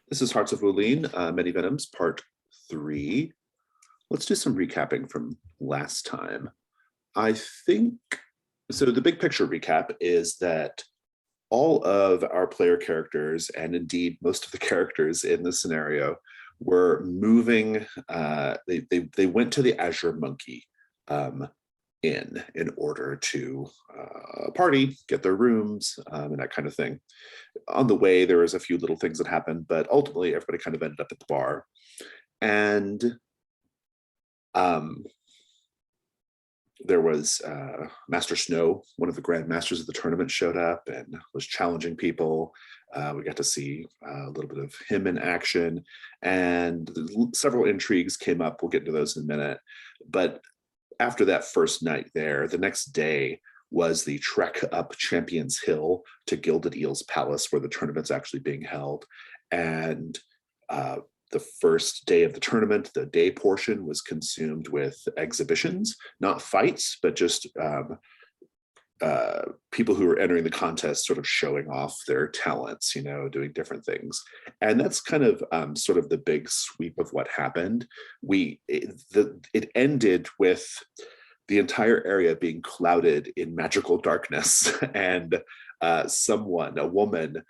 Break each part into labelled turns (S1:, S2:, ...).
S1: This is Hearts of Wulin, Many Venoms, Part 3. Let's do some recapping from last time. I think, so the big picture recap is that all of our player characters, and indeed most of the characters in this scenario, were moving, they went to the Azure Monkey in order to party, get their rooms, and that kind of thing. On the way, there was a few little things that happened, but ultimately everybody kind of ended up at the bar. And there was Master Snow, one of the Grand Masters of the tournament, showed up and was challenging people. We got to see a little bit of him in action, and several intrigues came up. We'll get into those in a minute. But after that first night there, the next day was the trek up Champions Hill to Gilded Eel's Palace, where the tournament's actually being held. And the first day of the tournament, the day portion, was consumed with exhibitions, not fights, but just people who were entering the contest sort of showing off their talents, doing different things. And that's kind of sort of the big sweep of what happened. It ended with the entire area being clouded in magical darkness and a woman,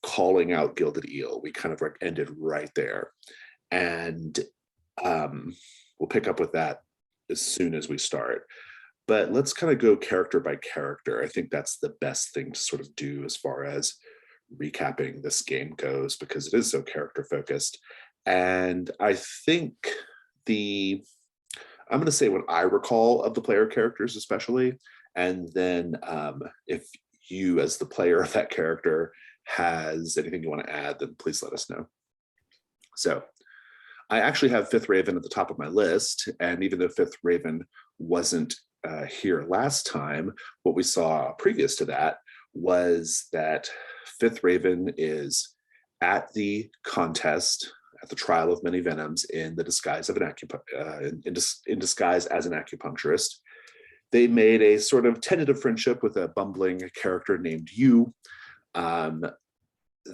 S1: calling out Gilded Eel. We kind of ended right there. And we'll pick up with that as soon as we start. But let's kind of go character by character. I think that's the best thing to sort of do as far as recapping this game goes, because it is so character focused. And I think I'm going to say what I recall of the player characters, especially. And then if you, as the player of that character, has anything you want to add, then please let us know. So I actually have Fifth Raven at the top of my list. And even though Fifth Raven wasn't here last time, what we saw previous to that was that Fifth Raven is at the contest, at the trial of many venoms, in the disguise of an in disguise as an acupuncturist. They made a sort of tentative friendship with a bumbling character named Yu.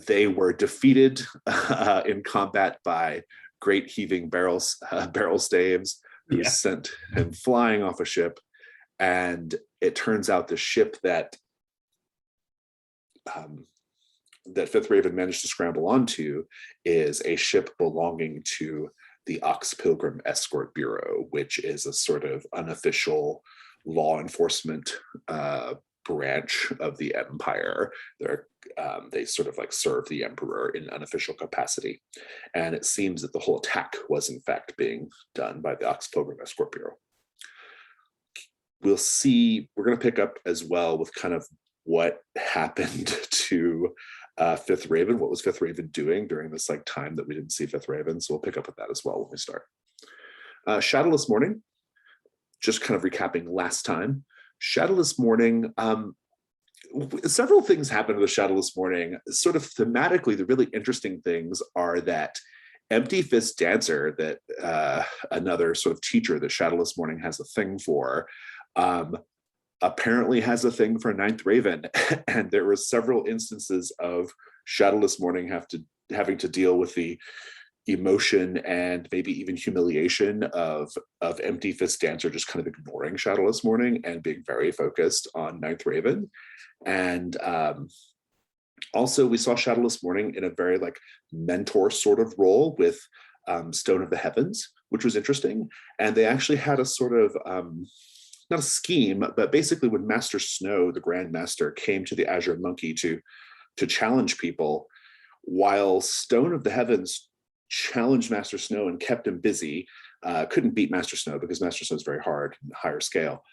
S1: They were defeated in combat by great heaving barrel staves, who sent him flying off a ship. And it turns out the ship that Fifth Raven managed to scramble onto is a ship belonging to the Ox Pilgrim Escort Bureau, which is a sort of unofficial law enforcement branch of the Empire. They sort of like serve the Emperor in unofficial capacity. And it seems that the whole attack was in fact being done by the Ox Pilgrim Escort Bureau. We'll see, we're going to pick up as well with kind of what happened to Fifth Raven. What was Fifth Raven doing during this time that we didn't see Fifth Raven? So we'll pick up with that as well when we start. Shadowless Morning, just kind of recapping last time. Shadowless Morning, several things happened with Shadowless Morning. Sort of thematically, the really interesting things are that Empty Fist Dancer, that another sort of teacher that Shadowless Morning has a thing for, apparently has a thing for Ninth Raven. And there were several instances of Shadowless Morning having to deal with the emotion and maybe even humiliation of Empty Fist Dancer just kind of ignoring Shadowless Morning and being very focused on Ninth Raven. And also we saw Shadowless Morning in a very mentor sort of role with Stone of the Heavens, which was interesting. And they actually had a sort of not a scheme, but basically when Master Snow, the Grand Master, came to the Azure Monkey to challenge people, while Stone of the Heavens challenged Master Snow and kept him busy, couldn't beat Master Snow because Master Snow is very hard, higher scale.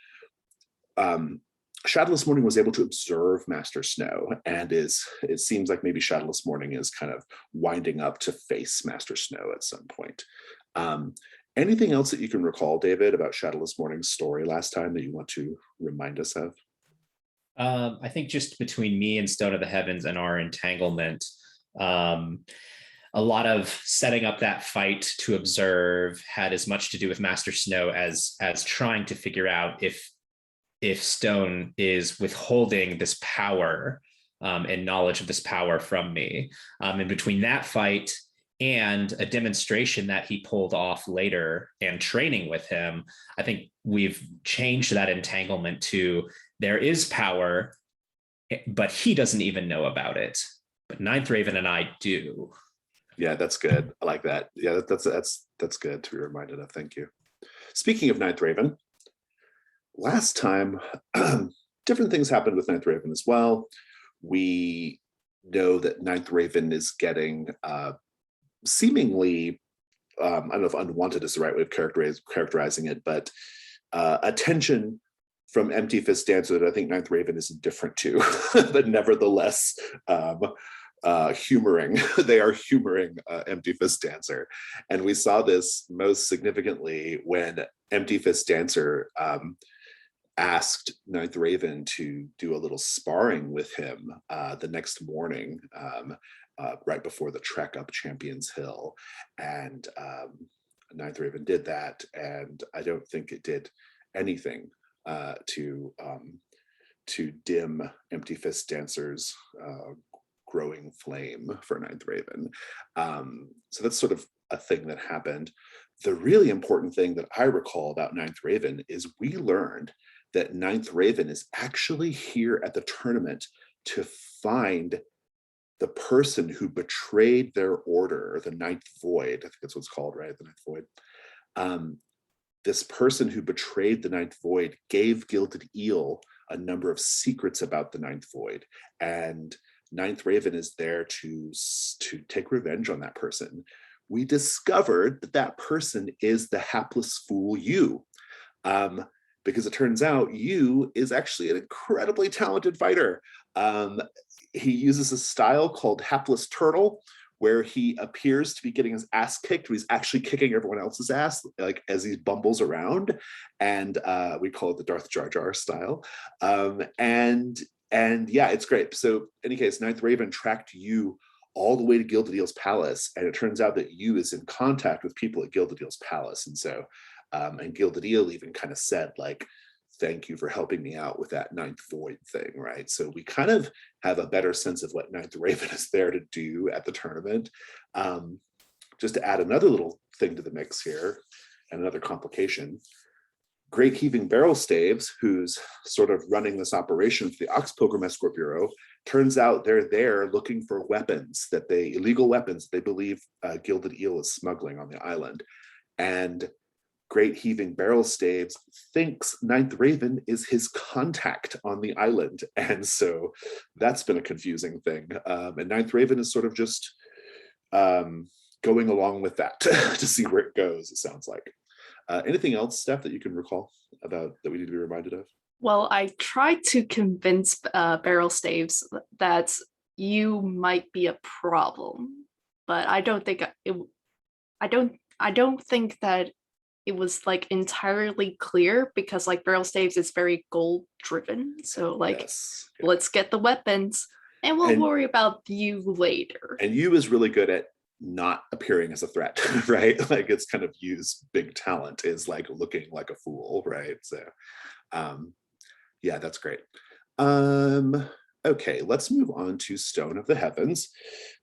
S1: Shadowless Morning was able to observe Master Snow, and it seems like maybe Shadowless Morning is kind of winding up to face Master Snow at some point. Anything else that you can recall, David, about Shadowless Morning's story last time that you want to remind us of?
S2: I think just between me and Stone of the Heavens and our entanglement, a lot of setting up that fight to observe had as much to do with Master Snow as trying to figure out if Stone is withholding this power and knowledge of this power from me. And between that fight and a demonstration that he pulled off later and training with him, I think we've changed that entanglement to there is power, but he doesn't even know about it. But Ninth Raven and I do.
S1: Yeah, that's good. I like that. Yeah, that's good to be reminded of. Thank you. Speaking of Ninth Raven, last time, different things happened with Ninth Raven as well. We know that Ninth Raven is getting seemingly, I don't know if unwanted is the right way of characterizing it, but attention from Empty Fist Dancer that I think Ninth Raven is indifferent to, but nevertheless humoring. They are humoring Empty Fist Dancer. And we saw this most significantly when Empty Fist Dancer asked Ninth Raven to do a little sparring with him the next morning, right before the trek up Champions Hill. And Ninth Raven did that, and I don't think it did anything to dim Empty Fist Dancer's growing flame for Ninth Raven. So that's sort of a thing that happened. The really important thing that I recall about Ninth Raven is we learned that Ninth Raven is actually here at the tournament to find the person who betrayed their order, the Ninth Void. I think that's what it's called, right? The Ninth Void. This person who betrayed the Ninth Void gave Gilded Eel a number of secrets about the Ninth Void, and Ninth Raven is there to take revenge on that person. We discovered that that person is the hapless fool you, because it turns out you is actually an incredibly talented fighter. He uses a style called Hapless Turtle, where he appears to be getting his ass kicked, but he's actually kicking everyone else's ass, like as he bumbles around. And we call it the Darth Jar Jar style. And yeah, it's great. So in any case, Ninth Raven tracked you all the way to Gilded Eel's palace, and it turns out that you is in contact with people at Gilded Eel's palace. And so, and Gilded Eel even kind of said, like, thank you for helping me out with that Ninth Void thing, right? So we kind of have a better sense of what Ninth Raven is there to do at the tournament. Just to add another little thing to the mix here, and another complication, Great Heaving Barrel Staves, who's sort of running this operation for the Ox Pilgrim Escort Bureau, turns out they're there looking for weapons, illegal weapons they believe Gilded Eel is smuggling on the island. And Great Heaving Barrel Staves thinks Ninth Raven is his contact on the island. And so that's been a confusing thing. And Ninth Raven is sort of just going along with that to see where it goes, it sounds like. Anything else, Steph, that you can recall about that we need to be reminded of?
S3: Well, I tried to convince Barrel Staves that you might be a problem, but I don't think I don't think that it was like entirely clear, because like Barrel Staves is very goal driven. So like,
S1: Yes.
S3: let's get the weapons and we'll worry about you later.
S1: And you is really good at not appearing as a threat, right? Like it's kind of Yu's big talent is like looking like a fool, right? So yeah, that's great. Okay, let's move on to Stone of the Heavens.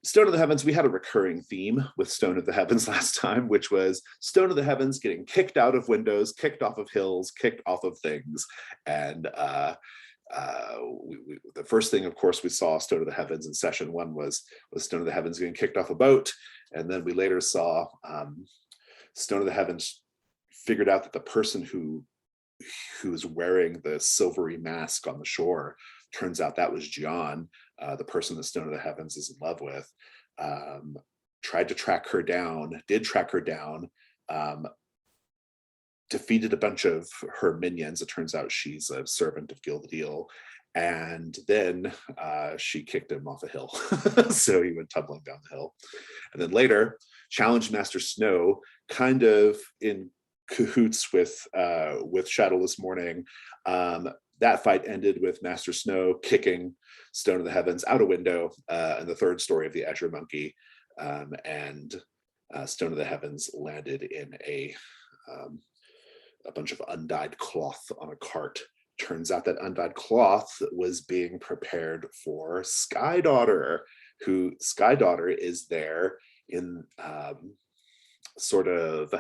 S1: Stone of the Heavens, we had a recurring theme with Stone of the Heavens last time, which was Stone of the Heavens getting kicked out of windows, kicked off of hills, kicked off of things. And the first thing, of course, we saw Stone of the Heavens in session one was Stone of the Heavens getting kicked off a boat. And then we later saw Stone of the Heavens figured out that the person who's wearing the silvery mask on the shore, turns out that was John, the person that Stone of the Heavens is in love with. Tried to track her down, defeated a bunch of her minions. It turns out she's a servant of Gilded Eel. And then she kicked him off a hill. So he went tumbling down the hill. And then later challenged Master Snow, kind of in cahoots with Shadowless Morning. That fight ended with Master Snow kicking Stone of the Heavens out a window in the third story of the Azure Monkey. And Stone of the Heavens landed in a bunch of undyed cloth on a cart, turns out that undyed cloth was being prepared for Sky Daughter, who Sky Daughter is there in sort of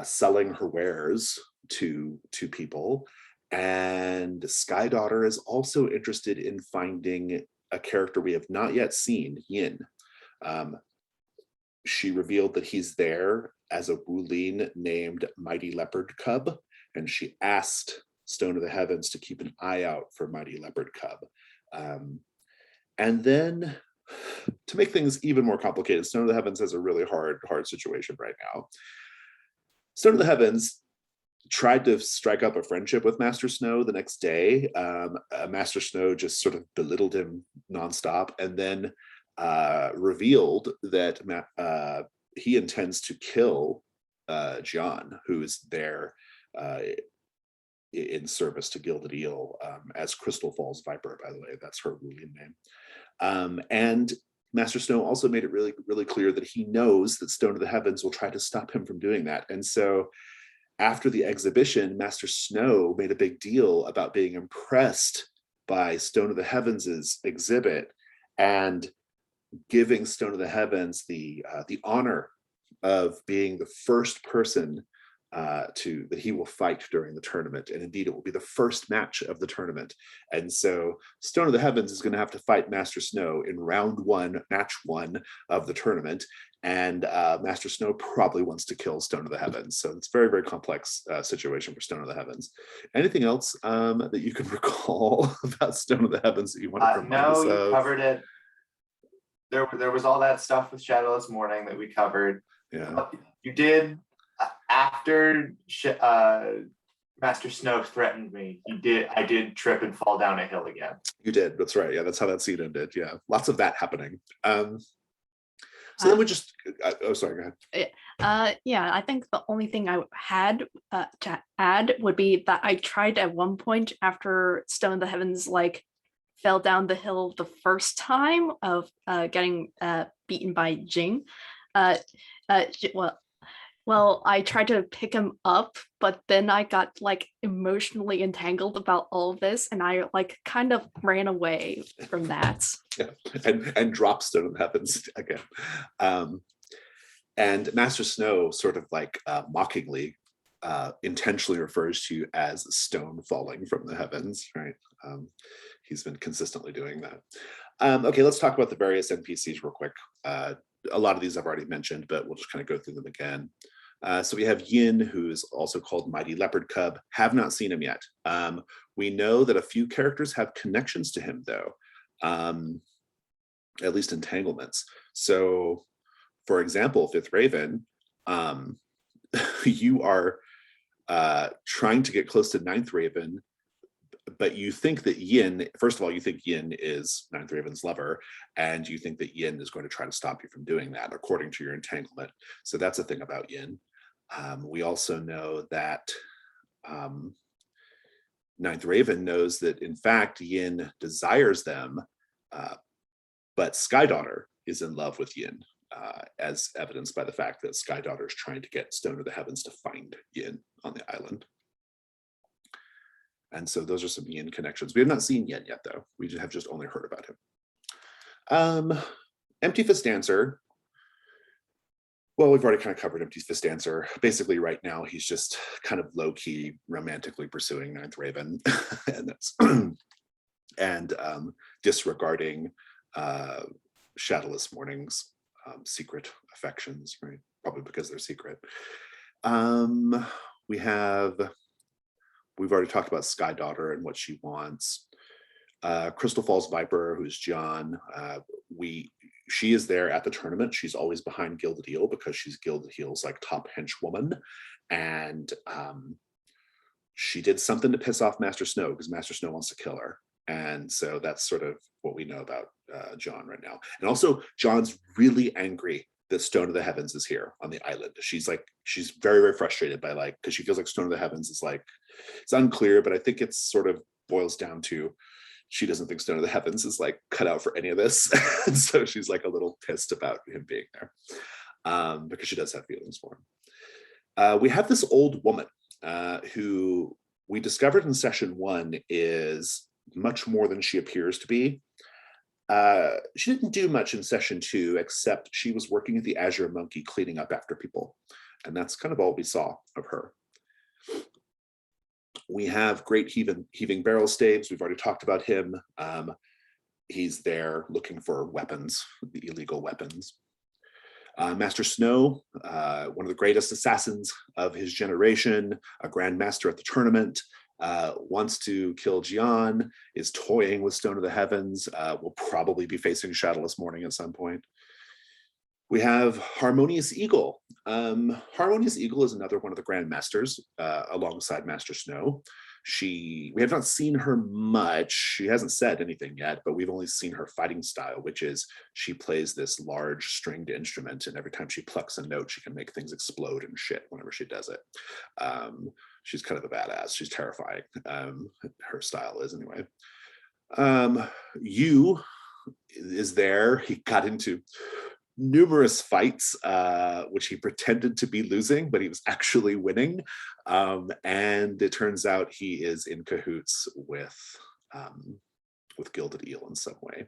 S1: selling her wares to people. And Sky Daughter is also interested in finding a character we have not yet seen, Yin. She revealed that he's there as a Wulin named Mighty Leopard Cub, and she asked Stone of the Heavens to keep an eye out for Mighty Leopard Cub. And then, to make things even more complicated, Stone of the Heavens has a really hard situation right now. Stone of the Heavens tried to strike up a friendship with Master Snow the next day. Master Snow just sort of belittled him nonstop, and then revealed that he intends to kill John, who is there in service to Gilded Eel, as Crystal Falls Viper, by the way. That's her ruling name. And Master Snow also made it really, really clear that he knows that Stone of the Heavens will try to stop him from doing that. And so after the exhibition, Master Snow made a big deal about being impressed by Stone of the Heavens' exhibit and giving Stone of the Heavens the honor of being the first person that he will fight during the tournament. And indeed, it will be the first match of the tournament. And so Stone of the Heavens is going to have to fight Master Snow in round one, match one of the tournament. And Master Snow probably wants to kill Stone of the Heavens. So it's a very, very complex situation for Stone of the Heavens. Anything else that you can recall about Stone of the Heavens that you want to remind us of?
S4: No, you covered it. There was all that stuff with Shadowless Morning that we covered.
S1: Yeah.
S4: You did, after Master Snow threatened me, I did trip and fall down a hill again.
S1: You did, that's right. Yeah, that's how that scene ended. Yeah, lots of that happening. So then we just, sorry, go ahead.
S3: Yeah, I think the only thing I had to add would be that I tried at one point after Stone of the Heavens fell down the hill the first time of getting beaten by Jing. Well, I tried to pick him up, but then I got emotionally entangled about all of this, and I kind of ran away from that.
S1: Yeah, and dropped Stone of the Heavens again. And Master Snow sort of mockingly intentionally refers to you as stone falling from the heavens, right? He's been consistently doing that. Okay, let's talk about the various NPCs real quick. A lot of these I've already mentioned, but we'll just kind of go through them again. So we have Yin, who is also called Mighty Leopard Cub. Have not seen him yet. We know that a few characters have connections to him, though, at least entanglements. So, for example, Fifth Raven, you are trying to get close to Ninth Raven, but you think that Yin, first of all, you think Yin is Ninth Raven's lover, and you think that Yin is going to try to stop you from doing that, according to your entanglement. So that's a thing about Yin. We also know that Ninth Raven knows that, in fact, Yin desires them, but Sky Daughter is in love with Yin, as evidenced by the fact that Sky Daughter is trying to get Stone of the Heavens to find Yin on the island. And so those are some Yin connections. We have not seen Yin yet, though. We have just only heard about him. Empty Fist Dancer. Well, we've already kind of covered Empty Fist Dancer. Basically, right now, he's just kind of low-key romantically pursuing Ninth Raven, and that's and disregarding Shadowless Morning's secret affections, right? Probably because they're secret. We've already talked about Sky Daughter and what she wants. Crystal Falls Viper, who's John, she is there at the tournament. She's always behind Gilded Eel because she's Gilded Eel's top henchwoman. And she did something to piss off Master Snow because Master Snow wants to kill her. And so that's sort of what we know about John right now. And also, John's really angry that Stone of the Heavens is here on the island. She's very, very frustrated by because she feels like Stone of the Heavens is it's unclear, but I think it's sort of boils down to she doesn't think Stone of the Heavens is cut out for any of this. And so she's a little pissed about him being there because she does have feelings for him. We have this old woman who we discovered in session 1 is much more than she appears to be. She didn't do much in session 2, except she was working at the Azure Monkey cleaning up after people. And that's kind of all we saw of her. We have great heaving barrel staves. We've already talked about him. He's there looking for weapons, the illegal weapons. Master Snow, one of the greatest assassins of his generation, a grandmaster at the tournament, wants to kill Gian, is toying with Stone of the Heavens, will probably be facing Shadowless Morning at some point. We have Harmonious Eagle. Harmonious Eagle is another one of the grandmasters alongside Master Snow. We have not seen her much. She hasn't said anything yet, but we've only seen her fighting style, which is she plays this large stringed instrument, and every time she plucks a note, she can make things explode and shit whenever she does it. She's kind of a badass. She's terrifying. Her style is anyway. Yu is there. He got into numerous fights, which he pretended to be losing, but he was actually winning. And it turns out he is in cahoots with Gilded Eel in some way.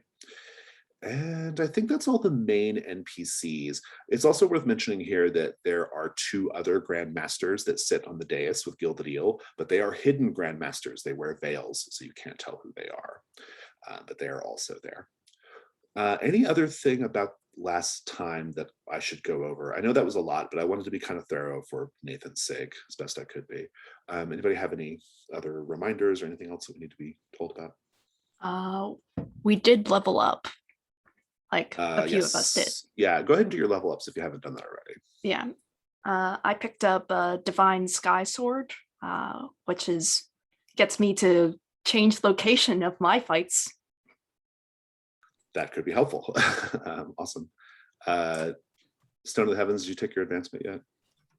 S1: And I think that's all the main NPCs. It's also worth mentioning here that there are 2 other grandmasters that sit on the dais with Gilded Eel, but they are hidden grandmasters. They wear veils, so you can't tell who they are, but they are also there. Any other thing about last time that I should go over? I know that was a lot, but I wanted to be kind of thorough for Nathan's sake, as best I could be. Anybody have any other reminders or anything else that we need to be told about?
S3: We did level up. Like a few
S1: yes.
S3: of us did.
S1: Yeah, go ahead and do your level ups if you haven't done that already.
S3: Yeah. I picked up a Divine Sky Sword, which gets me to change location of my fights.
S1: That could be helpful. Awesome. Stone of the Heavens, did you take your advancement yet?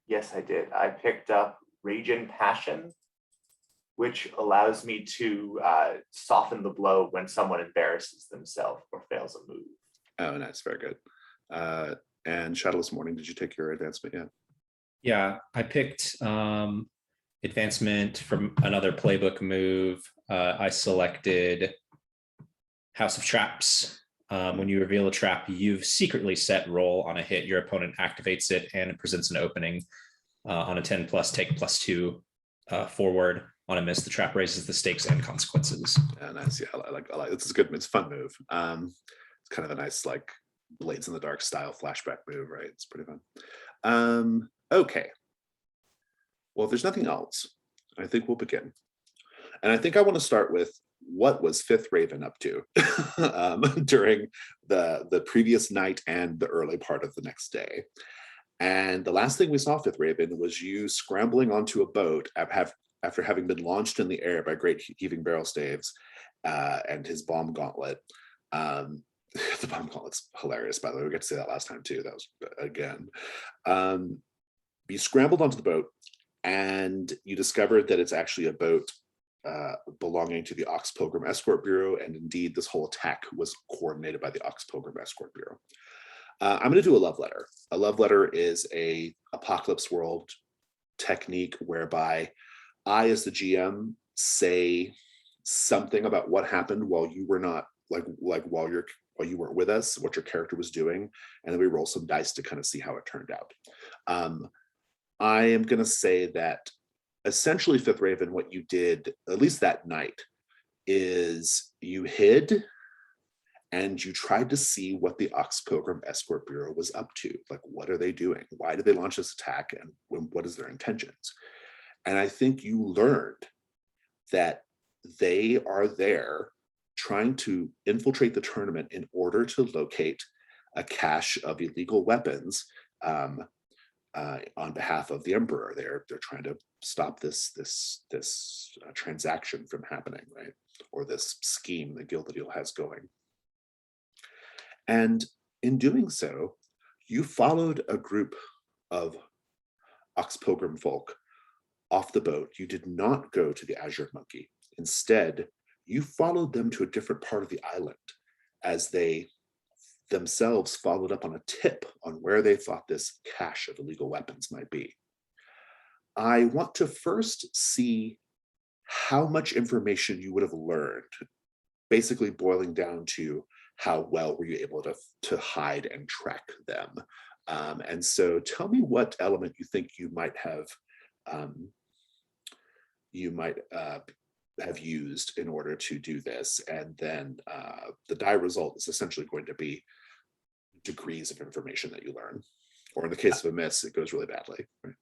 S4: Yes, I did. I picked up Raging Passion, which allows me to soften the blow when someone embarrasses themselves or fails a move.
S1: Oh, nice. Very good. And Shadowless Morning, did you take your advancement yet?
S2: Yeah, I picked advancement from another playbook move. I selected House of Traps. When you reveal a trap you've secretly set roll on a hit, your opponent activates it and it presents an opening. On a 10+, take +2 forward. On a miss, the trap raises the stakes and consequences.
S1: Yeah, nice. Yeah, I like it's good. It's a fun move. It's kind of a nice like Blades in the Dark style flashback move, right? It's pretty fun. Okay. Well, if there's nothing else, I think we'll begin. And I think I want to start with what was Fifth Raven up to during the previous night and the early part of the next day. And the last thing we saw Fifth Raven was you scrambling onto a boat after having been launched in the air by great heaving barrel staves and his bomb gauntlet. The bomb gauntlet's hilarious, by the way. We got to say that last time too. That was again. You scrambled onto the boat and you discovered that it's actually a boat belonging to the Ox Pilgrim Escort Bureau, and indeed this whole attack was coordinated by the Ox Pilgrim Escort Bureau. I'm going to do a love letter. A love letter is a apocalypse world technique whereby I, as the GM, say something about what happened while you were not while you weren't with us, what your character was doing, and then we roll some dice to kind of see how it turned out. I am going to say that essentially, Fifth Raven, what you did, at least that night, is you hid and you tried to see what the Ox Pilgrim Escort Bureau was up to. Like, what are they doing? Why did they launch this attack? And what is their intentions? And I think you learned that they are there trying to infiltrate the tournament in order to locate a cache of illegal weapons on behalf of the Emperor. They're trying to stop this transaction from happening, right? Or this scheme that Gilded Eel has going. And in doing so, you followed a group of Ox Pilgrim folk off the boat. You did not go to the Azure Monkey. Instead, you followed them to a different part of the island as they themselves followed up on a tip on where they thought this cache of illegal weapons might be. I want to first see how much information you would have learned, basically boiling down to how well were you able to hide and track them. And so tell me what element you think you might have have used in order to do this. And then the die result is essentially going to be degrees of information that you learn. Or in the case of a miss, it goes really badly. Right?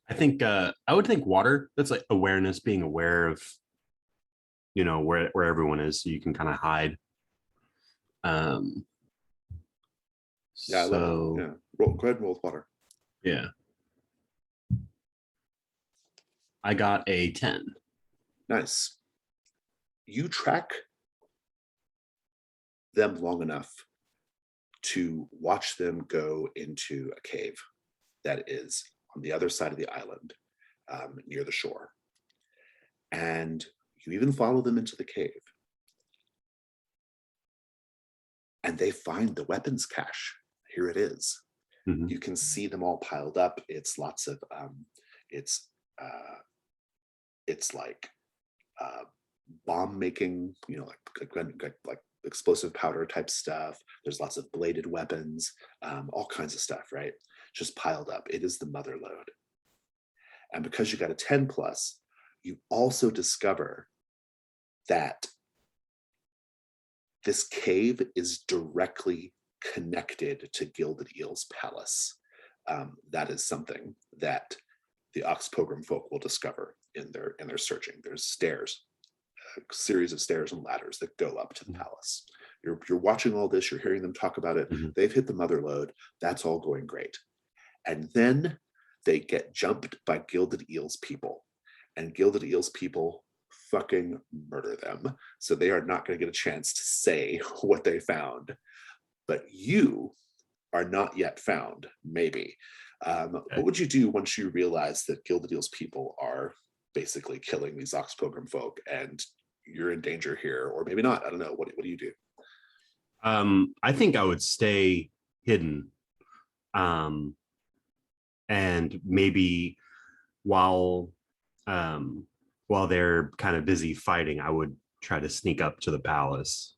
S5: I think I would think water. That's like awareness, being aware of, where everyone is, so you can kind of hide.
S1: Yeah, I love it. Yeah. Go ahead and roll with water.
S5: Yeah. I got a 10.
S1: Nice. You track them long enough to watch them go into a cave that is on the other side of the island, near the shore. And you even follow them into the cave. And they find the weapons cache. Here it is.
S5: Mhm.
S1: You can see them all piled up. It's lots of it's like bomb making, like explosive powder type stuff. There's lots of bladed weapons, all kinds of stuff, right? Just piled up. It is the mother lode. And because you got a 10 plus, you also discover that this cave is directly connected to Gilded Eel's palace. That is something that the Ox Pilgrim folk will discover in their searching. There's stairs, a series of stairs and ladders that go up to the palace. You're watching all this, you're hearing them talk about it.
S5: Mhm.
S1: They've hit the mother lode. That's all going great. And then they get jumped by Gilded Eel's people. And Gilded Eel's people fucking murder them. So they are not going to get a chance to say what they found. But you are not yet found, maybe. What would you do once you realize that Gilded Eel's people are basically killing these Ox Pilgrim folk and you're in danger here? Or maybe not. I don't know. What do you do?
S5: I think I would stay hidden. And maybe while they're kind of busy fighting, I would try to sneak up to the palace.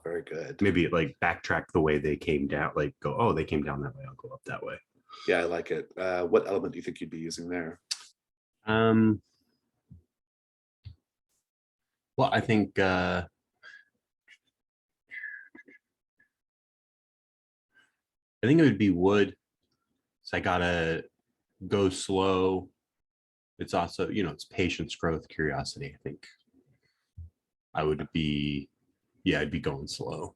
S1: Very good.
S5: Maybe like backtrack the way they came down, like go, oh, they came down that way, I'll go up that way.
S1: Yeah, I like it. What element do you think you'd be using there?
S5: Well, I think it would be wood. So I gotta go slow. It's also, it's patience, growth, curiosity. I think I would be, I'd be going slow.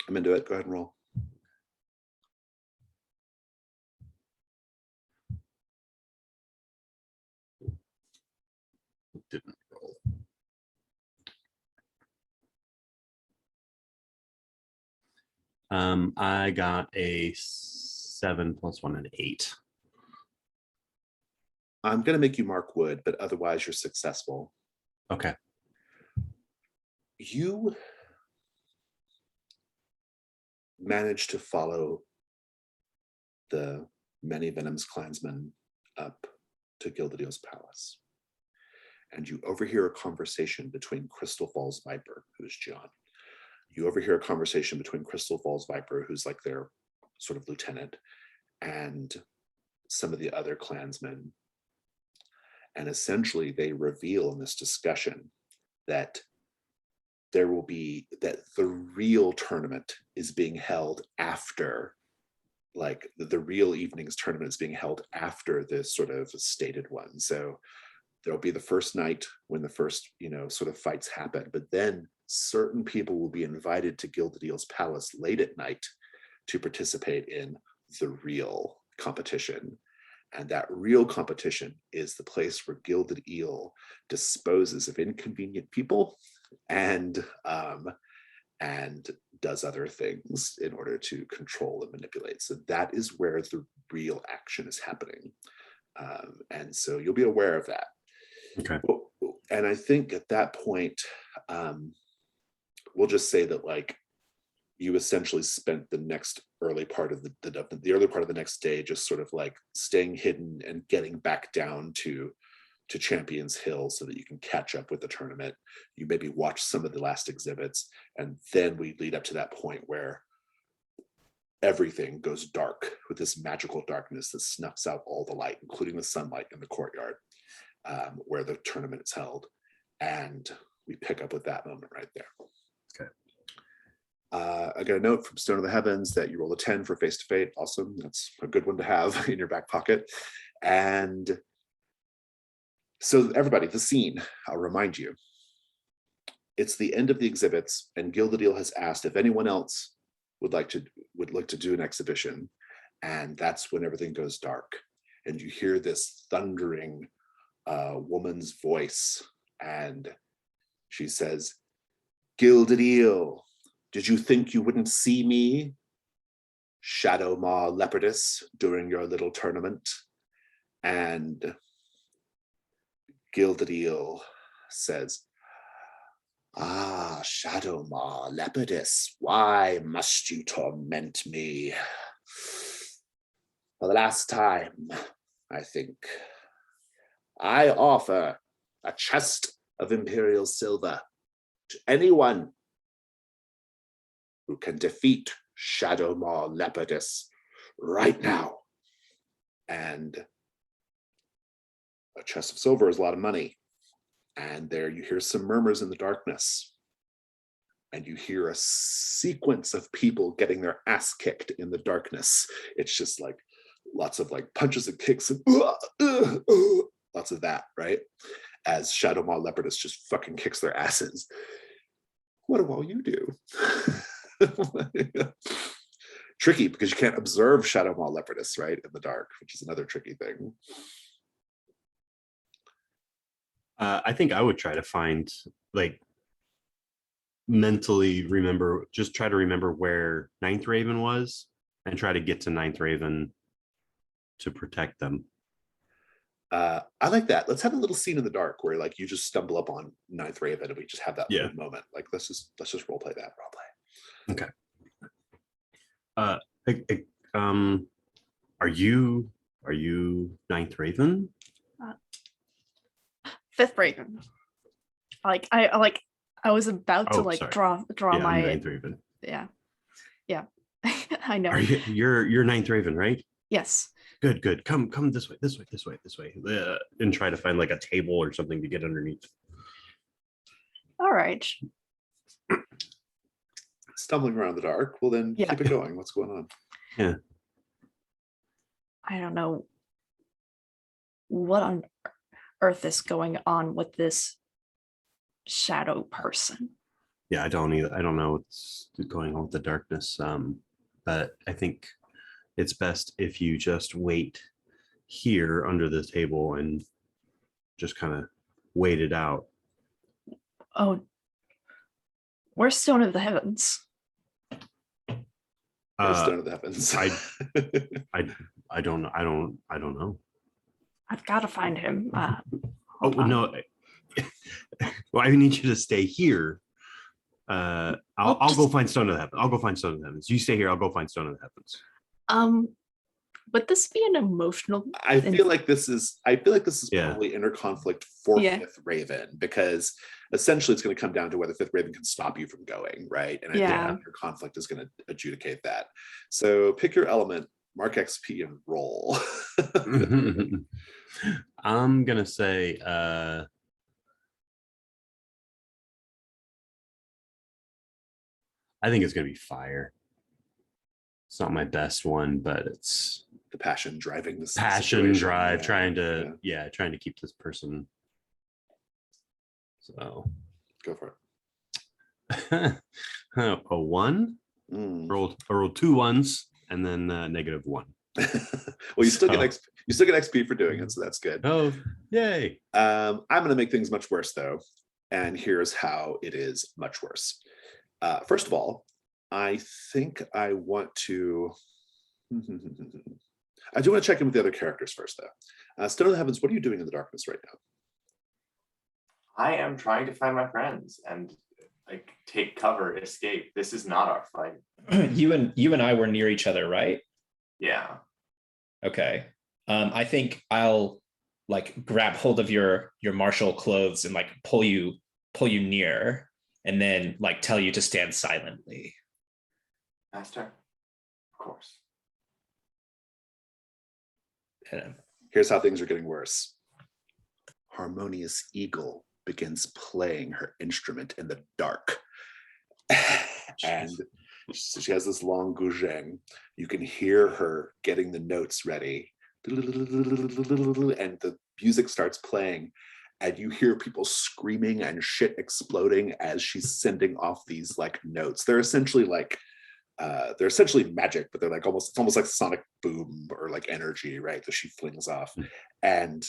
S1: I'm into it. Go ahead and roll.
S5: Didn't roll. I got a 7 plus 1 and 8.
S1: I'm going to make you mark wood, but otherwise you're successful.
S5: Okay.
S1: You manage to follow the many Venoms clansmen up to Gilded Eel's palace. And you overhear a conversation between Crystal Falls Viper, who's John. You overhear a conversation between Crystal Falls Viper, who's like their sort of lieutenant, and some of the other clansmen. And essentially they reveal in this discussion that the real tournament is being held after, like the real evening's tournament is being held after this sort of stated one. So there'll be the first night when the first, sort of fights happen, but then certain people will be invited to Gilded Eel's palace late at night to participate in the real competition. And that real competition is the place where Gilded Eel disposes of inconvenient people and does other things in order to control and manipulate. So that is where the real action is happening. And so you'll be aware of that.
S5: Okay.
S1: And I think at that point, we'll just say that like you essentially spent the next early part of the early part of the next day just sort of like staying hidden and getting back down to to Champions Hill so that you can catch up with the tournament. You maybe watch some of the last exhibits, and then we lead up to that point where everything goes dark with this magical darkness that snuffs out all the light, including the sunlight in the courtyard where the tournament is held. And we pick up with that moment right there.
S5: Okay.
S1: I got a note from Stone of the Heavens that you roll a 10 for Face to Fate. Awesome. That's a good one to have in your back pocket. And so everybody, the scene, I'll remind you, it's the end of the exhibits, and Gildedale has asked if anyone else would like to do an exhibition. And that's when everything goes dark. And you hear this thundering woman's voice. And she says, Gildedale, did you think you wouldn't see me, Shadow Maw Leopardess, during your little tournament? And Gildedale says, Ah, Shadow Maw Leopardess, why must you torment me? For the last time, I think, I offer a chest of Imperial silver to anyone who can defeat Shadow Maw Leopardess right now. And a chest of silver is a lot of money. And there you hear some murmurs in the darkness. And you hear a sequence of people getting their ass kicked in the darkness. It's just like lots of like punches and kicks and lots of that, right? As Shadow Maw Leopardess just fucking kicks their asses. What do all you do? Tricky, because you can't observe Shadow Maw Leopardess, right, in the dark, which is another tricky thing.
S5: I think I would try to find, like, mentally remember, just try to remember where Ninth Raven was and try to get to Ninth Raven to protect them.
S1: I like that. Let's have a little scene in the dark where like you just stumble up on Ninth Raven and we just have that little moment. Like let's just role play that. Role play.
S5: Okay. Are you Ninth Raven?
S3: Fifth Raven. I was about to draw
S5: yeah,
S3: my
S5: Ninth Raven.
S3: Yeah. I know.
S5: You're Ninth Raven, right?
S3: Yes.
S5: Good. Come this way, and try to find like a table or something to get underneath.
S3: All right.
S1: Stumbling around the dark. Well, then keep it going. What's going on?
S5: Yeah.
S3: I don't know what on earth is going on with this shadow person.
S5: Yeah, I don't either. I don't know what's going on with the darkness. But I think it's best if you just wait here under the table and just kind of wait it out.
S3: Oh, where's Stone of the Heavens?
S1: Stone of the Heavens.
S5: I don't know.
S3: I've got to find him.
S5: No. Well, I need you to stay here. I'll go find Stone of the Heavens. I'll go find Stone of the Heavens. You stay here. I'll go find Stone of the Heavens.
S3: Would this be an emotional?
S1: I feel like this is probably inner conflict for Fifth Raven, because essentially it's going to come down to whether Fifth Raven can stop you from going, right? And I think inner conflict is going to adjudicate that. So pick your element, mark XP, and roll.
S5: I'm gonna say I think it's gonna be fire. It's not my best one, but it's
S1: the passion driving this
S5: drive, trying to keep this person. So
S1: go for
S5: it. A 1. I rolled 2 ones and then -1.
S1: Well, you still get XP for doing it, so that's good.
S5: Oh, yay!
S1: I'm going to make things much worse though, and here's how it is much worse. First of all, I think I want to. I do want to check in with the other characters first, though. Stone of the Heavens, what are you doing in the darkness right now?
S4: I am trying to find my friends and like take cover, escape. This is not our fight.
S2: You and I were near each other, right?
S4: Yeah.
S2: Okay. I think I'll like grab hold of your martial clothes and like pull you near, and then like tell you to stand silently.
S4: Master, of course.
S2: And
S1: Here's how things are getting worse. Harmonious Eagle begins playing her instrument in the dark. And she has this long guzheng. You can hear her getting the notes ready. And the music starts playing. And you hear people screaming and shit exploding as she's sending off these like notes. They're essentially magic, but they're like it's almost like sonic boom or like energy, right? That she flings off. And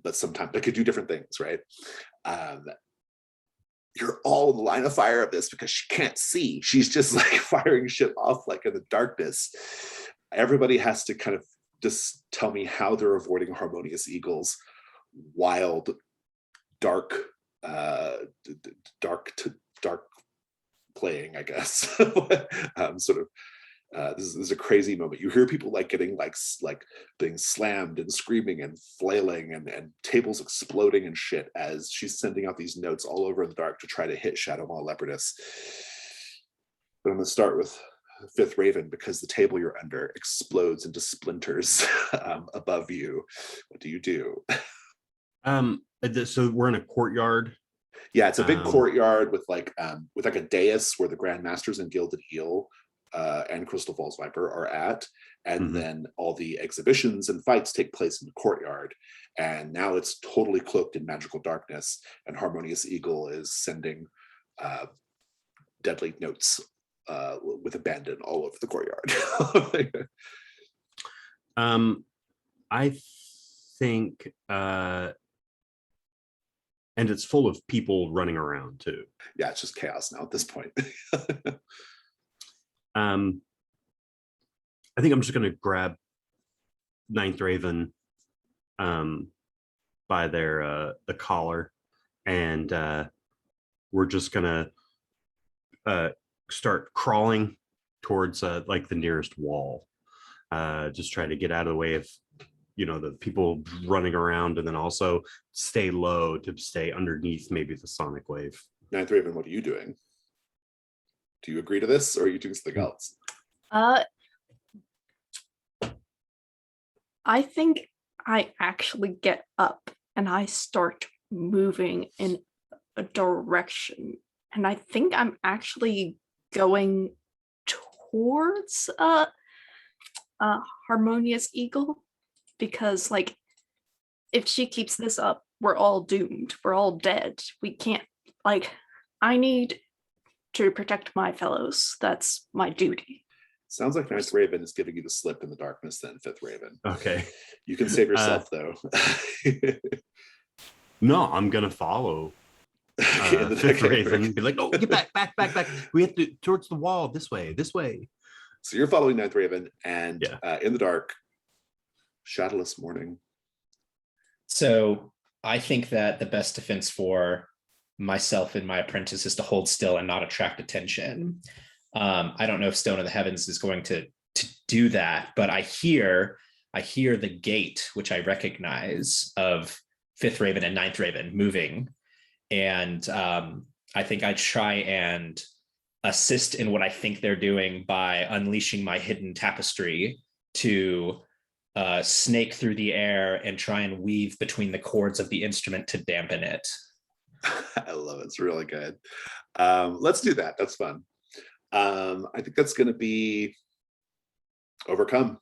S1: but sometimes they could do different things, right? You're all in the line of fire of this because she can't see. She's just like firing shit off like in the darkness. Everybody has to kind of just tell me how they're avoiding Harmonious Eagle's wild, dark playing, I guess. This is a crazy moment. You hear people like getting like being slammed and screaming and flailing and tables exploding and shit as she's sending out these notes all over in the dark to try to hit Shadowmaw Leopardess. But I'm going to start with Fifth Raven because the table you're under explodes into splinters above you. What do you do?
S5: So we're in a courtyard.
S1: Yeah, it's a big courtyard with like a dais where the Grandmasters and Gilded Eel and Crystal Falls Viper are at, and then all the exhibitions and fights take place in the courtyard. And now it's totally cloaked in magical darkness, and Harmonious Eagle is sending deadly notes with abandon all over the courtyard.
S5: I think, and it's full of people running around too.
S1: Yeah, it's just chaos now at this point.
S5: I think I'm just going to grab Ninth Raven by their the collar, and we're just going to start crawling towards like the nearest wall. Just try to get out of the way of the people running around, and then also stay low to stay underneath maybe the sonic wave.
S1: Ninth Raven, what are you doing? Do you agree to this, or are you doing something else?
S3: I think I actually get up and I start moving in a direction, and I think I'm actually going towards Harmonious Eagle, because like if she keeps this up, we're all doomed. We're all dead. We can't, like, I need to protect my fellows. That's my duty.
S1: Sounds like Ninth Raven is giving you the slip in the darkness then, Fifth Raven.
S5: Okay.
S1: You can save yourself though.
S5: No, I'm gonna follow Fifth Raven. Be like, oh, get back. We have to towards the wall, this way.
S1: So you're following Ninth Raven, and in the dark, shadowless morning.
S2: So I think that the best defense for myself and my apprentice is to hold still and not attract attention. I don't know if Stone of the Heavens is going to do that, but I hear the gate, which I recognize, of Fifth Raven and Ninth Raven moving. And I think I try and assist in what I think they're doing by unleashing my hidden tapestry to snake through the air and try and weave between the chords of the instrument to dampen it.
S1: I love it. It's really good. Let's do that. That's fun. I think that's going to be overcome.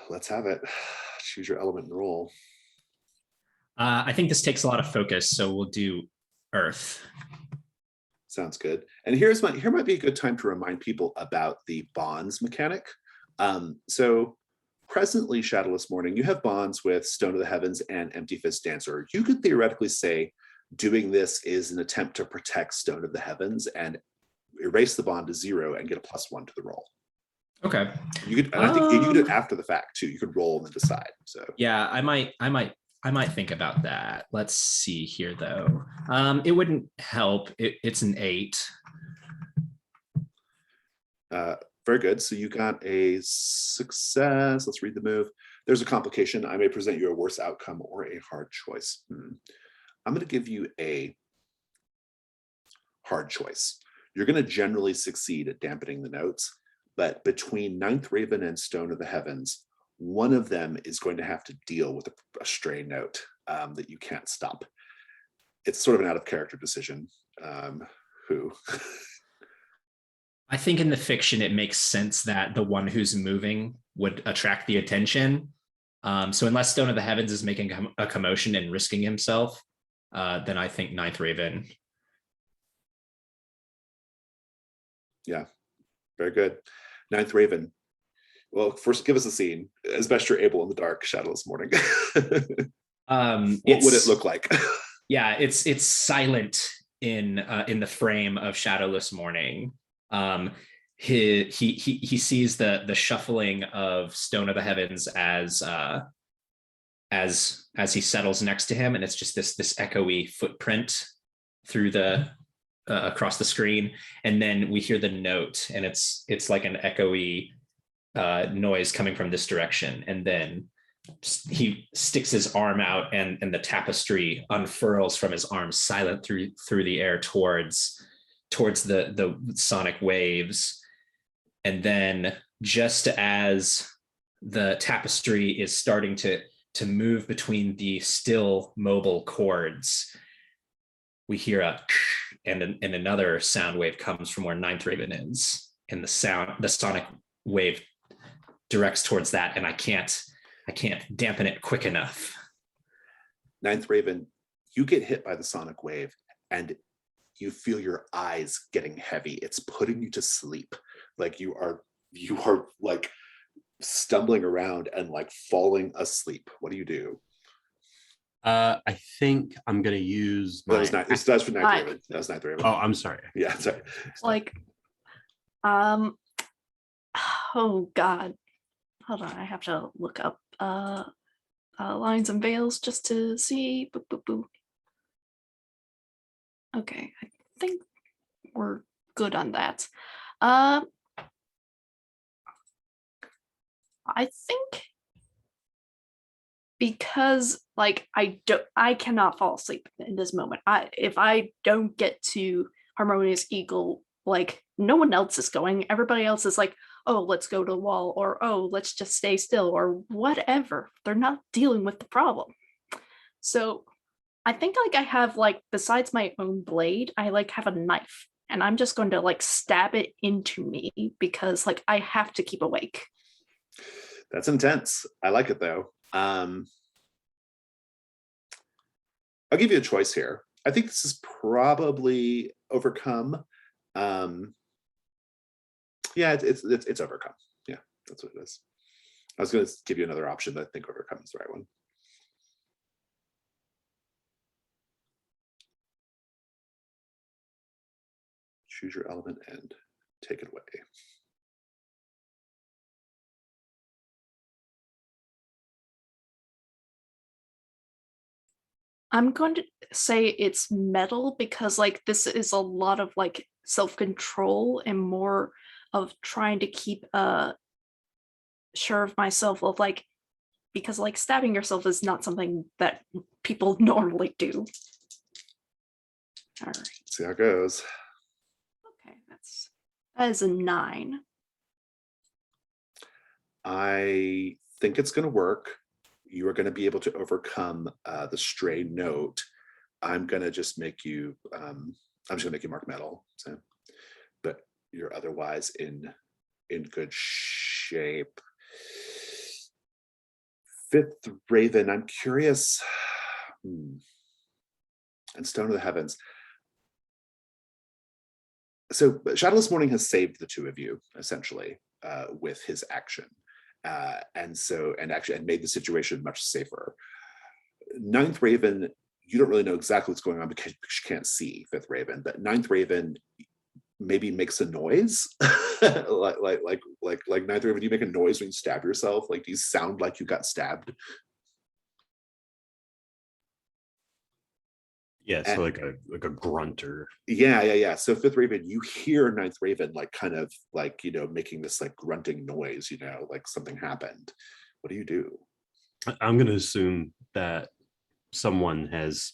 S1: Let's have it. Choose your element and roll.
S2: I think this takes a lot of focus, so we'll do Earth.
S1: Sounds good. And here might be a good time to remind people about the bonds mechanic. So presently, Shadowless Morning, you have bonds with Stone of the Heavens and Empty Fist Dancer. You could theoretically say doing this is an attempt to protect Stone of the Heavens and erase the bond to 0 and get a +1 to the roll.
S2: Okay.
S1: You could, and I think you could do it after the fact too. You could roll and then decide. So
S2: yeah, I might think about that. Let's see here though. It wouldn't help. It's an 8.
S1: Very good. So you got a success. Let's read the move. There's a complication. I may present you a worse outcome or a hard choice. I'm going to give you a hard choice. You're going to generally succeed at dampening the notes, but between Ninth Raven and Stone of the Heavens, one of them is going to have to deal with a stray note that you can't stop. It's sort of an out of character decision. Who?
S2: I think in the fiction, it makes sense that the one who's moving would attract the attention. So unless Stone of the Heavens is making a commotion and risking himself, then I think Ninth Raven. Yeah,
S1: very good. Ninth Raven. Well, first give us a scene as best you're able in the dark, shadowless morning. What would it look like?
S2: Yeah, it's silent in the frame of shadowless morning. He sees the shuffling of Stone of the Heavens as he settles next to him, and it's just this echoey footprint through the across the screen, and then we hear the note, and it's like an echoey noise coming from this direction, and then he sticks his arm out, and the tapestry unfurls from his arm, silent through the air towards the sonic waves. And then just as the tapestry is starting to move between the still mobile chords, we hear and another sound wave comes from where Ninth Raven is, and the sonic wave directs towards that, and I can't dampen it quick enough.
S1: Ninth Raven, you get hit by the sonic wave, and you feel your eyes getting heavy. It's putting you to sleep. Like you are like stumbling around and like falling asleep. What do you do?
S5: I think I'm gonna use my.
S1: That's for Ninth Raven. That was Ninth Raven.
S5: Oh, I'm sorry.
S1: Yeah, sorry.
S3: Like, oh God. Hold on, I have to look up lines and veils just to see. Boop, boop, boop. Okay, I think we're good on that. I think because like I cannot fall asleep in this moment. If I don't get to Harmonious Eagle, like no one else is going. Everybody else is like, oh, let's go to the wall, or oh, let's just stay still, or whatever. They're not dealing with the problem. So I think like I have like, besides my own blade, I like have a knife, and I'm just going to like stab it into me because like I have to keep awake.
S1: That's intense. I like it though. I'll give you a choice here. I think this is probably overcome. Yeah, it's overcome. Yeah, that's what it is. I was going to give you another option, but I think overcome is the right one. Choose your element and take it away.
S3: I'm going to say it's metal because like this is a lot of like self-control and more of trying to keep sure of myself of like, because like stabbing yourself is not something that people normally do. All right.
S1: See how it goes.
S3: Okay, that is a 9.
S1: I think it's going to work. You are going to be able to overcome the stray note. I'm going to just make you. I'm just going to make you mark metal. So, but you're otherwise in good shape. Fifth Raven. I'm curious. And Stone of the Heavens. So Shadowless Morning has saved the two of you essentially with his action. And made the situation much safer. Ninth Raven, you don't really know exactly what's going on because you can't see Fifth Raven, but Ninth Raven maybe makes a noise. like Ninth Raven, do you make a noise when you stab yourself? Like, do you sound like you got stabbed?
S5: Yeah, so like a grunter.
S1: Yeah. So Fifth Raven, you hear Ninth Raven like kind of like, making this like grunting noise, like something happened. What do you do?
S5: I'm going to assume that someone has,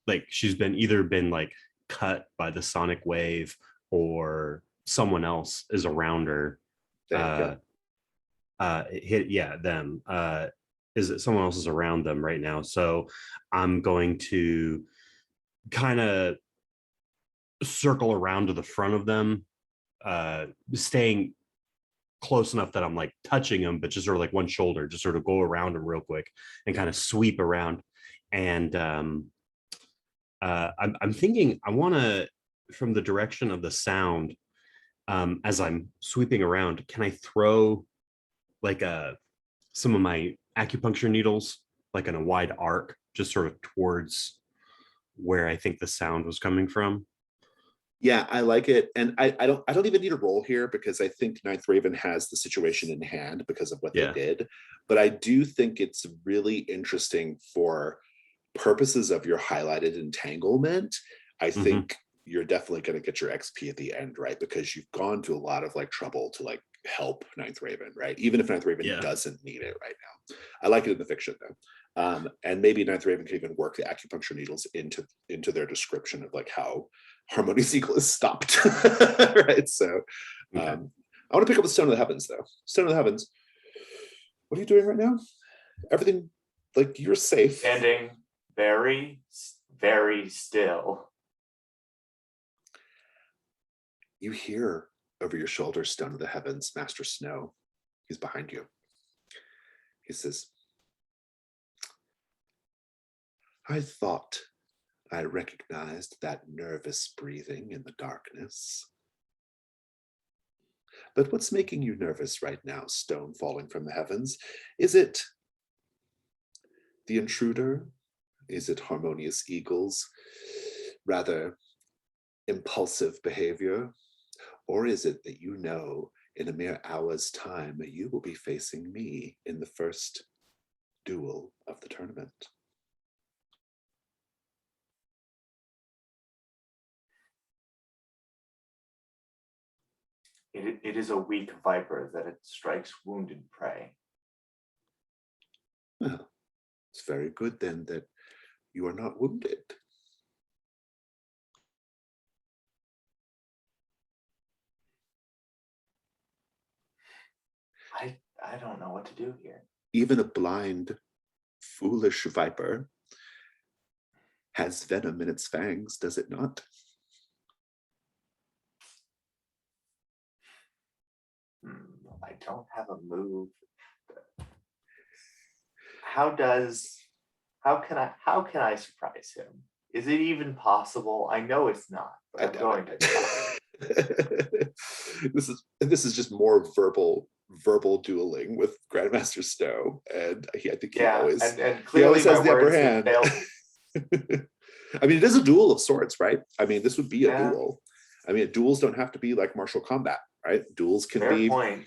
S5: like, she's been either been like cut by the sonic wave, or someone else is around her.
S1: Them,
S5: Hit, yeah, them. Is it someone else is around them right now? So I'm going to kind of circle around to the front of them, staying close enough that I'm like touching them, but just sort of like one shoulder, just sort of go around them real quick and kind of sweep around. And I'm thinking I want to, from the direction of the sound, as I'm sweeping around, can I throw like some of my acupuncture needles like in a wide arc, just sort of towards where I think the sound was coming from?
S1: Yeah, I like it. And I don't even need a roll here because I think Ninth Raven has the situation in hand because of what
S5: Yeah.
S1: they did. But I do think it's really interesting for purposes of your highlighted entanglement. I think you're definitely going to get your XP at the end, right? Because you've gone to a lot of like trouble to like help Ninth Raven, right? Even if Ninth Raven
S5: Yeah.
S1: doesn't need it right now. I like it in the fiction though. And maybe Ninth Raven can even work the acupuncture needles into their description of like how Harmonious Eagle is stopped. Right. So
S5: Okay.
S1: I want to pick up the Stone of the Heavens though. Stone of the Heavens. What are you doing right now? Everything, like, you're safe.
S4: Standing very, very still.
S1: You hear over your shoulder, Stone of the Heavens, Master Snow. He's behind you. He says, I thought I recognized that nervous breathing in the darkness. But what's making you nervous right now, stone falling from the heavens? Is it the intruder? Is it Harmonious Eagle's rather impulsive behavior? Or is it that you know in a mere hour's time you will be facing me in the first duel of the tournament?
S4: It is a weak viper that it strikes wounded prey.
S1: Well, it's very good then that you are not wounded.
S4: I don't know what to do here.
S1: Even a blind, foolish viper has venom in its fangs, does it not?
S4: I don't have a move. How can I surprise him? Is it even possible? I know it's not, but I'm going to try.
S1: This is just more verbal dueling with Grandmaster Snow, and I think he always
S4: and clearly
S1: has the upper
S4: words have
S1: hand.
S4: failed.
S1: I mean, it is a duel of sorts, right? I mean, this would be a
S4: Yeah.
S1: duel. I mean, duels don't have to be like martial combat, right? Duels can
S4: Fair
S1: be
S4: point.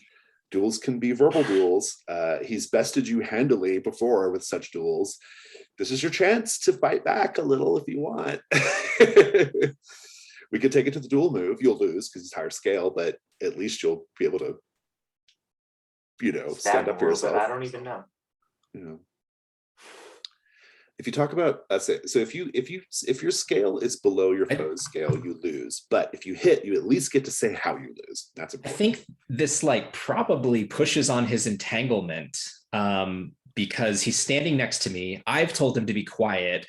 S1: duels can be verbal duels. He's bested you handily before with such duels. This is your chance to fight back a little if you want. We could take it to the duel move. You'll lose because it's higher scale, but at least you'll be able to, stand up for yourself.
S4: I don't even know.
S1: If you talk about so if your scale is below your foe's scale, you lose. But if you hit, you at least get to say how you lose. That's
S2: I
S1: important.
S2: think this like probably pushes on his entanglement, because he's standing next to me. I've told him to be quiet.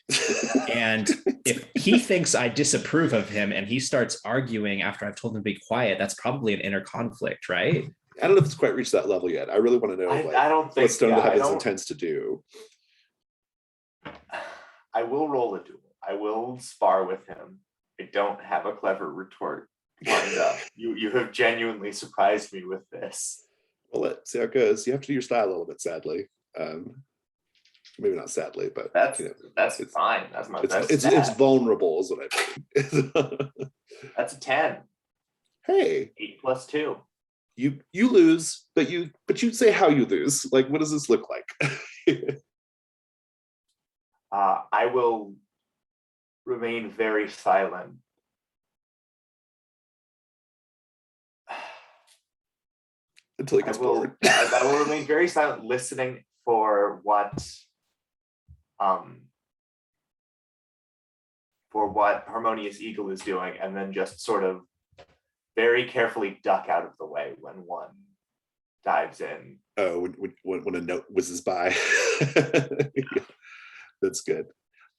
S2: And if he thinks I disapprove of him and he starts arguing after I've told him to be quiet, that's probably an inner conflict, right?
S1: I don't know if it's quite reached that level yet. I really want to know
S4: I don't think
S1: what Stone of the Heavens intends to do.
S4: I will roll a duel. I will spar with him. I don't have a clever retort lined up. You have genuinely surprised me with this.
S1: Well, let's see how it goes. You have to do your style a little bit, sadly. Maybe not sadly, but
S4: that's fine. That's my best.
S1: It's vulnerable, is what I mean.
S4: That's a 10.
S1: Hey,
S4: 8 plus 2.
S1: You lose, but you'd say how you lose. Like, what does this look like?
S4: I will remain very silent.
S1: Until he gets bored.
S4: I will remain very silent, listening for what Harmonious Eagle is doing, and then just sort of very carefully duck out of the way when one dives in.
S1: Oh, when a note whizzes by. Yeah, that's good.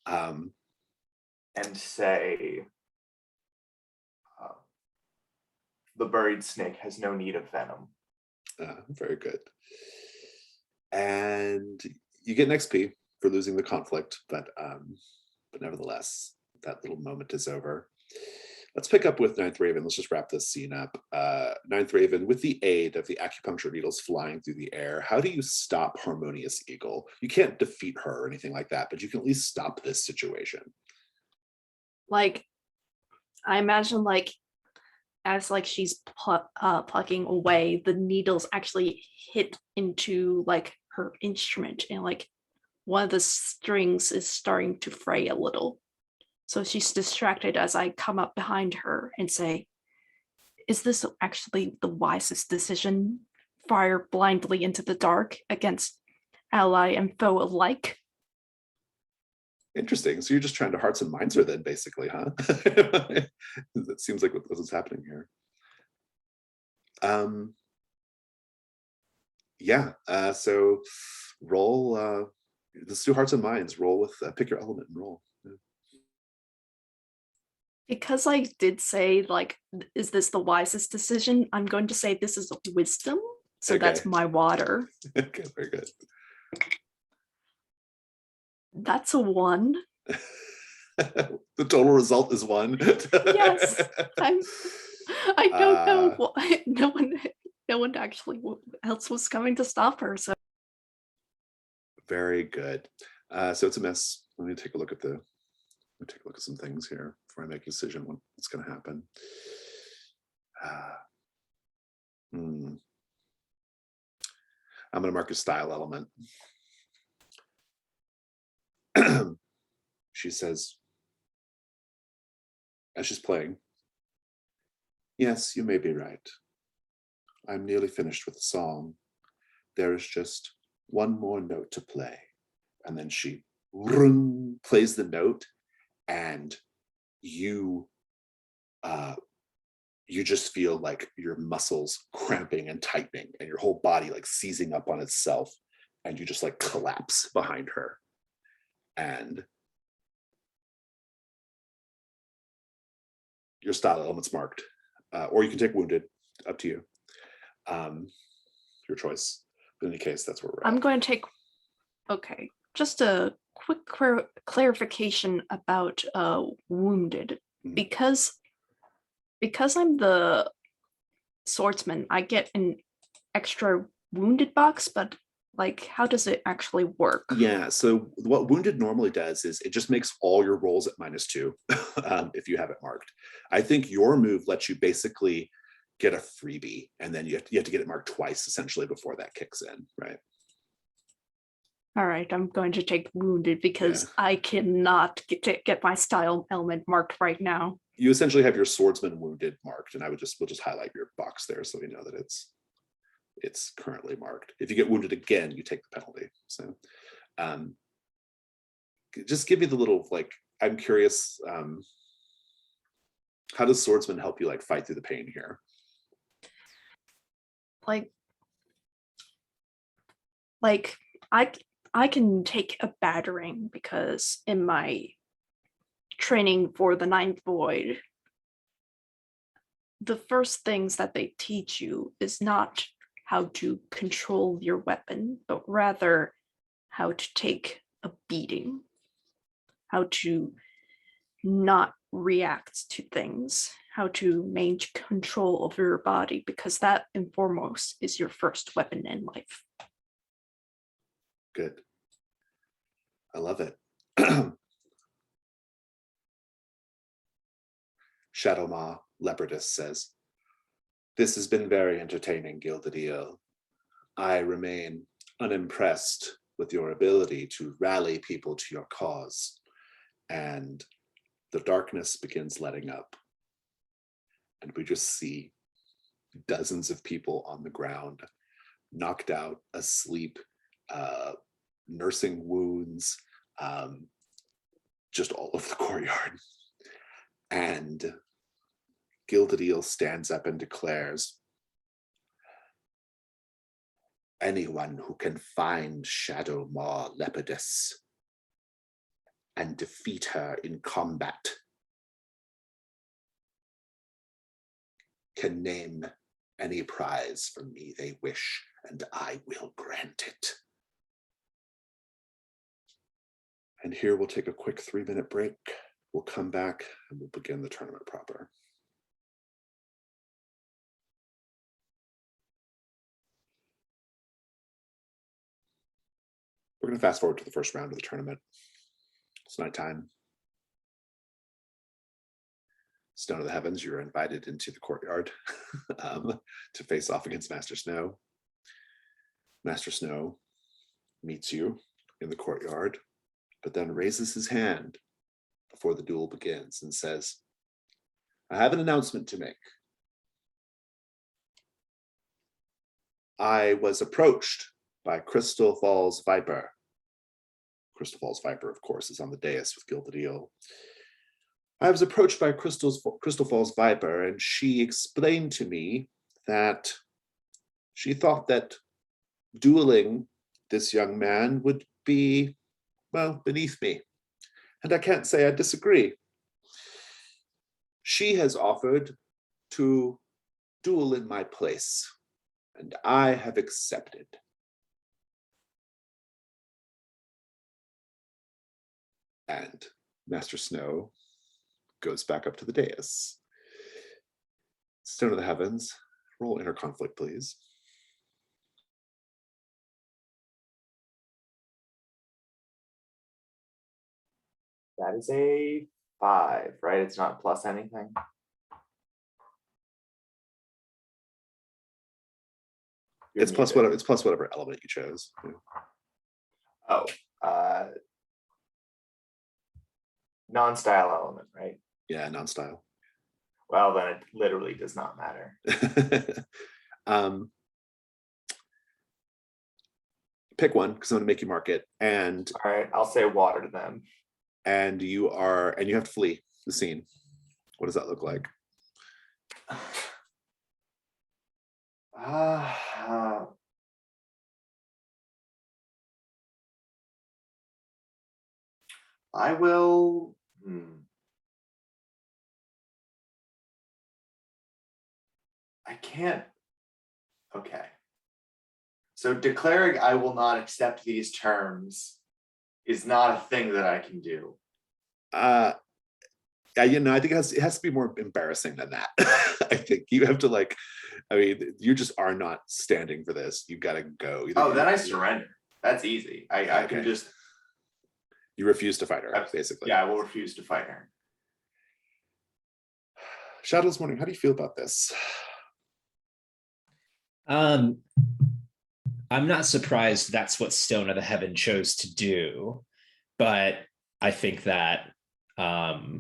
S4: And say, the buried snake has no need of venom.
S1: Very good. And you get an XP for losing the conflict, but nevertheless, that little moment is over. Let's pick up with Ninth Raven. Let's just wrap this scene up. Ninth Raven, with the aid of the acupuncture needles flying through the air, how do you stop Harmonious Eagle? You can't defeat her or anything like that, but you can at least stop this situation.
S3: Like, I imagine, like, as like she's plucking away, the needles actually hit into like her instrument, and like one of the strings is starting to fray a little. So she's distracted as I come up behind her and say, "Is this actually the wisest decision? Fire blindly into the dark against ally and foe alike?"
S1: Interesting. So you're just trying to hearts and minds her then, basically, huh? That seems like what's happening here. Yeah. So roll. Let's do hearts and minds. Roll with pick your element and roll. Yeah.
S3: Because I did say, like, is this the wisest decision? I'm going to say this is wisdom. So
S1: Okay.
S3: that's my water.
S1: Okay, very good.
S3: That's a 1.
S1: The total result is 1.
S3: Yes. I don't know why no one actually else was coming to stop her. So
S1: Very good. So it's a miss. Let me take a look at some things here before I make a decision what's going to happen. I'm going to mark a style element. She says, as she's playing, "Yes, you may be right. I'm nearly finished with the song. There is just one more note to play." And then she plays the note, and you just feel like your muscles cramping and tightening and your whole body like seizing up on itself, and you just like collapse behind her. And your style element's marked, or you can take wounded, up to you. Your choice. In any case, that's where we're at.
S3: I'm going to take, okay, just a quick clarification about wounded. Because I'm the swordsman, I get an extra wounded box, but like, how does it actually work?
S1: Yeah, so what wounded normally does is it just makes all your rolls at -2 if you have it marked. I think your move lets you basically get a freebie, and then you have to get it marked twice essentially before that kicks in, right?
S3: All right, I'm going to take wounded because I cannot get my style element marked right now.
S1: You essentially have your swordsman wounded marked, and we'll just highlight your box there so we know that it's currently marked. If you get wounded again, you take the penalty. So just give me the little, like, I'm curious, how does swordsman help you like fight through the pain here?
S3: Like I can take a battering because in my training for the Ninth Void, the first things that they teach you is not how to control your weapon, but rather how to take a beating, how to not react to things, how to maintain control of your body, because that and foremost is your first weapon in life.
S1: Good. I love it. Shadowmaw Leopardess says, "This has been very entertaining, Gilded Eel. I remain unimpressed with your ability to rally people to your cause." And the darkness begins letting up. And we just see dozens of people on the ground, knocked out, asleep, nursing wounds, just all over the courtyard. And Gilded Eel stands up and declares, anyone who can find Shadow Maw Lepidus and defeat her in combat can name any prize from me they wish, and I will grant it. And here we'll take a quick 3-minute break. We'll come back and we'll begin the tournament proper. We're going to fast forward to the first round of the tournament. It's nighttime. Stone of the Heavens, you're invited into the courtyard to face off against Master Snow. Master Snow meets you in the courtyard, but then raises his hand before the duel begins and says, I have an announcement to make. I was approached by Crystal Falls Viper. Crystal Falls Viper, of course, is on the dais with Gilded Eel. I was approached by Crystal Falls Viper, and she explained to me that she thought that dueling this young man would be, well, beneath me. And I can't say I disagree. She has offered to duel in my place, and I have accepted. And Master Snow goes back up to the dais. Stone of the Heavens, roll inner conflict, please.
S4: That is a 5, right? It's not plus anything.
S1: It's plus whatever. It's plus whatever element you chose. Yeah.
S4: Oh, non-style element, right?
S1: Yeah, non-style.
S4: Well, then it literally does not matter.
S1: Pick one because I'm going to make you mark it, and
S4: All right, I'll say water to them.
S1: and you have to flee the scene. What does that look like?
S4: I will. I can't. Okay. So declaring I will not accept these terms is not a thing that I can do.
S1: Yeah, I think it has to be more embarrassing than that. I think you have to you just are not standing for this. You've got to go.
S4: Then I surrender. That's easy. I can just.
S1: You refuse to fight her, basically.
S4: Yeah, I will refuse to fight her.
S1: Shadow's Morning, how do you feel about this?
S2: I'm not surprised that's what Stone of the Heaven chose to do, but I think that that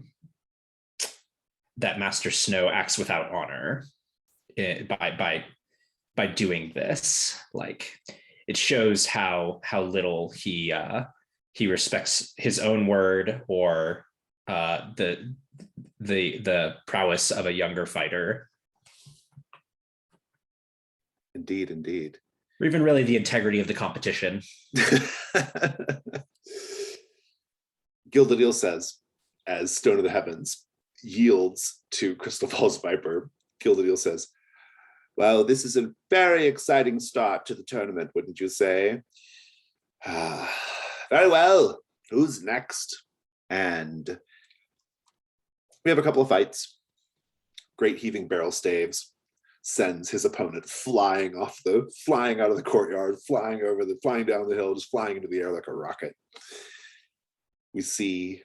S2: Master Snow acts without honor by doing this. Like, it shows how little he respects his own word or the prowess of a younger fighter.
S1: Indeed.
S2: Or even really the integrity of the competition.
S1: Gilded Eel says, as Stone of the Heavens yields to Crystal Falls Viper, Gilded Eel says, well, this is a very exciting start to the tournament, wouldn't you say? Very well. Who's next? And we have a couple of fights. Great Heaving Barrel Staves sends his opponent flying out of the courtyard, flying down the hill, just flying into the air like a rocket. We see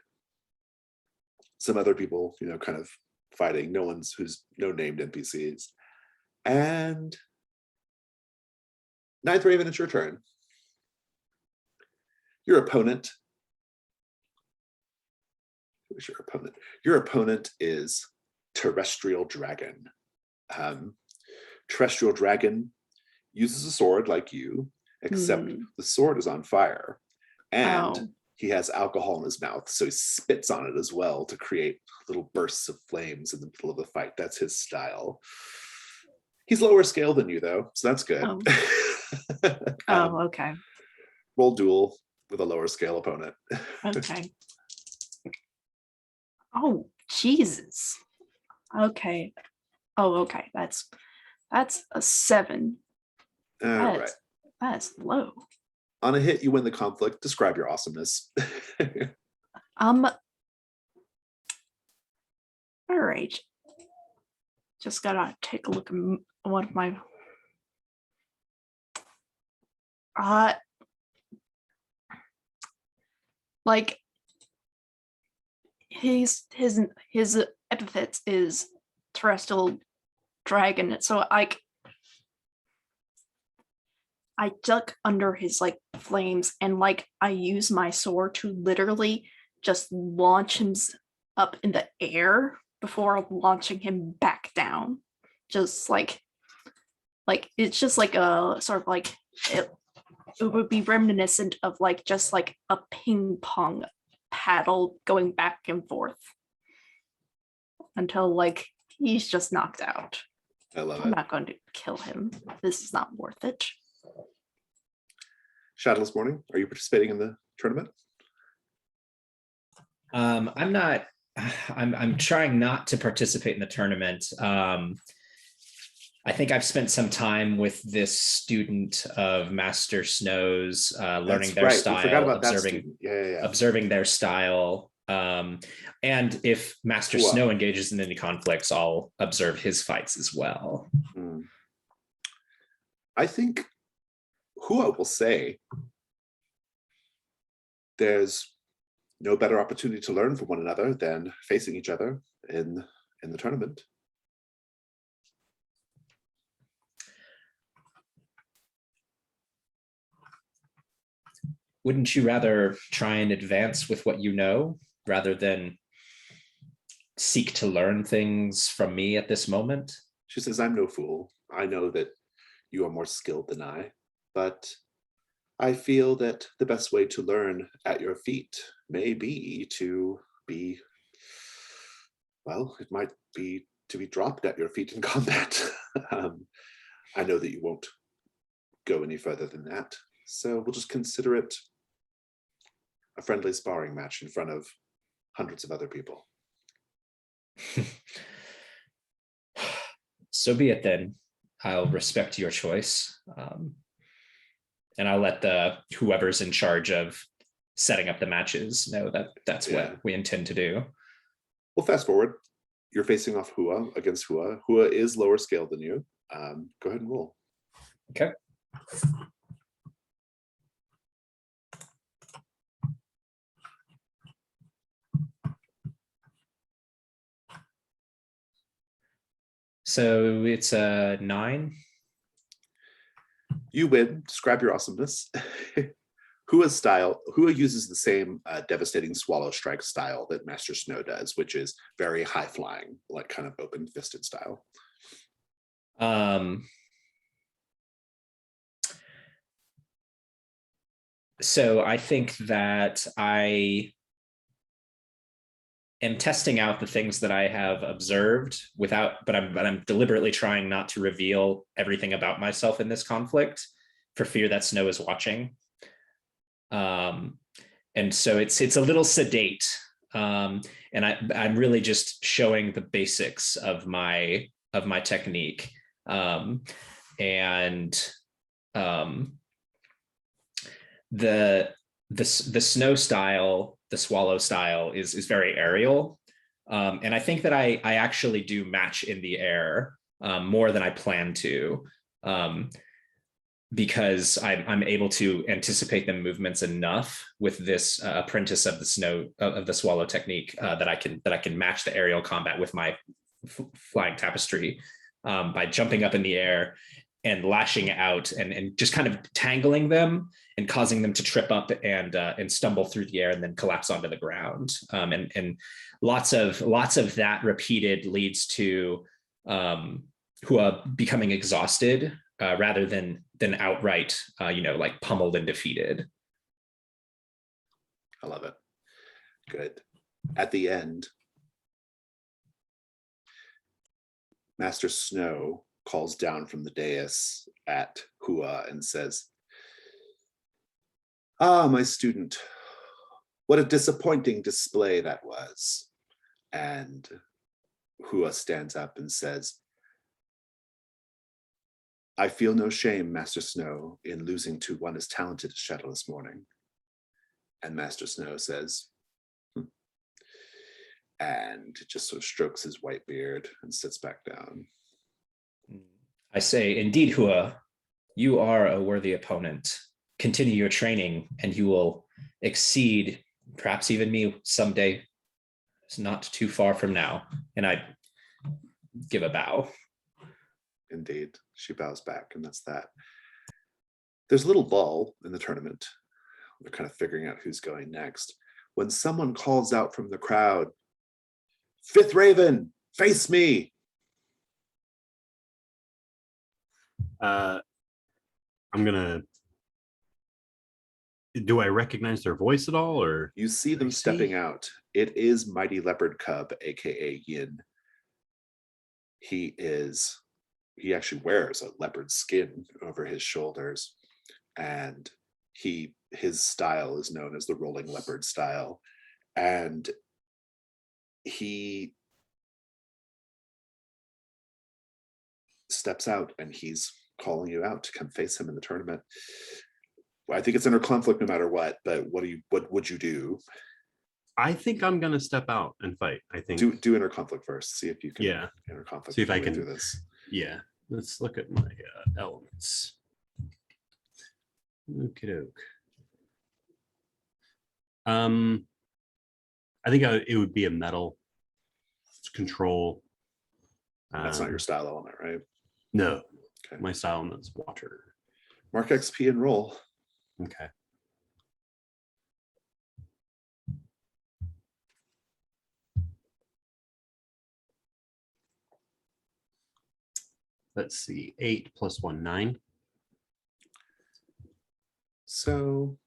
S1: some other people, kind of fighting. No named NPCs. And Ninth Raven, it's your turn. Your opponent. Who's your opponent? Your opponent is Terrestrial Dragon. Terrestrial Dragon uses a sword like you except the sword is on fire, and
S3: Oh.
S1: he has alcohol in his mouth, so he spits on it as well to create little bursts of flames in the middle of the fight. That's his style. He's lower scale than you, though, so that's good.
S3: Oh. Okay.
S1: Roll duel with a lower scale opponent.
S3: Okay. Oh, Jesus. Okay. Oh, okay. That's a 7.
S1: All right.
S3: That's low.
S1: On a hit, you win the conflict. Describe your awesomeness.
S3: All right. Just gotta take a look at one of my. Like his epithet is terrestrial dragon, so I duck under his like flames, and like I use my sword to literally just launch him up in the air before launching him back down. Just like it's just like a sort of like it would be reminiscent of like just like a ping pong paddle going back and forth until like he's just knocked out.
S1: I love
S3: I'm
S1: it.
S3: not going to kill him. This is not worth it.
S1: Shadowless Morning, are you participating in the tournament?
S2: I'm not. I'm trying not to participate in the tournament. I think I've spent some time with this student of Master Snow's, learning
S1: That's
S2: their
S1: right. We
S2: style,
S1: forgot about that
S2: observing
S1: student. Yeah.
S2: observing their style. And if Master
S1: Cool.
S2: Snow engages in any conflicts, I'll observe his fights as well.
S1: I think Hua will say there's no better opportunity to learn from one another than facing each other in the tournament.
S2: Wouldn't you rather try and advance with what you know rather than seek to learn things from me at this moment?
S1: She says, I'm no fool. I know that you are more skilled than I, but I feel that the best way to learn at your feet may be to be, well, it might be to be dropped at your feet in combat. I know that you won't go any further than that, so we'll just consider it a friendly sparring match in front of hundreds of other people.
S2: So be it then. I'll respect your choice. And I'll let whoever's in charge of setting up the matches know that that's what we intend to do.
S1: Well, fast forward. You're facing off Hua against Hua. Hua is lower scale than you. Go ahead and roll.
S2: Okay. So it's a 9.
S1: You win. Describe your awesomeness. Hua's style. Hua uses the same devastating swallow strike style that Master Snow does, which is very high flying, like kind of open fisted style.
S2: So I think that I am testing out the things that I have observed but I'm deliberately trying not to reveal everything about myself in this conflict for fear that Snow is watching. And so it's a little sedate. And I'm really just showing the basics of my technique. The Snow style, the swallow style is very aerial. And I think that I actually do match in the air more than I plan to, because I'm able to anticipate the movements enough with this apprentice of the swallow technique that I can match the aerial combat with my flying tapestry by jumping up in the air and lashing out and just kind of tangling them and causing them to trip up and stumble through the air and then collapse onto the ground. And lots of that repeated leads to Hua becoming exhausted rather than outright, like pummeled and defeated.
S1: I love it. Good. At the end, Master Snow calls down from the dais at Hua and says, "Ah, my student, what a disappointing display that was." And Hua stands up and says, "I feel no shame, Master Snow, in losing to one as talented as Shadow this morning." And Master Snow says, and just sort of strokes his white beard and sits back down.
S2: I say, indeed, Hua, you are a worthy opponent. Continue your training and you will exceed perhaps even me someday. It's not too far from now. And I give a bow.
S1: Indeed, she bows back, and that's that. There's a little lull in the tournament. They're kind of figuring out who's going next, when someone calls out from the crowd, "Fifth Raven, face me."
S5: I'm gonna. Do I recognize their voice at all, or
S1: You see them stepping out. It is Mighty Leopard Cub, aka Yin. He actually wears a leopard skin over his shoulders, and his style is known as the rolling leopard style. And he steps out and he's calling you out to come face him in the tournament. I think it's inner conflict no matter what, but what would you do?
S5: I think I'm gonna step out and fight. I think
S1: Do inner conflict first. See if you can inner conflict.
S5: See if I can
S1: do this.
S5: Yeah. Let's look at my elements. Okie doke. I think it would be a metal. It's control.
S1: That's not your style element, right?
S5: No.
S1: Okay.
S5: My style element is water.
S1: Mark XP and roll.
S5: Okay. Let's see, 8 + 1, 9.
S1: So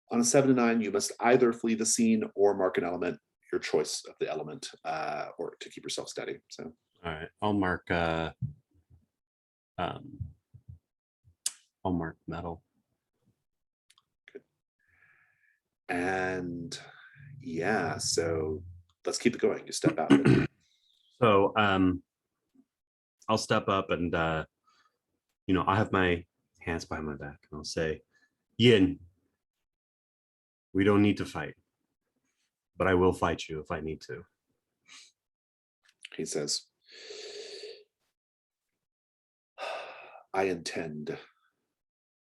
S1: on a 7 to 9, you must either flee the scene or mark an element, your choice of the element, or to keep yourself steady. So
S5: All right, I'll mark metal.
S1: good. And yeah, so let's keep it going. You step out.
S5: So I'll step up and I have my hands behind my back and I'll say, "Yin, we don't need to fight, but I will fight you if I need to."
S1: He says, "I intend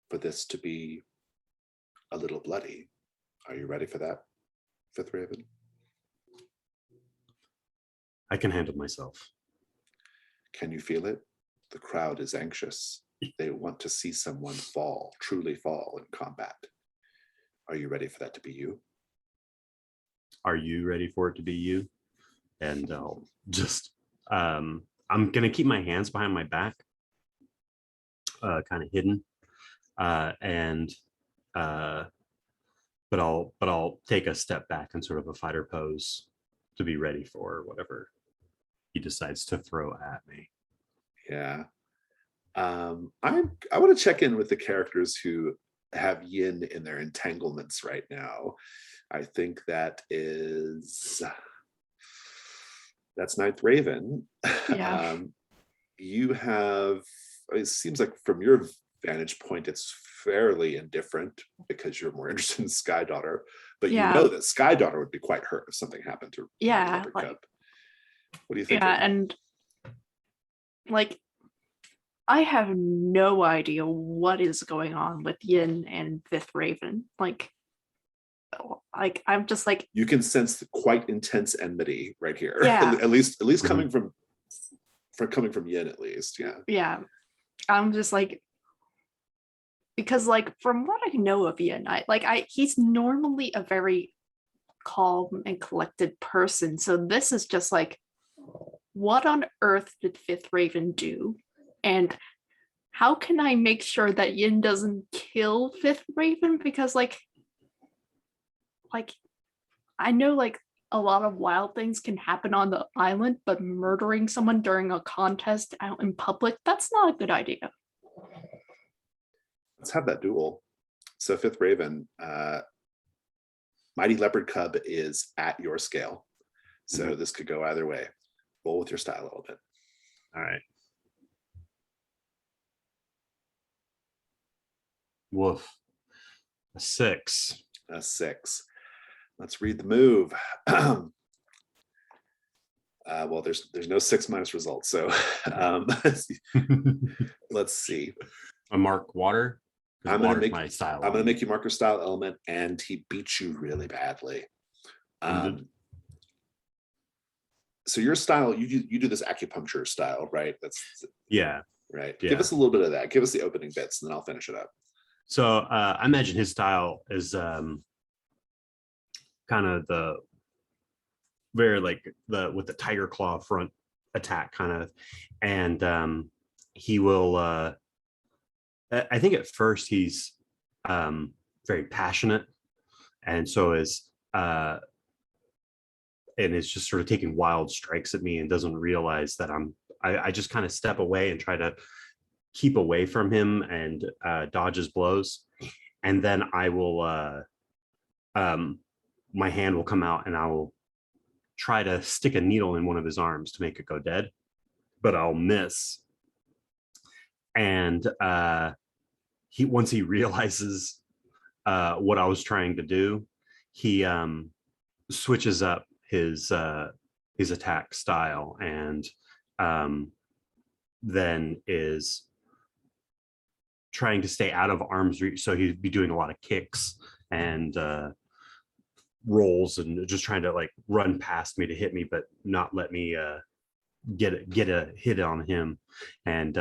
S1: for this to be a little bloody. Are you ready for that, Fifth Raven?"
S5: I can handle myself.
S1: Can you feel it? The crowd is anxious. They want to see someone fall, truly fall in combat. Are you ready for that to be you?
S5: Are you ready for it to be you? And I'll just, I'm going to keep my hands behind my back, kind of hidden. But I'll take a step back in sort of a fighter pose to be ready for whatever he decides to throw at me.
S1: Yeah. I want to check in with the characters who have Yin in their entanglements right now. I think that's Ninth Raven.
S3: Yeah.
S1: You have, it seems like from your vantage point, it's fairly indifferent because you're more interested in Sky Daughter, but you know that Sky Daughter would be quite hurt if something happened to Leopard Cub. What do you think?
S3: Yeah, and like I have no idea what is going on with Yin and Fifth Raven. Like I'm just like,
S1: you can sense the quite intense enmity right here.
S3: Yeah.
S1: at least coming from Yin, at least. Yeah.
S3: Yeah. I'm just like, because like from what I know of Yin, he's normally a very calm and collected person. So this is just like, what on earth did Fifth Raven do And how can I make sure that Yin doesn't kill Fifth Raven? Because like I know like a lot of wild things can happen on the island, but murdering someone during a contest out in public, that's not a good idea.
S1: Let's have that duel. So Fifth Raven, Mighty Leopard Cub is at your scale. So this could go either way. Roll with your style a little bit.
S5: All right. Woof. A 6.
S1: A 6. Let's read the move. Well, there's no 6 minus results. So let's see.
S5: A mark water.
S1: I'm gonna make
S5: my style.
S1: I'm gonna make you mark your style element, and he beats you really badly. So your style, you do this acupuncture style, right? That's
S5: yeah.
S1: Right.
S5: Yeah.
S1: Give us a little bit of that. Give us the opening bits, and then I'll finish it up.
S5: So I imagine his style is kind of the very like with the tiger claw front attack kind of, and he will. I think at first he's very passionate, and so is and is just sort of taking wild strikes at me and doesn't realize that I just kind of step away and try to keep away from him and dodge his blows. And then I will, my hand will come out and I will try to stick a needle in one of his arms to make it go dead, but I'll miss. And once he realizes what I was trying to do, he switches up his attack style and then is trying to stay out of arm's reach. So he'd be doing a lot of kicks and rolls and just trying to like run past me to hit me, but not let me get a hit on him. And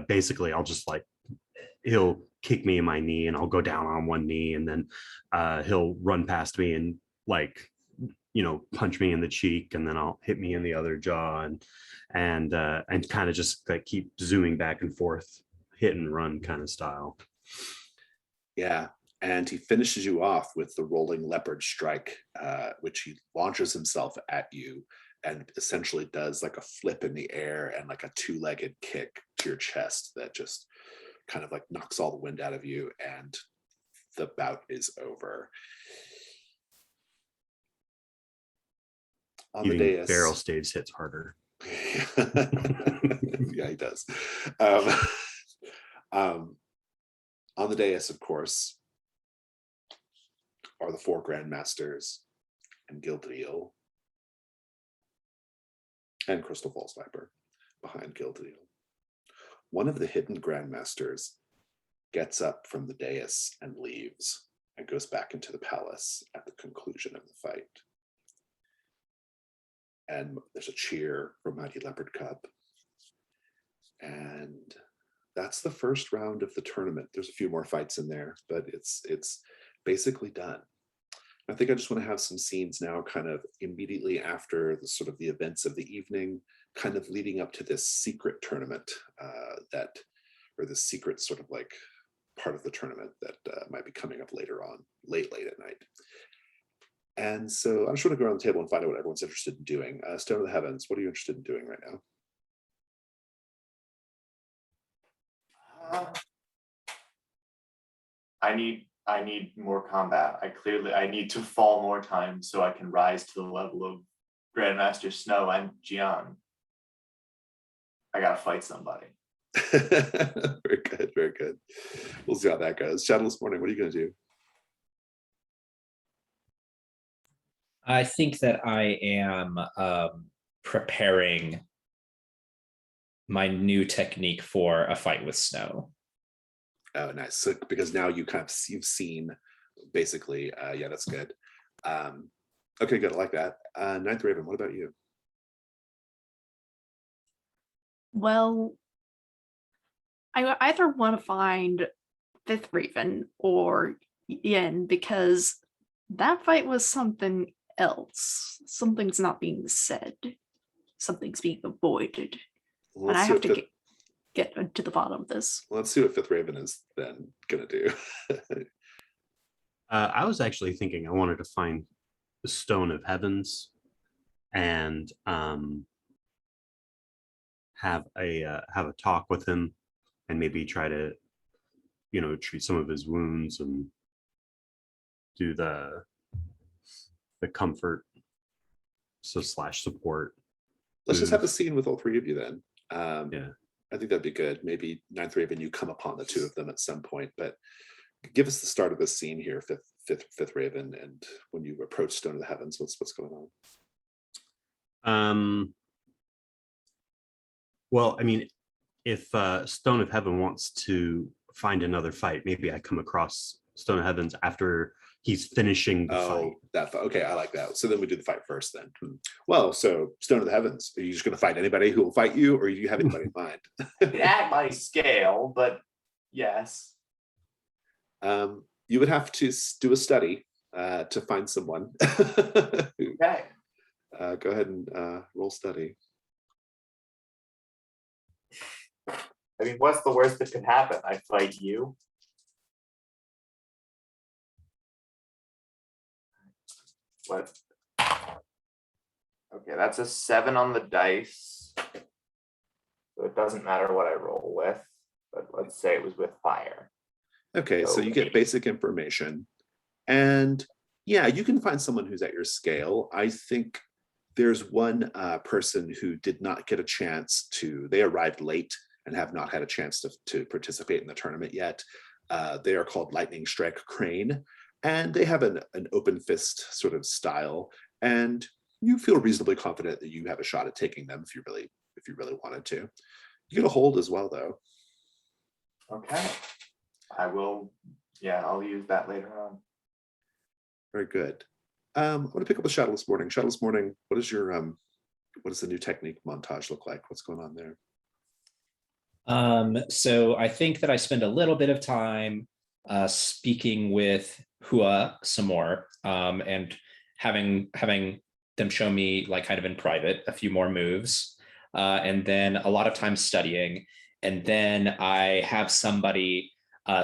S5: basically I'll just like, he'll kick me in my knee and I'll go down on one knee, and then he'll run past me and like, punch me in the cheek, and then I'll hit me in the other jaw, and kind of just like keep zooming back and forth, hit and run kind of style.
S1: Yeah. And he finishes you off with the rolling leopard strike, which he launches himself at you and essentially does like a flip in the air and like a 2-legged kick to your chest that just kind of like knocks all the wind out of you, and the bout is over. On the dais,
S5: barrel staves hits harder.
S1: Yeah, he does. On the dais, of course, are the 4 grandmasters and Gildriel and Crystal Falls Viper behind Gildriel. One of the hidden grandmasters gets up from the dais and leaves and goes back into the palace at the conclusion of the fight. And there's a cheer from Mighty Leopard Cub. And that's the first round of the tournament. There's a few more fights in there, but it's basically done. I think I just want to have some scenes now kind of immediately after the sort of the events of the evening, kind of leading up to this secret tournament or this secret sort of like part of the tournament that might be coming up later on, late at night. And so I just want to go around the table and find out what everyone's interested in doing. Stone of the Heavens, what are you interested in doing right now?
S4: I need more combat. I need to fall more times so I can rise to the level of Grandmaster Snow and Gian. I gotta fight somebody.
S1: Very good, very good. We'll see how that goes. Shadowless Morning, what are you gonna do?
S2: I think that I am preparing my new technique for a fight with Snow.
S1: Oh, nice. So, because now you've seen basically, yeah, that's good. Okay, good. I like that. Ninth Raven, what about you?
S3: Well, I either want to find Fifth Raven or Yin, because that fight was something else. Something's not being said. something's being avoided.
S1: Well,
S3: And I
S1: let's see
S3: have
S1: what
S3: to get to the bottom of this.
S1: let's see what Fifth Raven is then gonna do.
S5: I was actually thinking I wanted to find the Stone of Heavens and have a talk with him and maybe try to, treat some of his wounds and do the comfort slash support.
S1: Let's just have a
S5: move.
S1: scene with all three of you then.
S5: Yeah.
S1: I think that'd be good. Maybe Ninth Raven, you come upon the two of them at some point, but give us the start of the scene here, Fifth Raven, and when you approach Stone of the Heavens, what's going on?
S5: Well, I mean, if Stone of Heaven wants to find another fight, maybe I come across Stone of Heavens after he's finishing the fight.
S1: Okay, I like that. So then we do the fight first then. Well, so Stone of the Heavens, are you just going to fight anybody who will fight you, or do you have anybody in mind?
S4: At my scale, but yes.
S1: You would have to do a study to find someone.
S4: Okay.
S1: Go ahead and roll study.
S4: I mean, what's the worst that could happen? I fight you. What? Okay, that's a 7 on the dice. So it doesn't matter what I roll with, but let's say it was with fire.
S1: Okay, so you get basic information. And yeah, you can find someone who's at your scale. I think there's one person who did not get a chance they arrived late and have not had a chance to participate in the tournament yet. They are called Lightning Strike Crane, and they have an open fist sort of style. And you feel reasonably confident that you have a shot at taking them if you really wanted to. You get a hold as well, though.
S4: Okay. I will, I'll use that later on.
S1: Very good. I'm going to pick up with Shadowless Morning. Shadowless Morning, what does the new technique montage look like? What's going on there?
S2: So I think that I spend a little bit of time speaking with Hua some more, and having them show me, like, kind of in private, a few more moves, and then a lot of time studying. And then I have somebody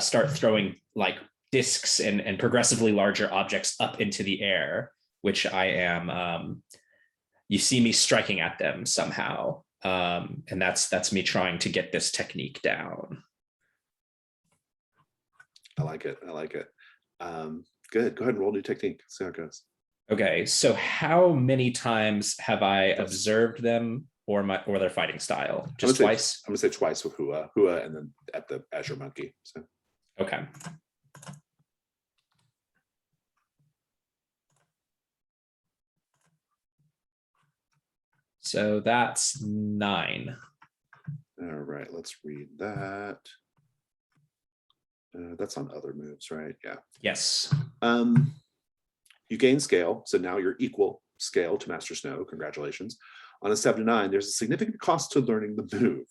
S2: start throwing like discs and progressively larger objects up into the air, which I am, you see me striking at them somehow. And that's me trying to get this technique down.
S1: I like it. Good. Go ahead and roll new technique. See how it goes.
S2: Okay, so how many times have I observed them or their fighting style? Just twice?
S1: I'm gonna say twice with Hua, and then at the Azure Monkey. So
S2: okay. So that's 9.
S1: All right, let's read that. That's on other moves, right? Yeah.
S2: Yes.
S1: You gain scale, so now you're equal scale to Master Snow. Congratulations. On a 7 to 9, there's a significant cost to learning the move.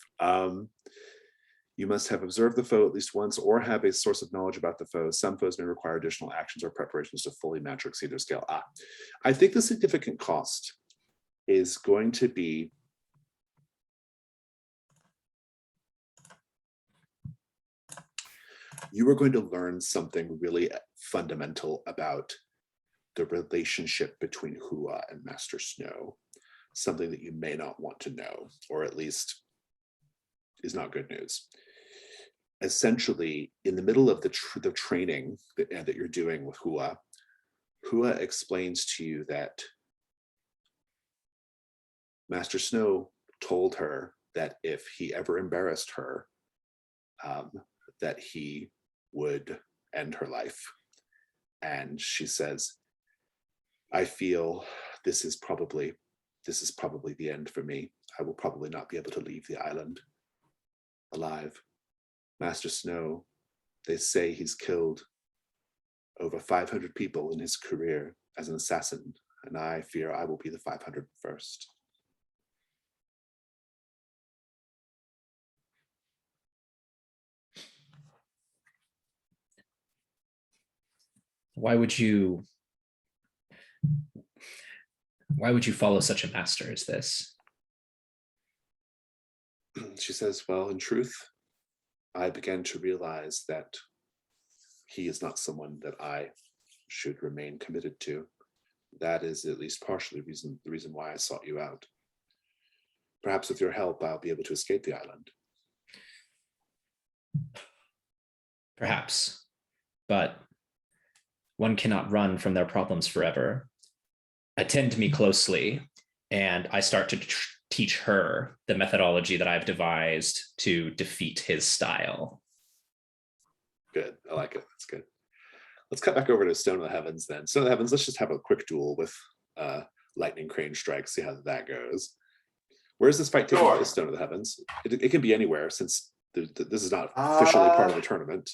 S1: You must have observed the foe at least once or have a source of knowledge about the foe. Some foes may require additional actions or preparations to fully match or exceed their scale. I think the significant cost is going to be you are going to learn something really fundamental about the relationship between Hua and Master Snow, something that you may not want to know, or at least is not good news. Essentially, in the middle of the training that you're doing with Hua explains to you that Master Snow told her that if he ever embarrassed her, that he would end her life. And she says, I feel this is probably the end for me. I will probably not be able to leave the island alive. Master Snow, they say he's killed over 500 people in his career as an assassin, and I fear I will be the 501st.
S2: Why would you follow such a master as this?
S1: She says, well, in truth, I began to realize that he is not someone that I should remain committed to. That is at least partially the reason why I sought you out. Perhaps with your help, I'll be able to escape the island.
S2: Perhaps, but one cannot run from their problems forever. Attend to me closely, and I start to teach her the methodology that I've devised to defeat his style.
S1: Good. I like it. That's good. Let's cut back over to Stone of the Heavens then. Stone of the Heavens, let's just have a quick duel with Lightning Crane Strike, see how that goes. Where's this fight taking place, Stone of the Heavens? It can be anywhere since this is not officially part of the tournament.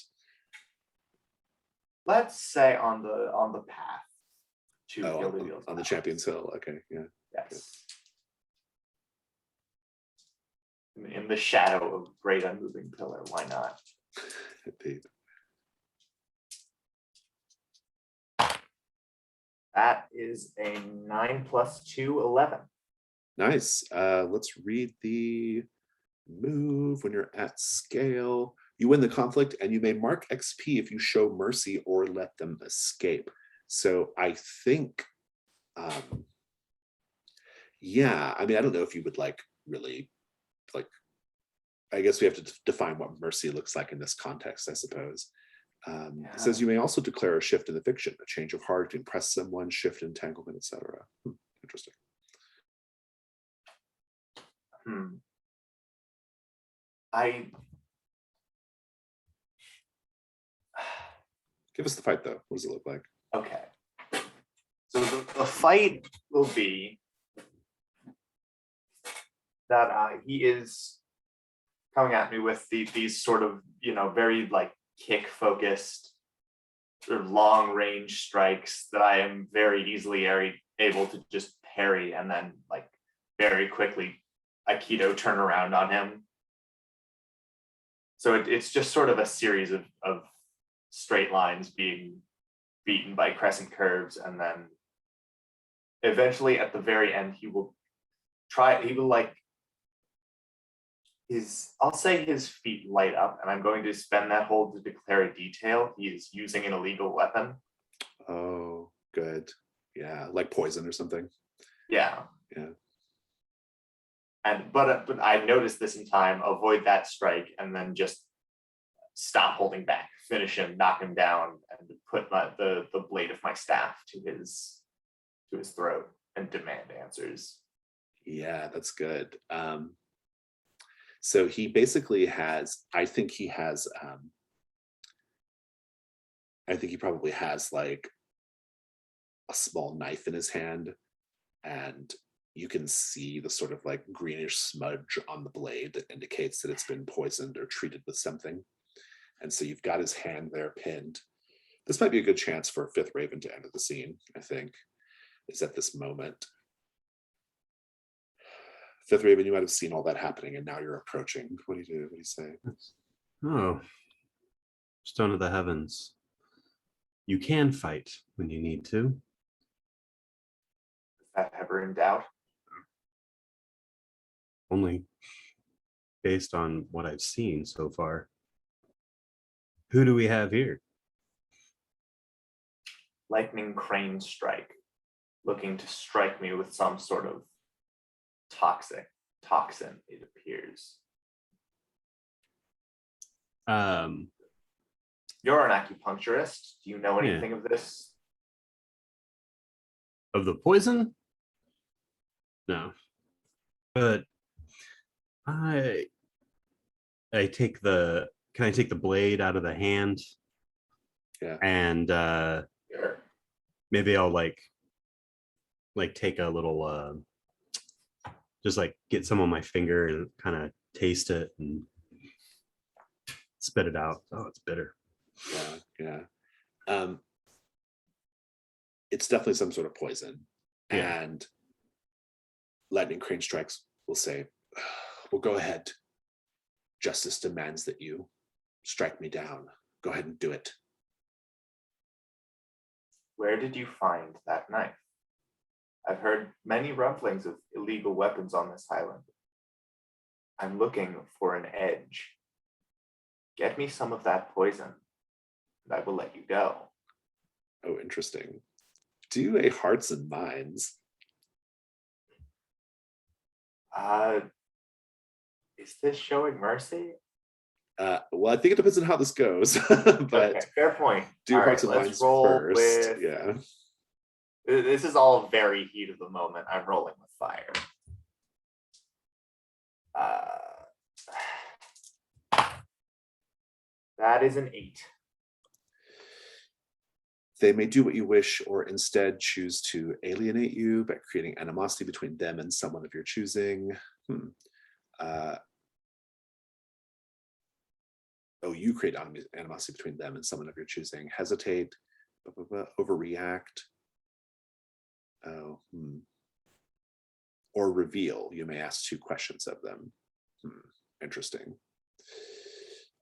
S4: Let's say on the path to Gilded Wheels.
S1: On the Champions Hill. Okay, yeah.
S4: Yes. In the shadow of great unmoving pillar, why not?
S1: Indeed.
S4: That is a 9 + 2, 11.
S1: Nice. Let's read the move. When you're at scale, you win the conflict and you may mark XP if you show mercy or let them escape. So I think, yeah, I mean, I don't know if you would really, I guess we have to define what mercy looks like in this context, I suppose. It says you may also declare a shift in the fiction, a change of heart, impress someone, shift entanglement, etc. Interesting. Give us the fight though. What does it look like?
S4: Okay. So the fight will be that he is coming at me with these sort of, very kick focused, sort of long range strikes that I am very easily able to just parry and then very quickly Aikido turn around on him. So it's just sort of a series of straight lines being beaten by crescent curves, and then eventually at the very end I'll say his feet light up, and I'm going to spend that hold to declare a detail. He is using an illegal weapon.
S1: Oh, good. Yeah, like poison or something.
S4: Yeah.
S1: Yeah.
S4: But I noticed this in time, avoid that strike, and then just stop holding back, finish him, knock him down, and put the blade of my staff to his throat and demand answers.
S1: Yeah, that's good. So he basically has, I think he probably has a small knife in his hand, and you can see the sort of greenish smudge on the blade that indicates that it's been poisoned or treated with something. And so you've got his hand there pinned. This might be a good chance for Fifth Raven to enter the scene, I think, is at this moment. Fifth Raven, you might have seen all that happening, and now you're approaching. What do you do? What do you say?
S5: Oh, Stone of the Heavens. You can fight when you need to.
S4: Is that ever in doubt?
S5: Only based on what I've seen so far. Who do we have here?
S4: Lightning Crane Strike, looking to strike me with some sort of toxin, it appears. You're an acupuncturist. Do you know anything of this?
S5: Of the poison? No. But can I take the blade out of the hand?
S1: Yeah.
S5: And
S4: Sure.
S5: maybe I'll take a little just get some on my finger and kind of taste it and spit it out. Oh, it's bitter.
S1: Yeah. It's definitely some sort of poison.
S5: Yeah.
S1: And Lightning Crane Strikes will say, well, go ahead. Justice demands that you strike me down. Go ahead and do it.
S4: Where did you find that knife? I've heard many rumblings of illegal weapons on this island. I'm looking for an edge. Get me some of that poison, and I will let you go.
S1: Oh, interesting. Do a hearts and minds.
S4: Is this showing mercy?
S1: Well, I think it depends on how this goes, but
S4: Okay, fair point.
S1: do
S4: All
S1: hearts
S4: right,
S1: and
S4: let's
S1: minds
S4: roll
S1: first.
S4: with-
S1: Yeah.
S4: This is all very heat of the moment. I'm rolling with fire. That is an 8.
S1: They may do what you wish, or instead choose to alienate you by creating animosity between them and someone of your choosing. You create animosity between them and someone of your choosing. Hesitate, overreact. Or reveal. You may ask 2 questions of them. Interesting.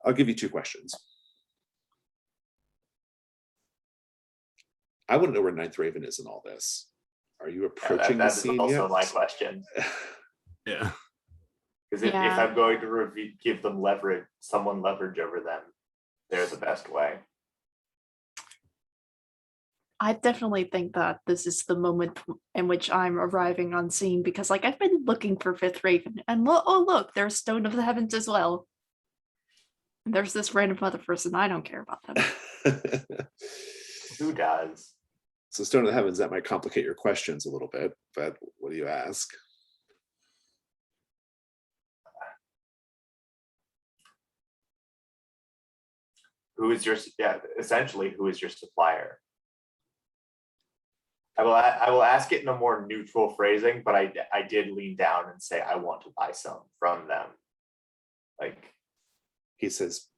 S1: I'll give you 2 questions. I want to know where Ninth Raven is in all this. Are you approaching the scene
S4: That is also
S1: yet?
S4: my question.
S5: Yeah.
S4: Because if
S3: Yeah.
S4: I'm going to give them leverage over them, they're the best way.
S3: I definitely think that this is the moment in which I'm arriving on scene because, like, I've been looking for Fifth Raven, and look, there's Stone of the Heavens as well. And there's this random other person. I don't care about them.
S4: Who does?
S1: So Stone of the Heavens, that might complicate your questions a little bit, but what do you ask?
S4: Who is your essentially who is your supplier? I will ask it in a more neutral phrasing, but I did lean down and say I want to buy some from them. Like,
S1: He says,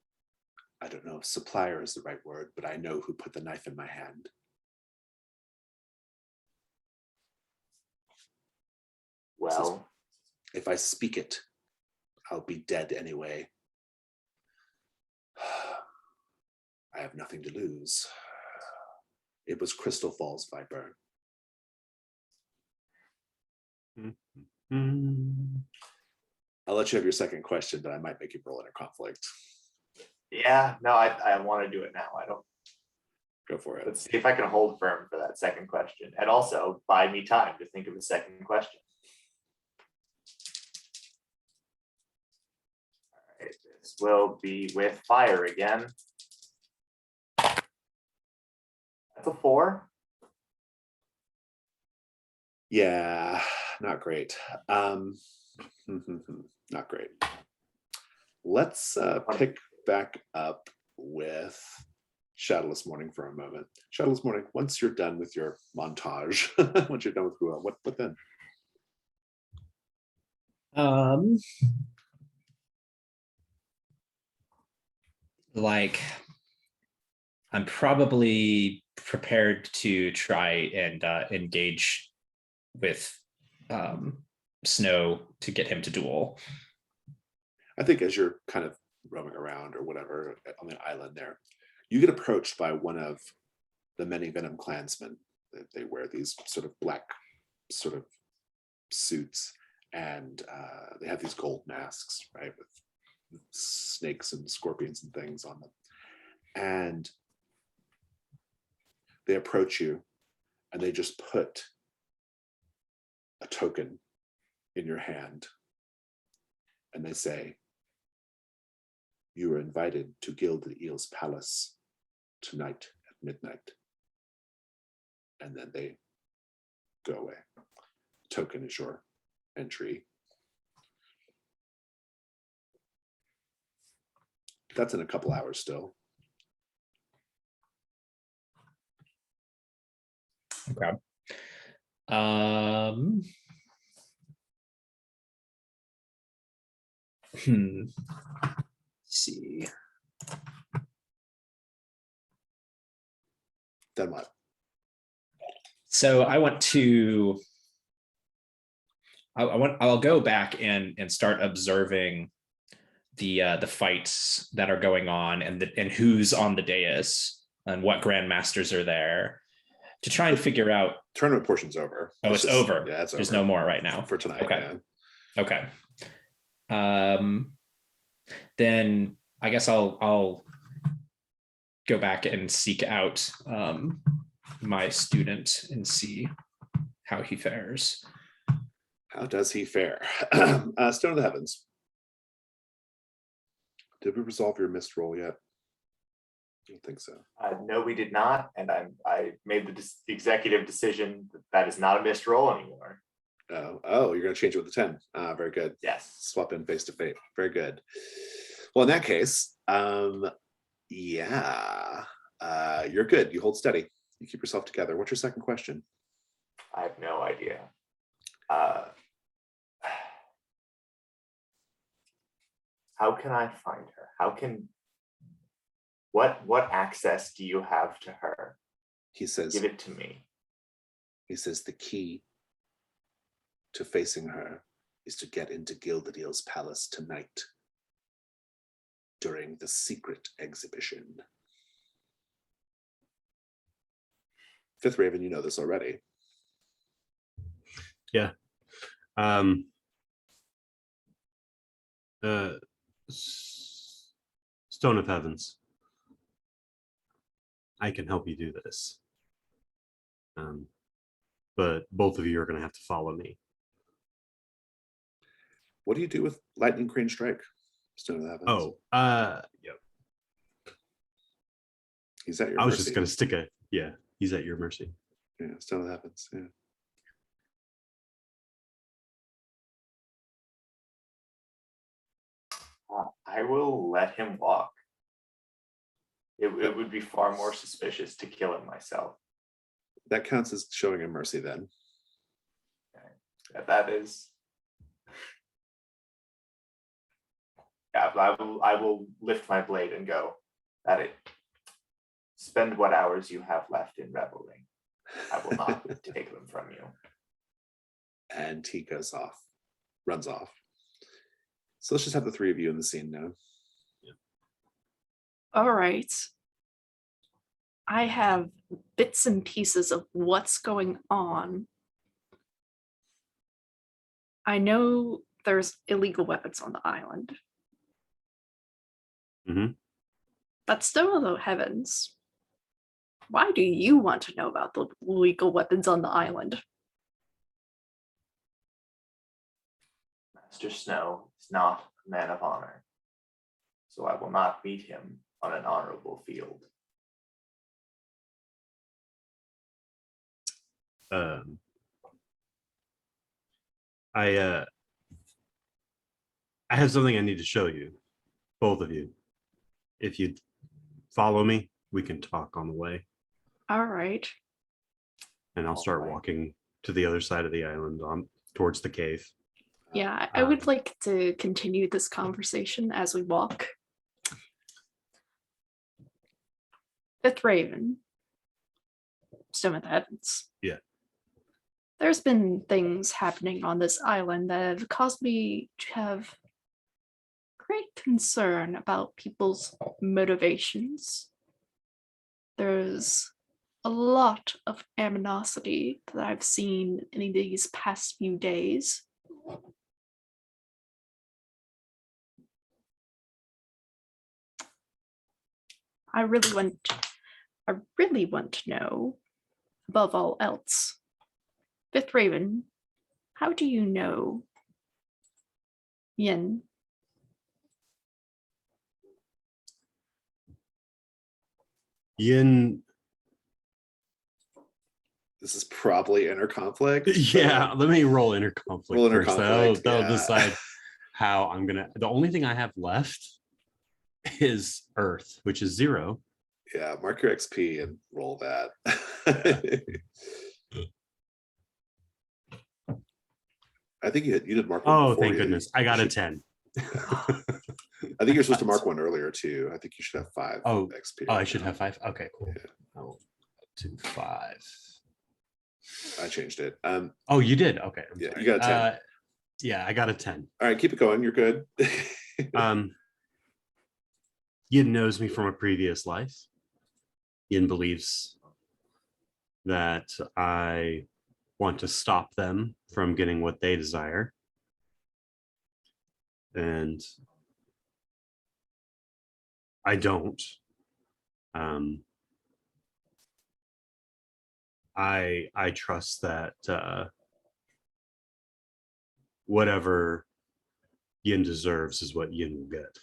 S1: I don't know if supplier is the right word, but I know who put the knife in my hand.
S4: well,
S1: If I speak it, I'll be dead anyway. I have nothing to lose. It was Crystal Falls Viper. I'll let you have your second question, but I might make you roll in a conflict.
S4: yeah, no, I want to do it now. I don't.
S1: Go for it.
S4: Let's see if I can hold firm for that second question, and also buy me time to think of a second question. All right, this will be with fire again. That's a 4.
S1: Yeah, not great. Not great. Let's pick back up with Shadowless Morning for a moment. Shadowless Morning, once you're done with your montage, once you're done with Ruel, what then?
S2: Like, I'm probably prepared to try and engage with Snow to get him to duel.
S1: I think as you're kind of roaming around or whatever on the island there, you get approached by one of the many Venom clansmen. They wear these sort of black sort of suits, and they have these gold masks, right, with snakes and scorpions and things on them. And they approach you, and they just put a token in your hand, and they say, you are invited to Gild the Eel's Palace tonight at midnight. And then they go away. Token is your entry. That's in a couple hours still.
S2: Okay. See.
S1: Then what?
S2: So I want to. I'll go back and start observing the fights that are going on and who's on the dais and what grandmasters are there to try and figure out.
S1: Tournament portion's over.
S2: Oh, it's over.
S1: Yeah, it's over.
S2: There's no more right now
S1: for tonight.
S2: Okay.
S1: Yeah.
S2: Okay. then I guess I'll go back and seek out my student and see how he fares.
S1: How does he fare? Stone of the Heavens. Did we resolve your missed roll yet? I don't think so.
S4: No, we did not, and I made the executive decision that is not a missed roll anymore.
S1: Oh, you're going to change it with the 10. Very good.
S4: Yes.
S1: Swap in face to face. Very good. Well, in that case, yeah, you're good. You hold steady. You keep yourself together. What's your second question?
S4: I have no idea. How can I find her? What access do you have to her?
S1: He says,
S4: give it to me.
S1: He says the key to facing her is to get into Gildadil's palace tonight during the secret exhibition. Fifth Raven, you know this already.
S5: Yeah. Stone of Heavens. I can help you do this. But both of you are going to have to follow me.
S1: What do you do with Lightning Crane Strike? Stone of the Heavens.
S5: Oh, yep.
S1: He's at your
S5: I was
S1: mercy.
S5: just going to stick a, yeah, he's at your mercy.
S1: Yeah, Stone of the Heavens. Yeah.
S4: I will let him walk. It would be far more suspicious to kill him myself.
S1: That counts as showing him mercy then.
S4: Yeah, that is. Yeah, I will lift my blade and go at it. Spend what hours you have left in reveling. I will not take them from you.
S1: And he goes off, runs off. So let's just have the three of you in the scene now.
S3: All right. I have bits and pieces of what's going on. I know there's illegal weapons on the island.
S5: Mm-hmm.
S3: But Stone of the Heavens, why do you want to know about the illegal weapons on the island?
S4: Master Snow is not a man of honor, so I will not meet him on an honorable field.
S5: I have something I need to show you, both of you. If you follow me, we can talk on the way.
S3: All right.
S5: And I'll start walking to the other side of the island towards the cave.
S3: Yeah, I would like to continue this conversation as we walk. Fifth Raven, Stone of the Heavens.
S5: Yeah.
S3: There's been things happening on this island that have caused me to have great concern about people's motivations. There's a lot of animosity that I've seen in these past few days. I really want to know, above all else, Fifth Raven, how do you know Yin?
S5: Yin.
S1: This is probably inner conflict.
S5: Yeah, let me roll inner conflict
S1: Roll inner
S5: first.
S1: conflict,
S5: That'll
S1: yeah.
S5: decide how I'm gonna. The only thing I have left is Earth, which is 0.
S1: Yeah, mark your XP and roll that. I think you did mark one.
S5: Oh,
S1: before
S5: thank
S1: you.
S5: goodness. I got
S1: You
S5: a 10.
S1: I think you're supposed to mark one earlier too. I think you should have 5
S5: Oh,
S1: XP.
S5: Oh, I should have 5. Okay, cool.
S1: Yeah.
S5: Oh, 2, 5.
S1: I changed it.
S5: Oh, you did? Okay. I'm
S1: Yeah,
S5: sorry.
S1: you got a 10.
S5: Yeah, I got a 10.
S1: All right, keep it going. You're good.
S5: Yin knows me from a previous life. Yin believes that I want to stop them from getting what they desire. and I don't. I trust that whatever Yin deserves is what Yin will get.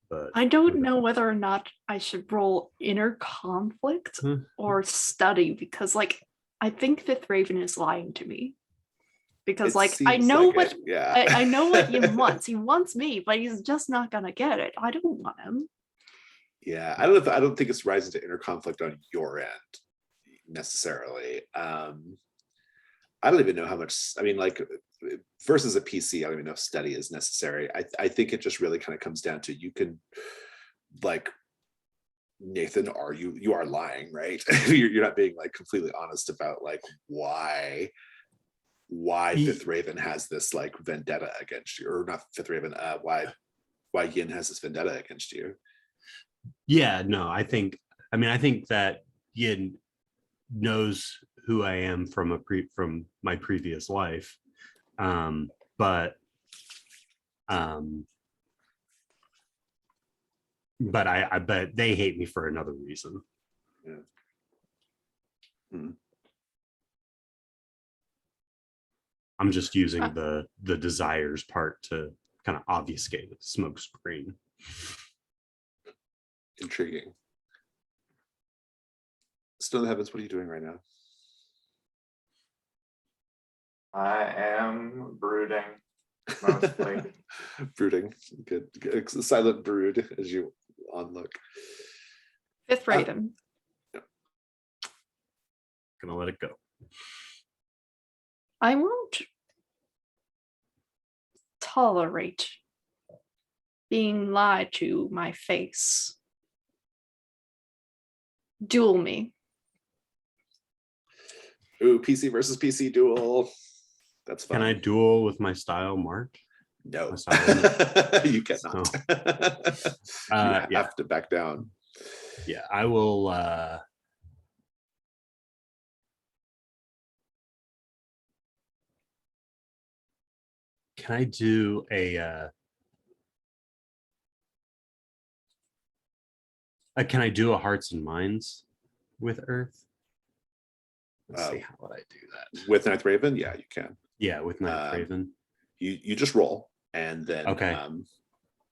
S5: But
S3: I don't know whether or not I should roll inner conflict or study, because like I think Fifth Raven is lying to me. Because
S1: It
S3: like I
S1: seems
S3: know
S1: like
S3: what
S1: it, yeah.
S3: I know what Yin wants. He wants me, but he's just not gonna get it. I don't want him.
S1: Yeah, I don't know. I don't think it's rising to inner conflict on your end necessarily. I don't even know how much. I mean, like versus a PC, I don't even know if study is necessary. I think it just really kind of comes down to you can, like, Nathan, you are lying, right? You're not being like completely honest about like why Fifth Raven has this like vendetta against you, or not Fifth Raven. Why Yin has this vendetta against you.
S5: Yeah, no, I think that Yin knows who I am from my previous life. But they hate me for another reason.
S1: Yeah. Hmm.
S5: I'm just using the desires part to kind of obfuscate the smoke screen.
S1: Intriguing. Stone of the Heavens, what are you doing right now?
S4: I am brooding mostly.
S1: Brooding. Good. Silent brood as you onlook.
S3: Fifth Raven.
S5: Gonna let it go.
S3: I won't tolerate being lied to my face. Duel me.
S1: Ooh, PC versus PC duel. That's fun.
S5: Can I duel with my style marked?
S1: No.
S5: My style
S1: You cannot. You have to back down.
S5: Yeah, I will. Can I do a? Can I do a hearts and minds with Earth? Let's see, how would I do that?
S1: With Ninth Raven, yeah, you can.
S5: Yeah, with Ninth Raven.
S1: You just roll, and then
S5: okay,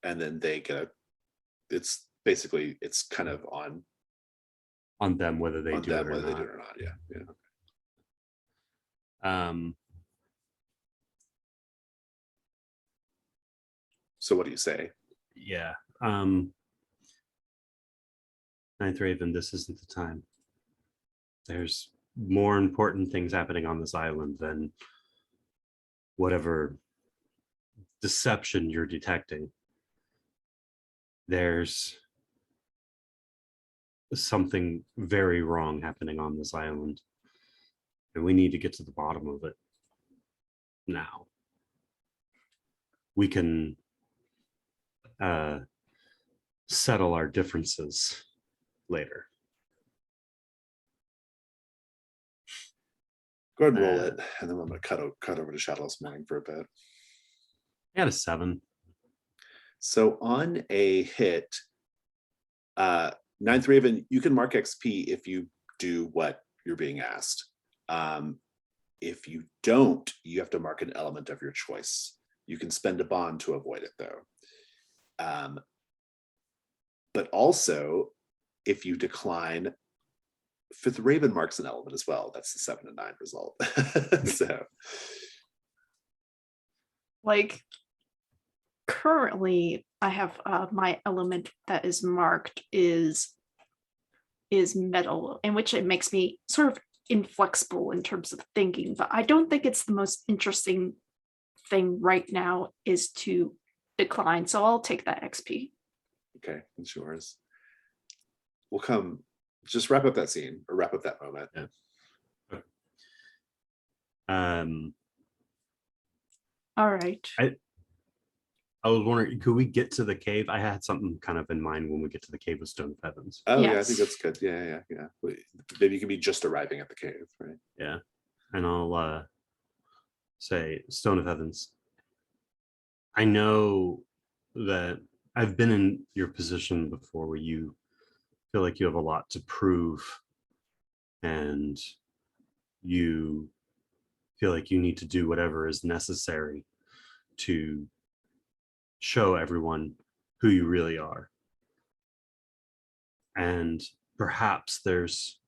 S1: and then they get it's basically it's kind of on
S5: them whether they do it or
S1: whether
S5: not.
S1: They do it or not. Yeah. So what do you say?
S5: Yeah. Ninth Raven, this isn't the time. There's more important things happening on this island than whatever deception you're detecting. There's something very wrong happening on this island, and we need to get to the bottom of it now. We can settle our differences later.
S1: Go ahead and roll it, and then I'm going to cut over to Shadowless Morning for a bit.
S5: I got a 7.
S1: So on a hit, Ninth Raven, you can mark XP if you do what you're being asked. If you don't, you have to mark an element of your choice. You can spend a bond to avoid it, though. But also, if you decline, Fifth Raven marks an element as well. That's the 7 and 9 result. So,
S3: like, currently, I have my element that is marked is metal, in which it makes me sort of inflexible in terms of thinking. But I don't think it's the most interesting thing right now is to decline. So I'll take that XP.
S1: Okay, it's yours. We'll come. Just wrap up that scene or wrap up that moment.
S5: Yeah.
S3: All right.
S5: I was wondering, could we get to the cave? I had something kind of in mind when we get to the cave with Stone of Heavens.
S1: Oh,
S3: yes.
S1: Yeah, I think that's good. Yeah. Maybe you can be just arriving at the cave, right?
S5: Yeah. And I'll say, Stone of Heavens, I know that I've been in your position before where you feel like you have a lot to prove and you feel like you need to do whatever is necessary to show everyone who you really are. And perhaps there's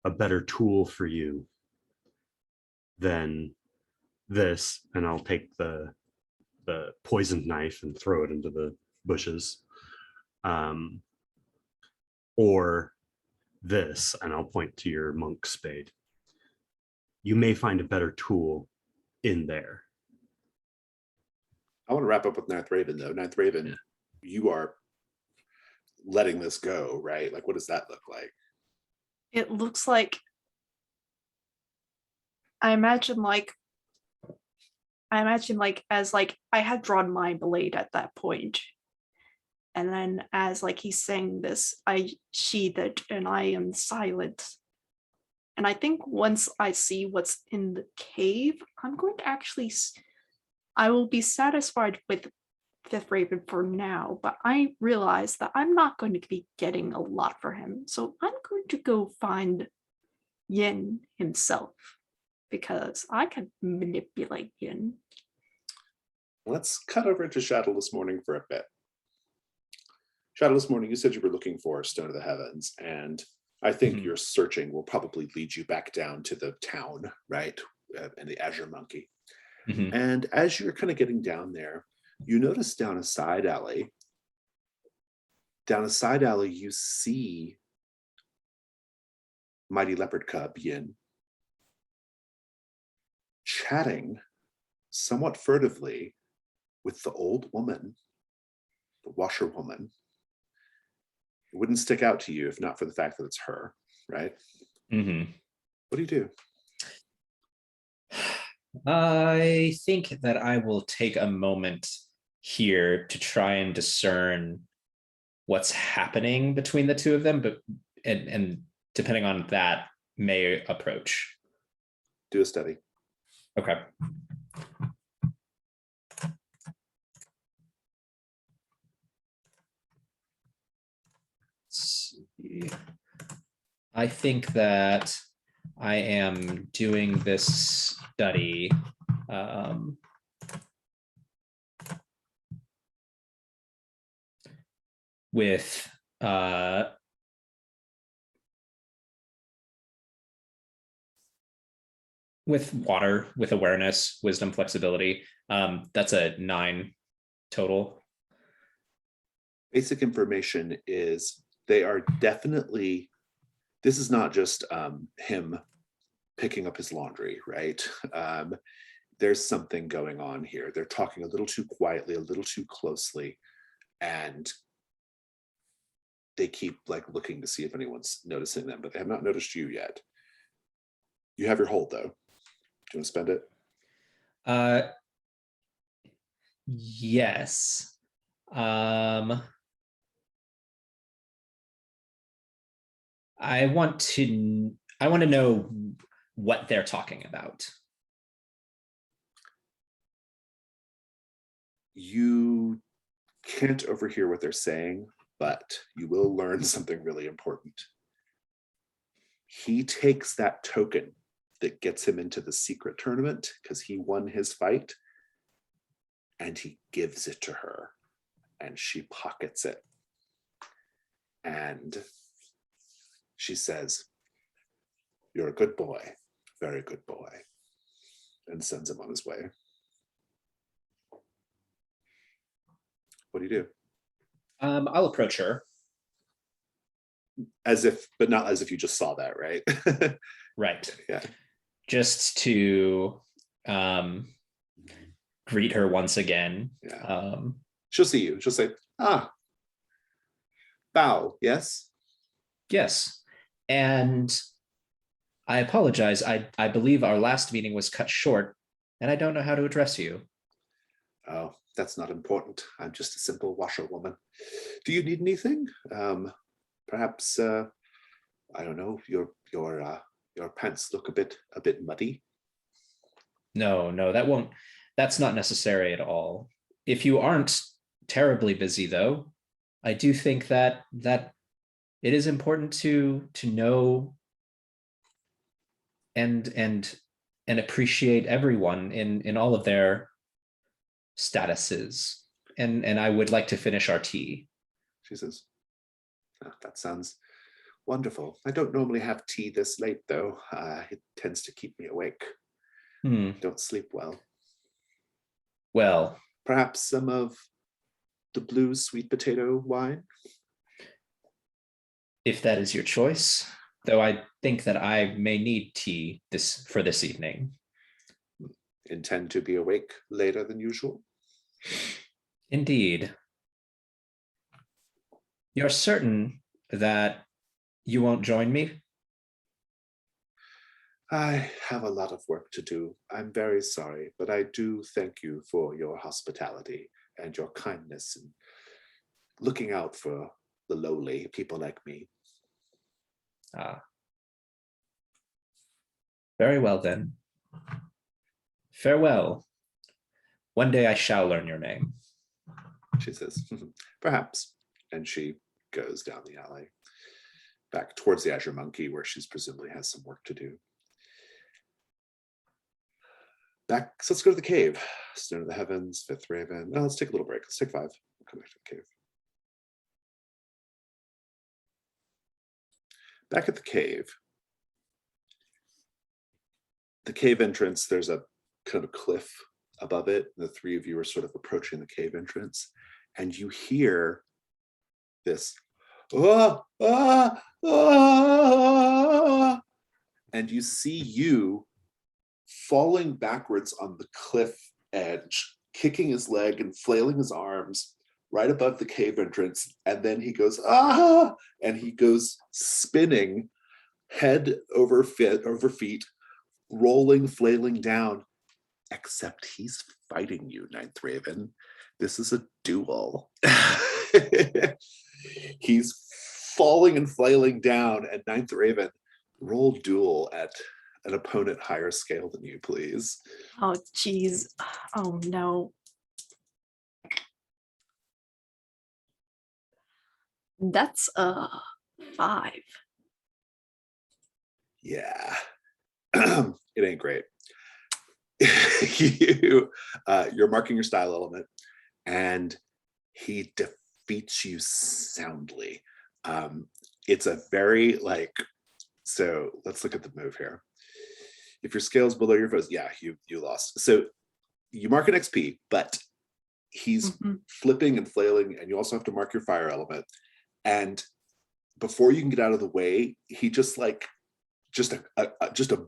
S5: a better tool for you than this. And I'll take the poisoned knife and throw it into the bushes. Or this, and I'll point to your monk spade. You may find a better tool in there.
S1: I want to wrap up with Ninth Raven, though. Ninth Raven,
S2: Yeah.
S1: You are letting this go, right? Like, what does that look like?
S3: It looks like I imagine like as like I had drawn my blade at that point. And then as like he's saying this, I sheathe it and I am silent. And I think once I see what's in the cave, I'm going to actually I will be satisfied with Fifth Raven for now, but I realize that I'm not going to be getting a lot for him. So I'm going to go find Yin himself because I can manipulate Yin.
S1: Let's cut over to Shadowless Morning for a bit. Shadowless Morning, you said you were looking for Stone of the Heavens, and I think your searching will probably lead you back down to the town, right? And the Azure Monkey. And as you're kind of getting down there, you notice down a side alley, you see Mighty Leopard Cub Yin chatting somewhat furtively with the old woman, the washerwoman. It wouldn't stick out to you if not for the fact that it's her, right? What do you do?
S2: I think that I will take a moment here to try and discern what's happening between the two of them, but and depending on that, may approach.
S1: Do a study.
S2: Okay. Let's see. I think that I am doing this study with water, with awareness, wisdom, flexibility. That's a 9 total.
S1: Basic information is they are definitely, this is not just him picking up his laundry, right? There's something going on here. They're talking a little too quietly, a little too closely, and they keep like looking to see if anyone's noticing them, but they have not noticed you yet. You have your hold though. Do you want to spend it?
S2: Yes. I want to know what they're talking about.
S1: You can't overhear what they're saying, but you will learn something really important. He takes that token that gets him into the secret tournament because he won his fight, and he gives it to her, and she pockets it. And she says, "You're a good boy, very good boy," and sends him on his way. What do you do?
S2: I'll approach her.
S1: As if, but not as if you just saw that, right?
S2: Right.
S1: Yeah.
S2: Just to greet her once again.
S1: Yeah. She'll see you. She'll say, "Ah, bow, yes?"
S2: Yes. And I apologize. I believe our last meeting was cut short, and I don't know how to address you.
S1: Oh, that's not important. I'm just a simple washerwoman. Do you need anything? Perhaps I don't know. Your pants look a bit muddy.
S2: No, that's not necessary at all. If you aren't terribly busy though, I do think that it is important to know and appreciate everyone in all of their statuses. And I would like to finish our tea.
S1: She says, "Ah, that sounds wonderful. I don't normally have tea this late, though. It tends to keep me awake. Don't sleep well.
S2: Well,
S1: Perhaps some of the blue sweet potato wine?"
S2: if that is your choice, though I think that I may need tea for this evening.
S1: Intend to be awake later than usual?
S2: Indeed. You're certain that you won't join me?
S1: I have a lot of work to do. I'm very sorry, but I do thank you for your hospitality and your kindness and looking out for the lowly people like me.
S2: Very well then. Farewell. One day I shall learn your name.
S1: She says, perhaps. And she goes down the alley back towards the Azure Monkey, where she's presumably has some work to do. Back, so let's go to the cave. Stone of the Heavens, Fifth Raven. Oh, let's take a little break. Let's take 5. We'll come back to the cave. Back at the cave entrance, there's a kind of a cliff above it. The 3 of you are sort of approaching the cave entrance, and you hear this, ah, ah, ah, and you see you falling backwards on the cliff edge, kicking his leg and flailing his arms right above the cave entrance. And then he goes, ah, and he goes spinning head over feet, rolling, flailing down, except he's fighting you, Ninth Raven. This is a duel. He's falling and flailing down, and Ninth Raven, roll duel at an opponent higher scale than you, please.
S3: Oh, geez. Oh, no. That's a 5.
S1: Yeah. It ain't great. You're marking your style element, and he defeats you soundly. It's a very so let's look at the move here. If your scale's below your foes, yeah, you lost. So you mark an XP, but he's flipping and flailing, and you also have to mark your fire element. And before you can get out of the way, he just a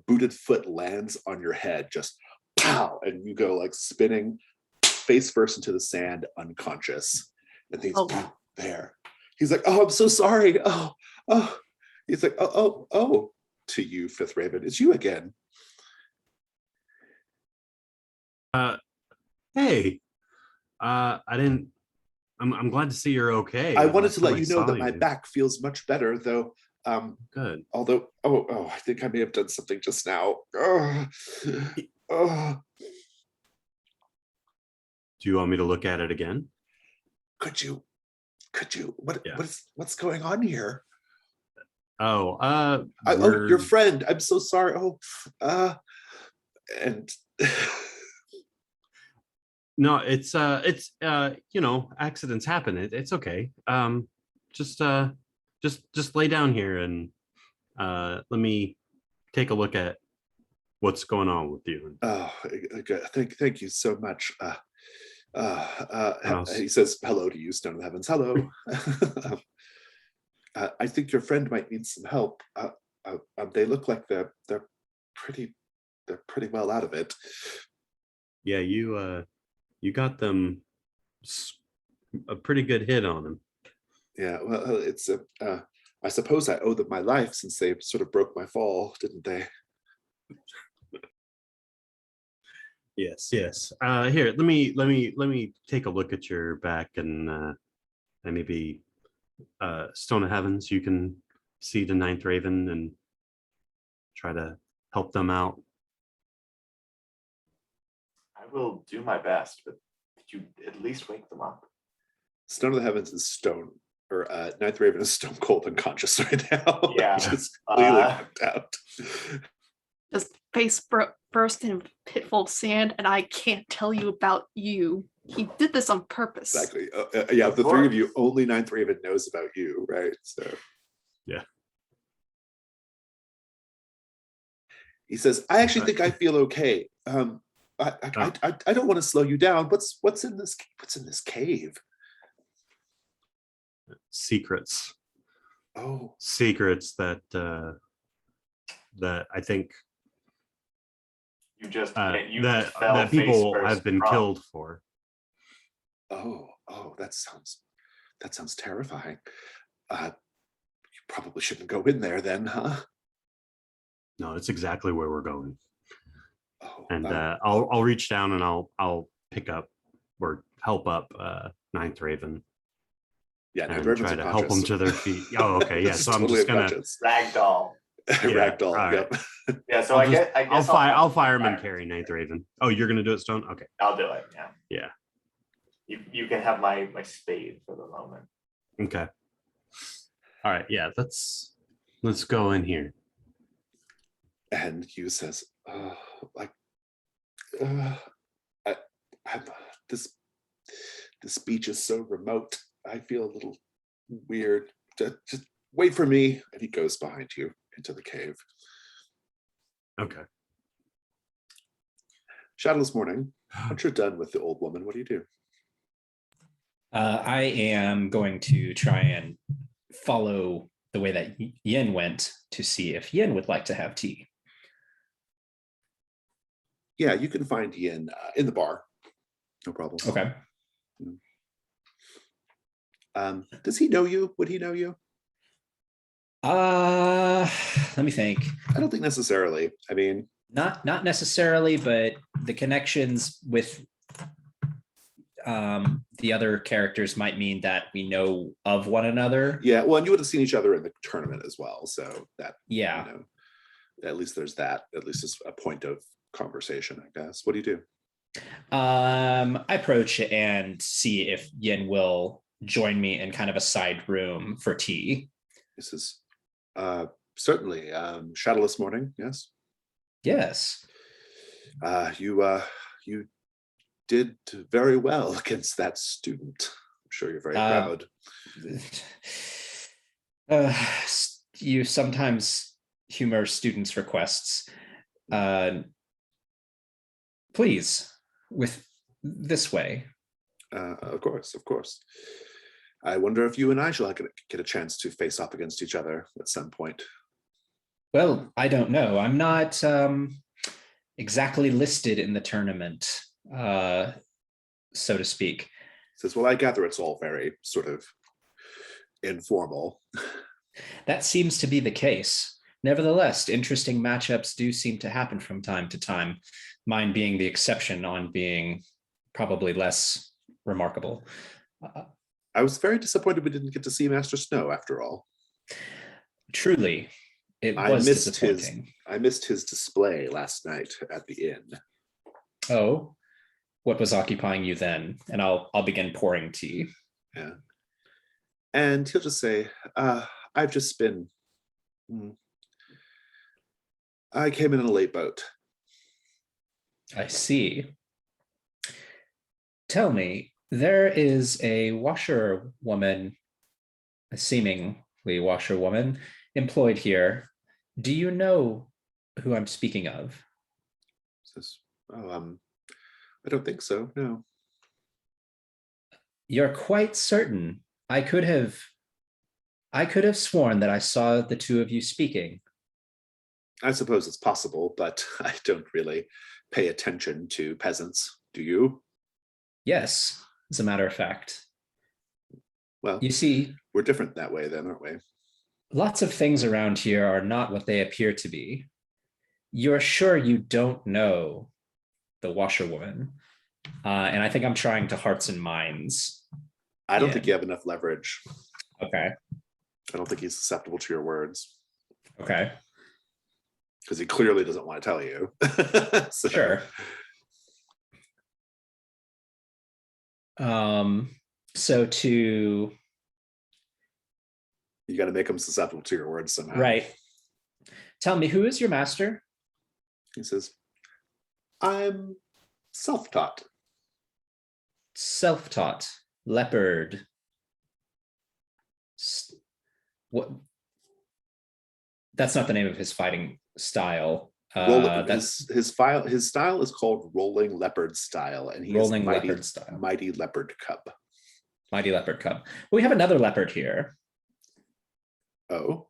S1: booted foot lands on your head, just pow, and you go spinning face first into the sand, unconscious. And he's there. He's like, "Oh, I'm so sorry. Oh." He's like, oh. To you, Fifth Raven, it's you again.
S5: Hey, I'm glad to see you're okay.
S1: I wanted to
S5: Last
S1: let
S5: time
S1: you
S5: I
S1: know
S5: saw
S1: that my back feels much better, though.
S5: Good.
S1: Although, I think I may have done something just now. Oh.
S5: Do you want me to look at it again?
S1: Could you? What's going on here? Your friend. I'm so sorry. And
S5: no, it's accidents happen. It's okay. Just lay down here and let me take a look at what's going on with you.
S1: Oh, thank you so much. He says hello to you, Stone of the Heavens. Hello. I think your friend might need some help. They look like they're pretty well out of it.
S5: Yeah, you got them a pretty good hit on them.
S1: Yeah, well, it's I suppose I owe them my life since they sort of broke my fall, didn't they?
S5: Yes. Here, let me take a look at your back and maybe Stone of Heavens. You can see the Ninth Raven and try to help them out.
S4: I will do my best, but could you at least wake them up?
S1: Stone of the Heavens is stone, or Ninth Raven is stone cold unconscious right now.
S4: Yeah.
S1: Just completely knocked out.
S3: Just burst in pitful of sand, and I can't tell you about you. He did this on purpose.
S1: Exactly. Yeah,
S4: Of
S1: the three of
S4: course.
S1: you, only Ninth Raven knows about you, right? So
S5: Yeah.
S1: he says, "I actually think I feel okay. I don't want to slow you down. What's in this? What's in this cave?
S5: Secrets.
S1: Oh,
S5: Secrets that I think
S4: You just you
S5: that
S4: fell
S5: that
S4: face
S5: people
S4: first
S5: have been
S4: from.
S5: killed for.
S1: oh, that sounds terrifying. You probably shouldn't go in there then, huh?
S5: No, it's exactly where we're going.
S1: Oh,
S5: And I'll reach down and I'll pick up or help up Ninth Raven
S1: yeah, Ninth
S5: and
S1: Raven's
S5: try to help them
S1: unconscious.
S5: to their feet. Oh, okay, yeah.
S1: This is
S5: So I'm
S1: totally
S5: just gonna
S1: unconscious.
S4: Ragdoll.
S1: Ragdoll.
S5: all right.
S1: Yep.
S4: Yeah, so
S5: I'll
S4: I guess
S5: I'll fireman carry Ninth Raven. Oh, you're gonna do it, Stone? Okay.
S4: I'll do it. Yeah.
S5: Yeah.
S4: You can have my spade for the moment.
S5: Okay. All right. Yeah. Let's go in here.
S1: And Hugh says, I'm, this beach is so remote. I feel a little weird. Just wait for me." And he goes behind you into the cave.
S5: Okay.
S1: Shadowless morning. Once you're done with the old woman, what do you do?
S2: I am going to try and follow the way that Yin went to see if Yin would like to have tea.
S1: Yeah, you can find Yin in the bar. No problem.
S2: Okay.
S1: Does he know you? Would he know you?
S2: Let me think.
S1: I don't think necessarily. I mean,
S2: Not necessarily, but the connections with the other characters might mean that we know of one another.
S1: yeah. Well, and you would have seen each other in the tournament as well, so that
S2: Yeah.
S1: at least there's that. At least it's a point of conversation, I guess. What do you do?
S2: I approach and see if Yin will join me in kind of a side room for tea.
S1: This is certainly shadowless morning. Yes.
S2: Yes.
S1: You did very well against that student. I'm sure you're very proud.
S2: You sometimes humor students' requests. Please, with this way.
S1: Of course. I wonder if you and I shall get a chance to face off against each other at some point.
S2: Well, I don't know. I'm not exactly listed in the tournament, so to speak.
S1: Says, well, I gather it's all very sort of informal.
S2: That seems to be the case. Nevertheless, interesting matchups do seem to happen from time to time, mine being the exception on being probably less remarkable.
S1: I was very disappointed we didn't get to see Master Snow after all.
S2: Truly, it was disappointing.
S1: I missed his display last night at the inn.
S2: Oh, what was occupying you then? And I'll begin pouring tea.
S1: Yeah. And he'll just say, I've just been, I came in on a late boat.
S2: I see. Tell me, there is a washerwoman, a seemingly washerwoman, employed here. Do you know who I'm speaking of?
S1: Says, I don't think so, no.
S2: You're quite certain? I could have sworn that I saw the two of you speaking.
S1: I suppose it's possible, but I don't really pay attention to peasants. Do you?
S2: Yes, as a matter of fact.
S1: Well,
S2: You see,
S1: we're different that way then, aren't we?
S2: lots of things around here are not what they appear to be. You're sure you don't know the washerwoman? And I think I'm trying to hearts and minds.
S1: I don't think you have enough leverage.
S2: Okay.
S1: I don't think he's susceptible to your words.
S2: Okay.
S1: Because he clearly doesn't want to tell you. So,
S2: Sure. So to
S1: You got to make him susceptible to your words somehow.
S2: right. Tell me, who is your master?
S1: He says, I'm self-taught.
S2: Self-taught, leopard. What? That's not the name of his fighting style. That's
S1: His style is called rolling leopard style, and he
S2: rolling
S1: is
S2: leopard style.
S1: mighty leopard cub.
S2: Mighty leopard cub. Well, we have another leopard here.
S1: Oh,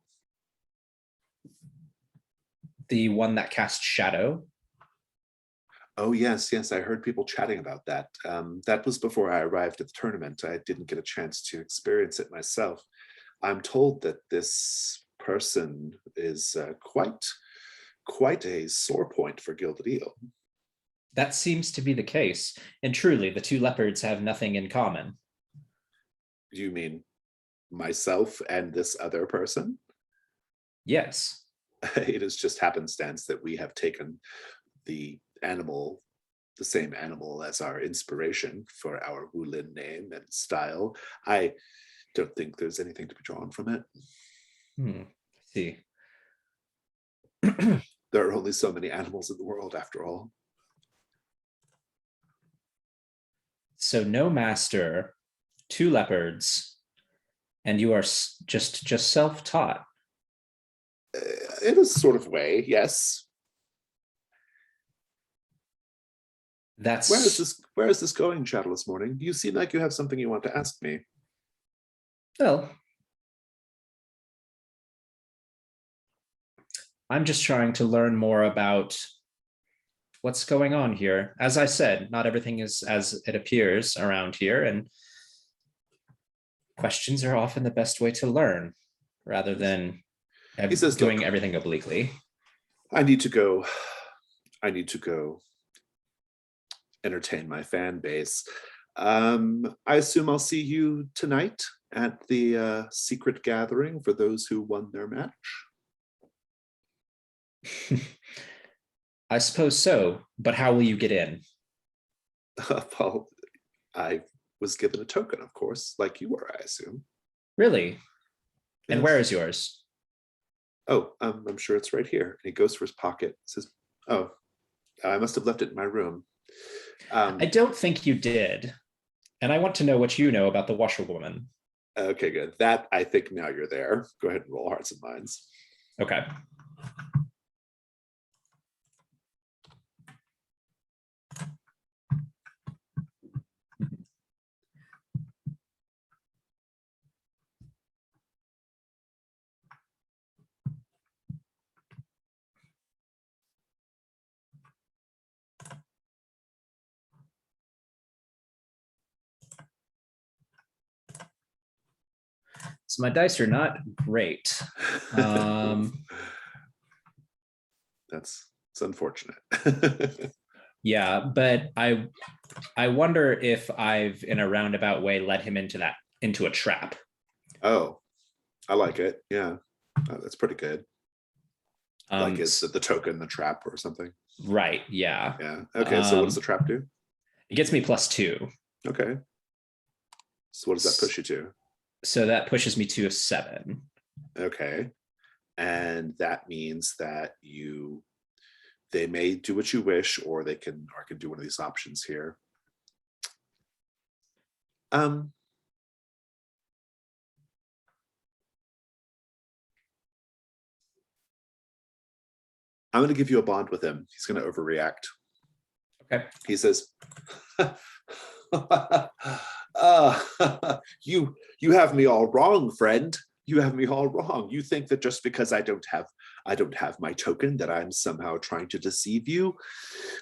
S2: The one that casts shadow.
S1: oh yes, I heard people chatting about that. That was before I arrived at the tournament. I didn't get a chance to experience it myself. I'm told that this person is quite a sore point for Gilded Eel.
S2: That seems to be the case. And truly, the two leopards have nothing in common.
S1: Do you mean myself and this other person?
S2: Yes.
S1: It is just happenstance that we have taken the same animal as our inspiration for our Wulin name and style. I don't think there's anything to be drawn from it.
S2: See.
S1: There are only so many animals in the world, after all.
S2: So no master, two leopards, and you are just self-taught.
S1: In a sort of way, yes.
S2: That's
S1: Where is this going, Shadowless Morning? You seem like you have something you want to ask me.
S2: well. I'm just trying to learn more about what's going on here. As I said, not everything is as it appears around here, and questions are often the best way to learn rather than
S1: He says,
S2: doing
S1: "Look,
S2: everything obliquely."
S1: I need to go entertain my fan base. I assume I'll see you tonight at the secret gathering for those who won their match.
S2: I suppose so, but how will you get in?
S1: Well, I was given a token, of course, like you were, I assume.
S2: Really? And
S1: Yes.
S2: where is yours?
S1: Oh, I'm sure it's right here. And he goes for his pocket, says, oh, I must have left it in my room.
S2: I don't think you did. And I want to know what you know about the washerwoman.
S1: Okay, good. That, I think now you're there. Go ahead and roll hearts and minds.
S2: Okay. So my dice are not great.
S1: It's unfortunate.
S2: Yeah, but I wonder if I've, in a roundabout way, led him into a trap.
S1: Oh, I like it. Yeah, that's pretty good. Like, is the token the trap or something?
S2: Right. Yeah.
S1: Yeah. Okay. So what does the trap do?
S2: It gets me +2.
S1: Okay. So what does that push you to?
S2: So that pushes me to a 7.
S1: Okay. And that means that they may do what you wish, or they can do one of these options here. I'm going to give you a bond with him. He's going to overreact.
S2: Okay.
S1: He says, you have me all wrong, friend. You have me all wrong. You think that just because I don't have my token that I'm somehow trying to deceive you.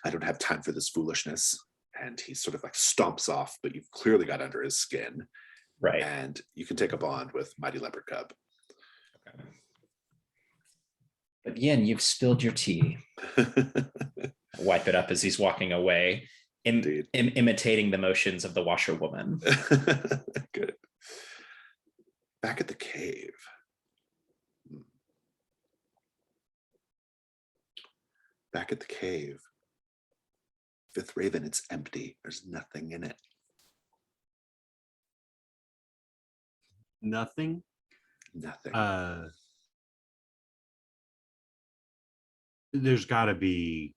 S1: I don't have time for this foolishness. And he sort of like stomps off, but you've clearly got under his skin.
S2: Right.
S1: And you can take a bond with Mighty Leopard Cub.
S2: Okay. But Yin, you've spilled your tea. Wipe it up as he's walking away, imitating the motions of the washerwoman.
S1: Good. Back at the cave. Back at the cave. Fifth Raven, it's empty. There's nothing in it.
S5: Nothing.
S1: Nothing.
S5: There's got to be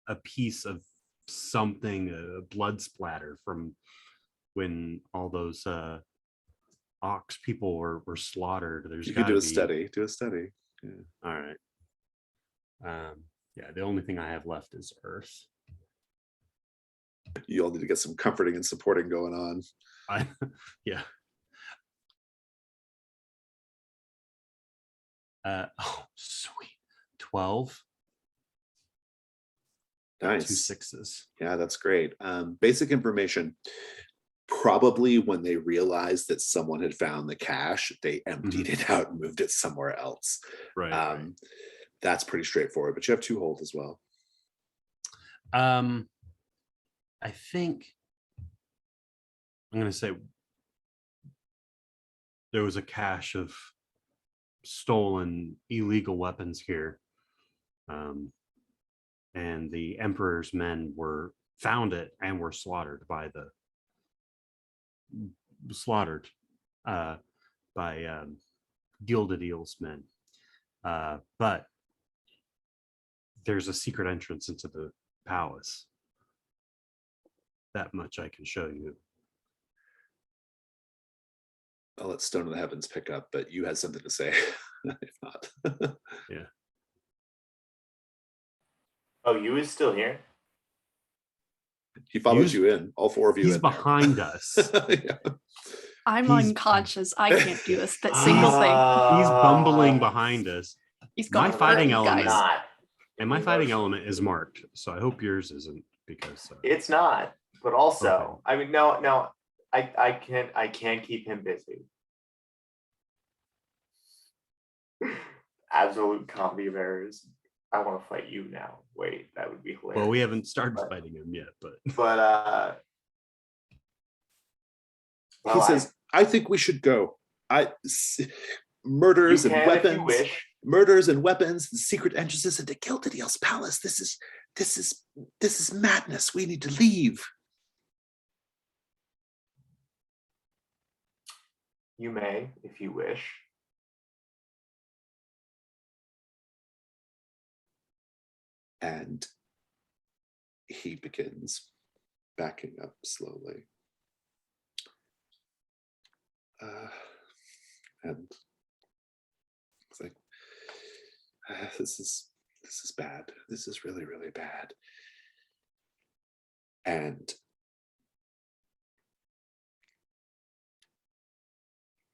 S5: a piece of something, a blood splatter from when all those ox people were slaughtered. There's
S1: You
S5: got
S1: could
S5: to
S1: do a
S5: be.
S1: study. Do a study. Yeah.
S5: All right. Yeah, the only thing I have left is earth.
S1: You all need to get some comforting and supporting going on.
S5: Yeah. Oh, sweet. 12.
S1: Nice.
S5: 2 6s.
S1: Yeah, that's great. Basic information. Probably when they realized that someone had found the cache, they emptied it out and moved it somewhere else.
S5: Right.
S1: That's pretty straightforward, but you have 2 hold as well.
S5: I think I'm going to say there was a cache of stolen illegal weapons here. And the Emperor's men found it and were slaughtered by Gilded Eel's men. But there's a secret entrance into the palace. That much I can show you.
S1: I'll let Stone of the Heavens pick up, but you had something to say. If not.
S5: Yeah.
S4: Oh, you is still here?
S1: He follows you in, all 4 of you.
S5: He's behind us.
S1: Yeah.
S3: I'm
S5: He's-
S3: unconscious. I can't do a single thing.
S5: He's bumbling behind us.
S3: He's
S5: My
S3: going
S5: fighting
S3: for it,
S5: element-
S3: guys.
S4: Not.
S5: And my fighting element is marked, so I hope yours isn't, because
S4: It's not. But also,
S5: Okay.
S4: I mean, no, I can't keep him busy. Absolute comedy of errors. I want to fight you now. Wait, that would be hilarious.
S5: well, we haven't started
S4: But-
S5: fighting him yet, but
S4: But
S1: He
S4: well,
S1: says, I think we should go. Murders
S4: you
S1: and
S4: can if you
S1: weapons.
S4: wish.
S1: Murders and weapons, the secret entrances into Gilded Eel's palace. This is madness. We need to leave.
S4: You may, if you wish.
S1: And he begins backing up slowly. And it's like, this is bad. This is really, really bad. And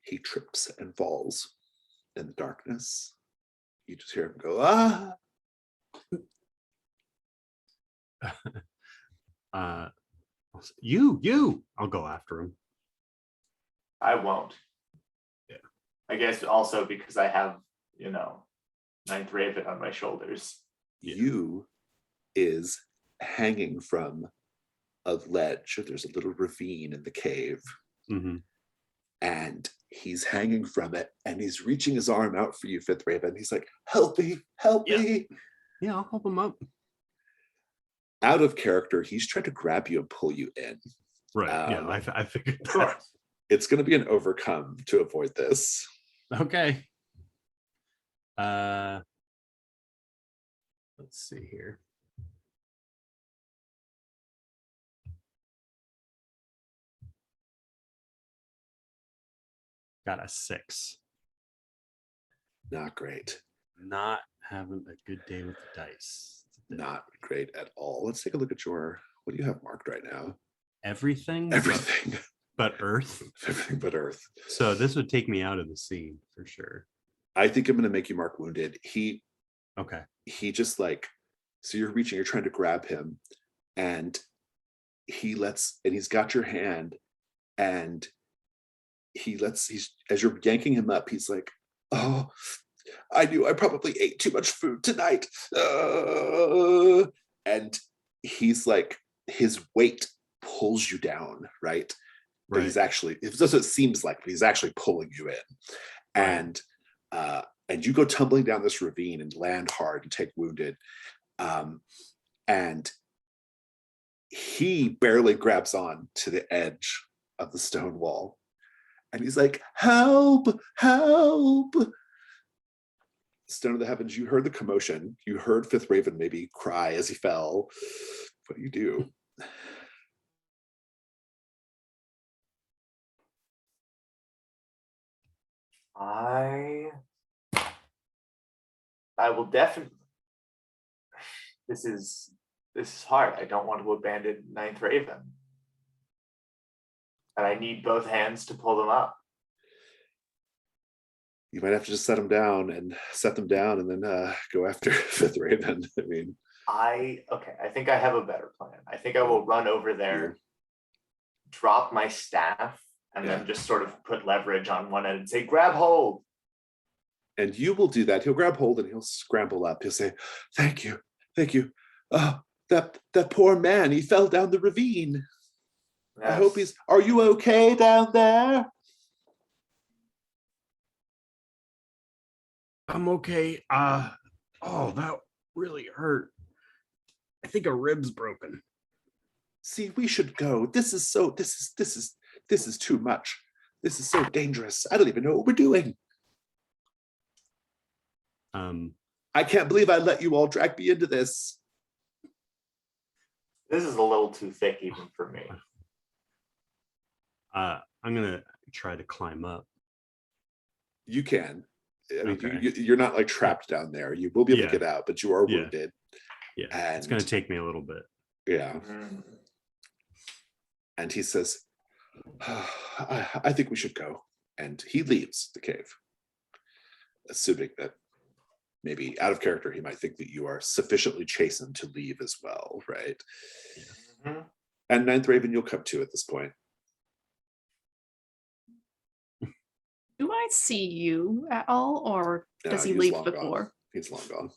S1: he trips and falls in the darkness. You just hear him go, ah.
S5: I'll go after him.
S4: I won't.
S5: Yeah.
S4: I guess also because I have, Ninth Raven on my shoulders.
S5: Yeah.
S1: You is hanging from a ledge. There's a little ravine in the cave.
S5: Mm-hmm.
S1: And he's hanging from it, and he's reaching his arm out for you, Fifth Raven. He's like, help me, help me.
S5: Yeah, I'll help him up.
S1: Out of character, he's trying to grab you and pull you in.
S5: Right. Yeah, I figured
S4: Of
S5: that.
S4: course.
S1: It's going to be an overcome to avoid this.
S5: Okay. Let's see here. Got a 6.
S1: Not great.
S5: Not having a good day with the dice.
S1: Not great at all. Let's take a look at what do you have marked right now?
S5: Everything.
S1: Everything.
S5: But Earth.
S1: Everything but Earth.
S5: So this would take me out of the scene for sure.
S1: I think I'm going to make you mark wounded.
S5: Okay.
S1: He just so you're reaching, you're trying to grab him, and he's got your hand, and as you're yanking him up, he's like, oh, I knew I probably ate too much food tonight. And he's like, his weight pulls you down, right? But he's actually, that's what it seems like, but he's actually pulling you in.
S5: Right.
S1: And you go tumbling down this ravine and land hard and take wounded. And he barely grabs on to the edge of the stone wall. And he's like, help, help. Stone of the Heavens, you heard the commotion. You heard Fifth Raven maybe cry as he fell. What do?
S4: I will definitely. This is hard. I don't want to abandon Ninth Raven, and I need both hands to pull them up.
S1: You might have to just set them down, and then go after Fifth Raven. I mean,
S4: I think I have a better plan. I think I will run over there, drop my staff, and then just sort of put leverage on one end and say, grab hold.
S1: And you will do that. He'll grab hold and he'll scramble up. He'll say, thank you. Oh, that poor man, he fell down the ravine. Yes. I hope are you okay down there?
S5: I'm okay. Oh, that really hurt. I think a rib's broken.
S1: See, we should go. This is too much. This is so dangerous. I don't even know what we're doing. I can't believe I let you all drag me into this.
S4: This is a little too thick even for me.
S5: I'm gonna try to climb up.
S1: You can. I mean, you're not like trapped down there. You will be able to get out, but you are wounded.
S5: Yeah, and it's gonna take me a little bit.
S1: Yeah. And he says, I think we should go. And he leaves the cave, assuming that maybe out of character, he might think that you are sufficiently chastened to leave as well, right?
S4: Mm-hmm.
S1: And Ninth Raven, you'll come to at this point.
S3: Do I see you at all, or does he leave before?
S1: Gone. He's long gone.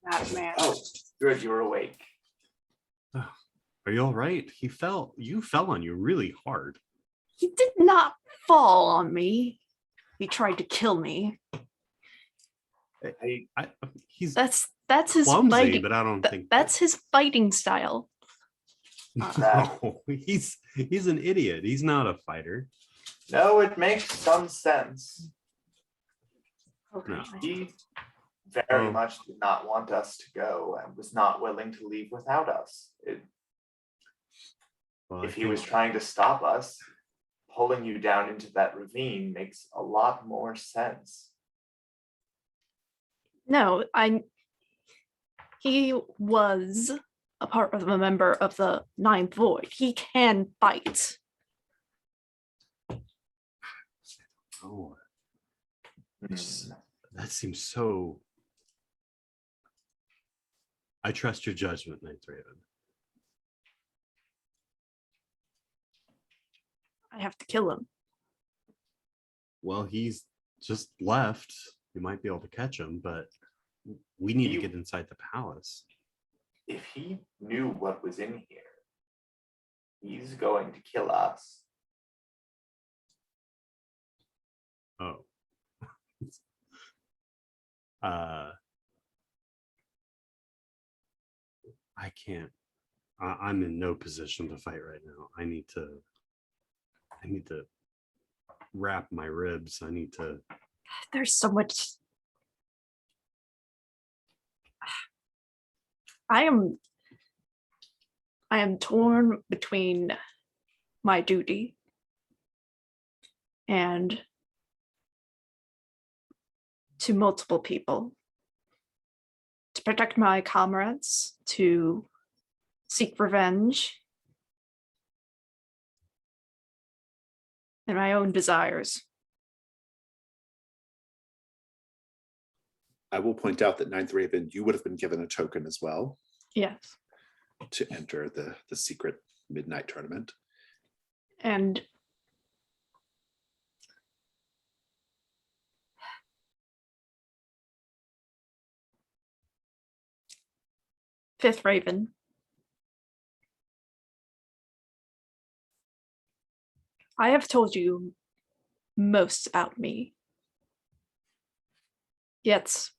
S3: That man.
S4: Oh, good, you were awake.
S5: Oh, are you all right? You fell on you really hard.
S3: He did not fall on me. He tried to kill me. That's his
S5: clumsy,
S3: fighting,
S5: but I don't think
S3: that's his fighting style.
S5: No, he's an idiot. He's not a fighter.
S4: No, it makes some sense.
S3: Okay.
S5: No.
S4: He very much did not want us to go and was not willing to leave without us. If he was trying to stop us, pulling you down into that ravine makes a lot more sense.
S3: No, he was a part of a member of the Ninth Void. He can fight.
S5: Oh, that seems so. I trust your judgment, Ninth Raven.
S3: I have to kill him.
S5: Well, he's just left. You might be able to catch him, but we need to get inside the palace.
S4: If he knew what was in here, he's going to kill us.
S5: Oh. I can't. I'm in no position to fight right now. I need to wrap my ribs. I need to.
S3: There's so much. I am torn between my duty and to multiple people, to protect my comrades, to seek revenge, and my own desires.
S1: I will point out that Ninth Raven, you would have been given a token as well.
S3: Yes.
S1: To enter the secret midnight tournament.
S3: And Fifth Raven. I have told you most about me. Yet,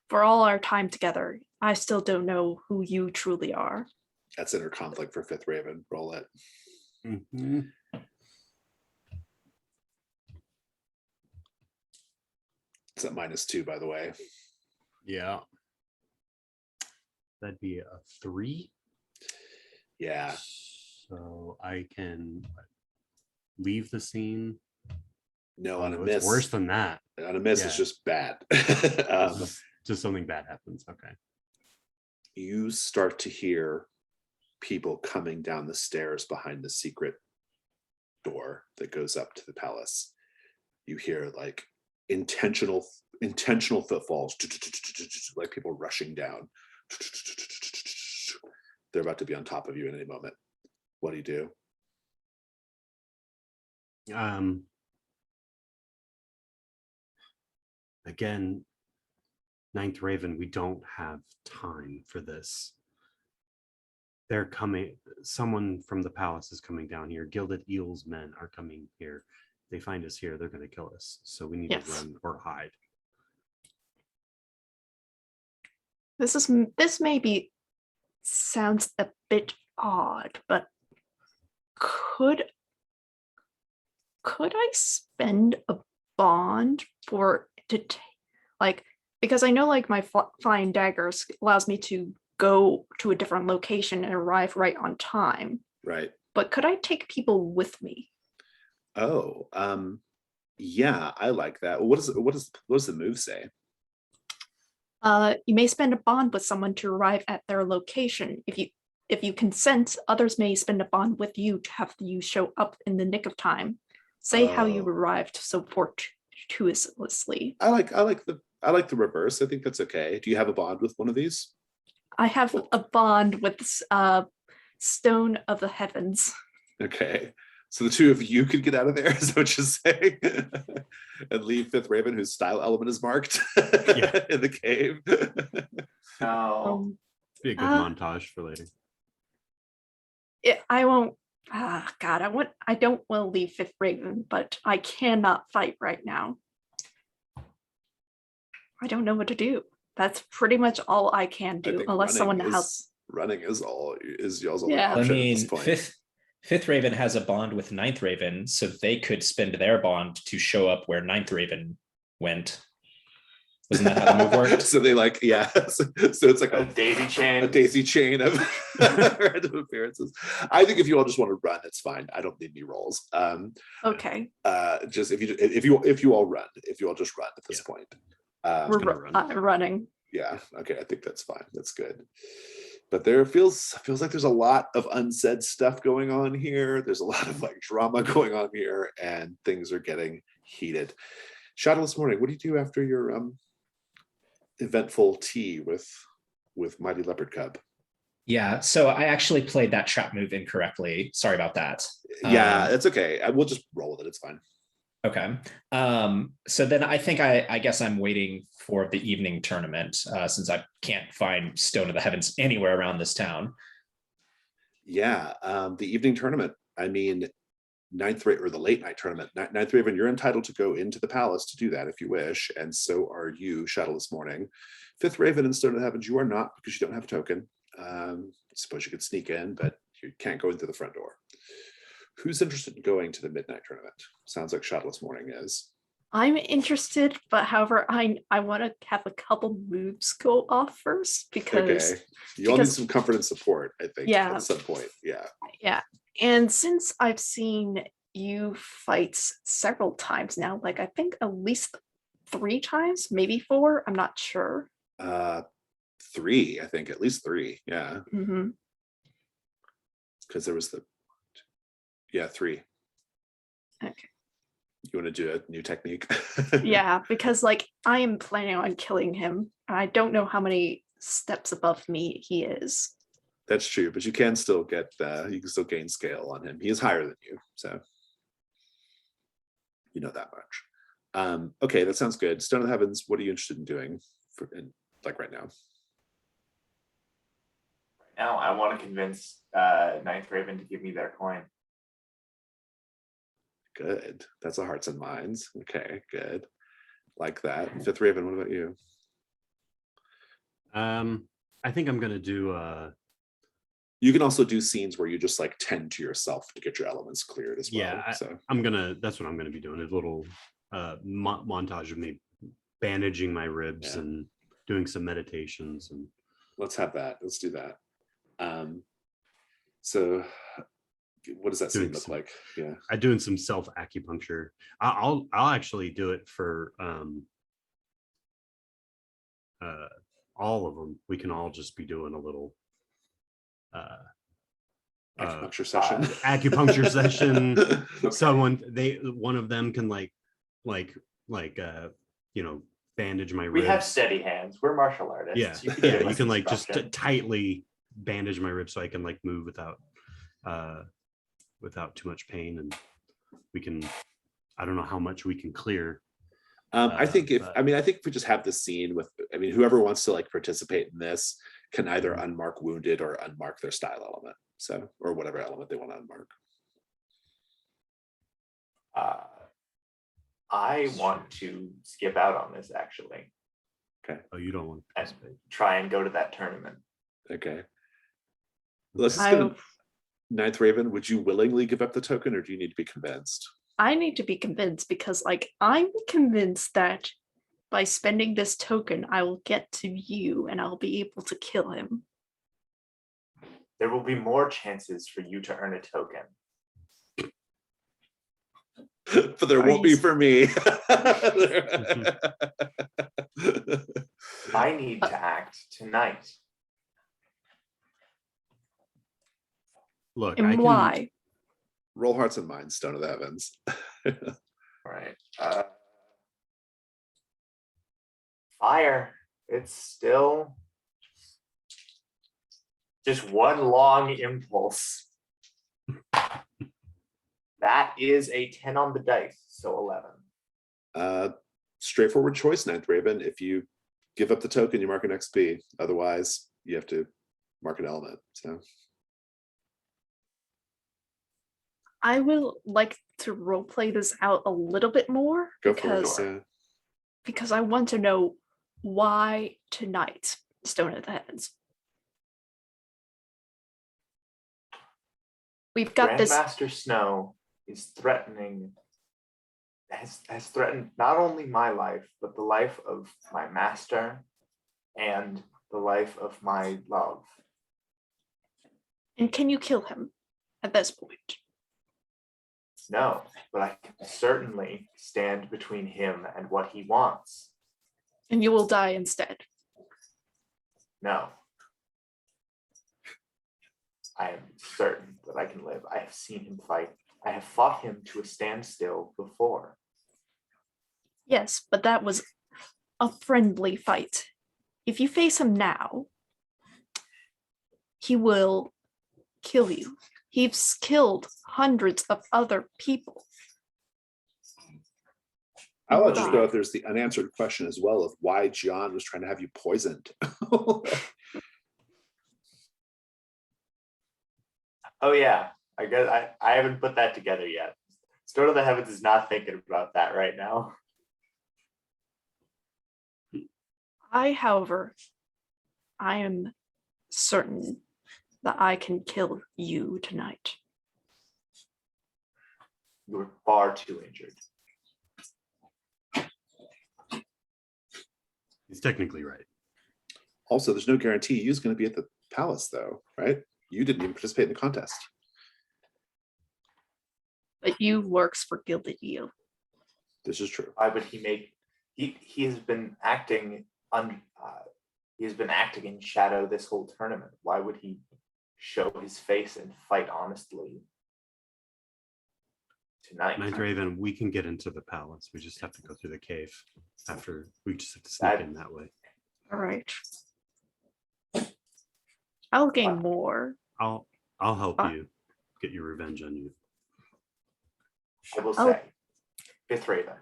S3: for all our time together, I still don't know who you truly are.
S1: That's inner conflict for Fifth Raven. Roll it.
S5: Mhm.
S1: It's at -2, by the way.
S5: Yeah. That'd be a 3.
S1: Yeah.
S5: So I can leave the scene.
S1: No,
S5: Oh,
S1: on a
S5: no,
S1: miss.
S5: it's worse than that.
S1: On a miss, it's
S5: Yeah.
S1: just bad.
S5: Just something bad happens. Okay.
S1: You start to hear people coming down the stairs behind the secret door that goes up to the palace. You hear like intentional footfalls, like people rushing down. They're about to be on top of you in any moment. What do you do?
S5: Again, Ninth Raven, we don't have time for this. They're coming. Someone from the palace is coming down here. Gilded Eel's men are coming here. If they find us here, they're going to kill us. So we need to run or hide.
S3: This maybe sounds a bit odd, but could I spend a bond because I know like my flying daggers allows me to go to a different location and arrive right on time.
S1: Right.
S3: But could I take people with me?
S1: Oh, yeah, I like that. What does the move say?
S3: You may spend a bond with someone to arrive at their location. If you consent, others may spend a bond with you to have you show up in the nick of time. Say how you arrived so fortuitously.
S1: I like the reverse. I think that's okay. Do you have a bond with one of these?
S3: I have a bond with Stone of the Heavens.
S1: Okay. So the two of you could get out of there, is that what you're saying? And leave Fifth Raven, whose style element is marked in the cave.
S4: No.
S5: Be a good montage for later.
S3: I won't. God, I don't want to leave Fifth Raven, but I cannot fight right now. I don't know what to do. That's pretty much all I can do, unless someone helps.
S1: Running is y'all's only
S3: Yeah.
S1: option
S2: I mean,
S1: at this point.
S2: Fifth Raven has a bond with Ninth Raven, so they could spend their bond to show up where Ninth Raven went. Wasn't that how the move worked?
S1: So they like, yeah. So it's like
S4: A daisy chain.
S1: a daisy chain of random appearances. I think if you all just want to run, it's fine. I don't need any rolls.
S3: Okay.
S1: Just if you all run, if you all just run at this point.
S3: We're running.
S1: Yeah. Okay. I think that's fine. That's good. But there feels like there's a lot of unsaid stuff going on here. There's a lot of like drama going on here, and things are getting heated. Shadowless Morning, what do you do after your eventful tea with Mighty Leopard Cub?
S2: Yeah, so I actually played that trap move incorrectly. Sorry about that.
S1: Yeah, it's okay. We'll just roll with it. It's fine.
S2: Okay. So then I think I guess I'm waiting for the evening tournament since I can't find Stone of the Heavens anywhere around this town.
S1: Yeah, the evening tournament. I mean, the late night tournament. Ninth Raven, you're entitled to go into the palace to do that if you wish, and so are you, Shadowless Morning. Fifth Raven and Stone of the Heavens, you are not, because you don't have a token. I suppose you could sneak in, but you can't go in through the front door. Who's interested in going to the midnight tournament? Sounds like Shadowless Morning is.
S3: I'm interested, but however, I want to have a couple moves go off first because
S1: You all need some comfort and support, I think,
S3: Yeah.
S1: at some point. Yeah.
S3: Yeah. And since I've seen you fight several times now, like I think at least 3 times, maybe 4, I'm not sure.
S1: 3, I think, at least 3. Yeah.
S3: Mm-hmm.
S1: Because there was 3.
S3: Okay.
S1: You want to do a new technique?
S3: Yeah, because like I am planning on killing him. I don't know how many steps above me he is.
S1: That's true, but you can still get you can still gain scale on him. He is higher than you, so you know that much. Okay, that sounds good. Stone of the Heavens, what are you interested in doing right now?
S4: Now I want to convince Ninth Raven to give me their coin.
S1: Good. That's a hearts and minds. Okay, good. Like that. Fifth Raven, what about you?
S5: I think I'm gonna do
S1: You can also do scenes where you just like tend to yourself to get your elements cleared as well.
S5: Yeah,
S1: So
S5: that's what I'm gonna be doing, a little montage of me bandaging my ribs and doing some meditations. And
S1: let's have that. Let's do that. So what does that scene look like? Yeah,
S5: I'm doing some self acupuncture. I'll actually do it for all of them. We can all just be doing a little
S1: acupuncture session.
S5: Acupuncture session. Okay. One of them can bandage my ribs.
S4: We have steady hands. We're martial artists.
S5: Yeah, you can like just tightly bandage my ribs so I can like move without too much pain, and we can. I don't know how much we can clear.
S1: I think if we just have this scene with, whoever wants to like participate in this can either unmark wounded or unmark their style element. So, or whatever element they want to unmark.
S4: I want to skip out on this actually.
S1: Okay.
S5: Oh, you don't want to participate.
S4: And try and go to that tournament.
S1: Okay. Let's just go to Ninth Raven. Would you willingly give up the token, or do you need to be convinced?
S3: I need to be convinced because, like, I'm convinced that by spending this token, I will get to you and I'll be able to kill him.
S4: There will be more chances for you to earn a token.
S1: But there won't be for me.
S4: I need to act tonight.
S5: Look,
S3: And why?
S1: Roll hearts and minds, Stone of the Heavens.
S4: All right. Fire. It's still just one long impulse. That is a 10 on the dice, so 11.
S1: Straightforward choice, Ninth Raven. If you give up the token, you mark an XP. Otherwise, you have to mark an element. So
S3: I will like to roleplay this out a little bit more because I want to know why tonight, Stone of the Heavens. We've got this.
S4: Grandmaster Snow is threatening, has threatened not only my life, but the life of my master and the life of my love.
S3: And can you kill him at this point?
S4: No, but I can certainly stand between him and what he wants.
S3: And you will die instead.
S4: No. I am certain that I can live. I have seen him fight. I have fought him to a standstill before.
S3: Yes, but that was a friendly fight. If you face him now, he will kill you. He's killed hundreds of other people.
S1: I will just go if there's the unanswered question as well of why John was trying to have you poisoned.
S4: Oh yeah, I guess I haven't put that together yet. Stone of the Heavens is not thinking about that right now.
S3: However, I am certain that I can kill you tonight.
S4: You're far too injured.
S5: He's technically right.
S1: Also, there's no guarantee you's going to be at the palace, though, right? You didn't even participate in the contest.
S3: But you works for Gilded Eel.
S1: This is true.
S4: Why would he make? He has been acting in shadow this whole tournament. Why would he show his face and fight honestly tonight?
S5: Ninth Raven, we can get into the palace. We just have to go through the cave after. We just have to sneak in that way.
S3: All right. I'll gain more.
S5: I'll help you get your revenge on you.
S4: I will say, Fifth Raven,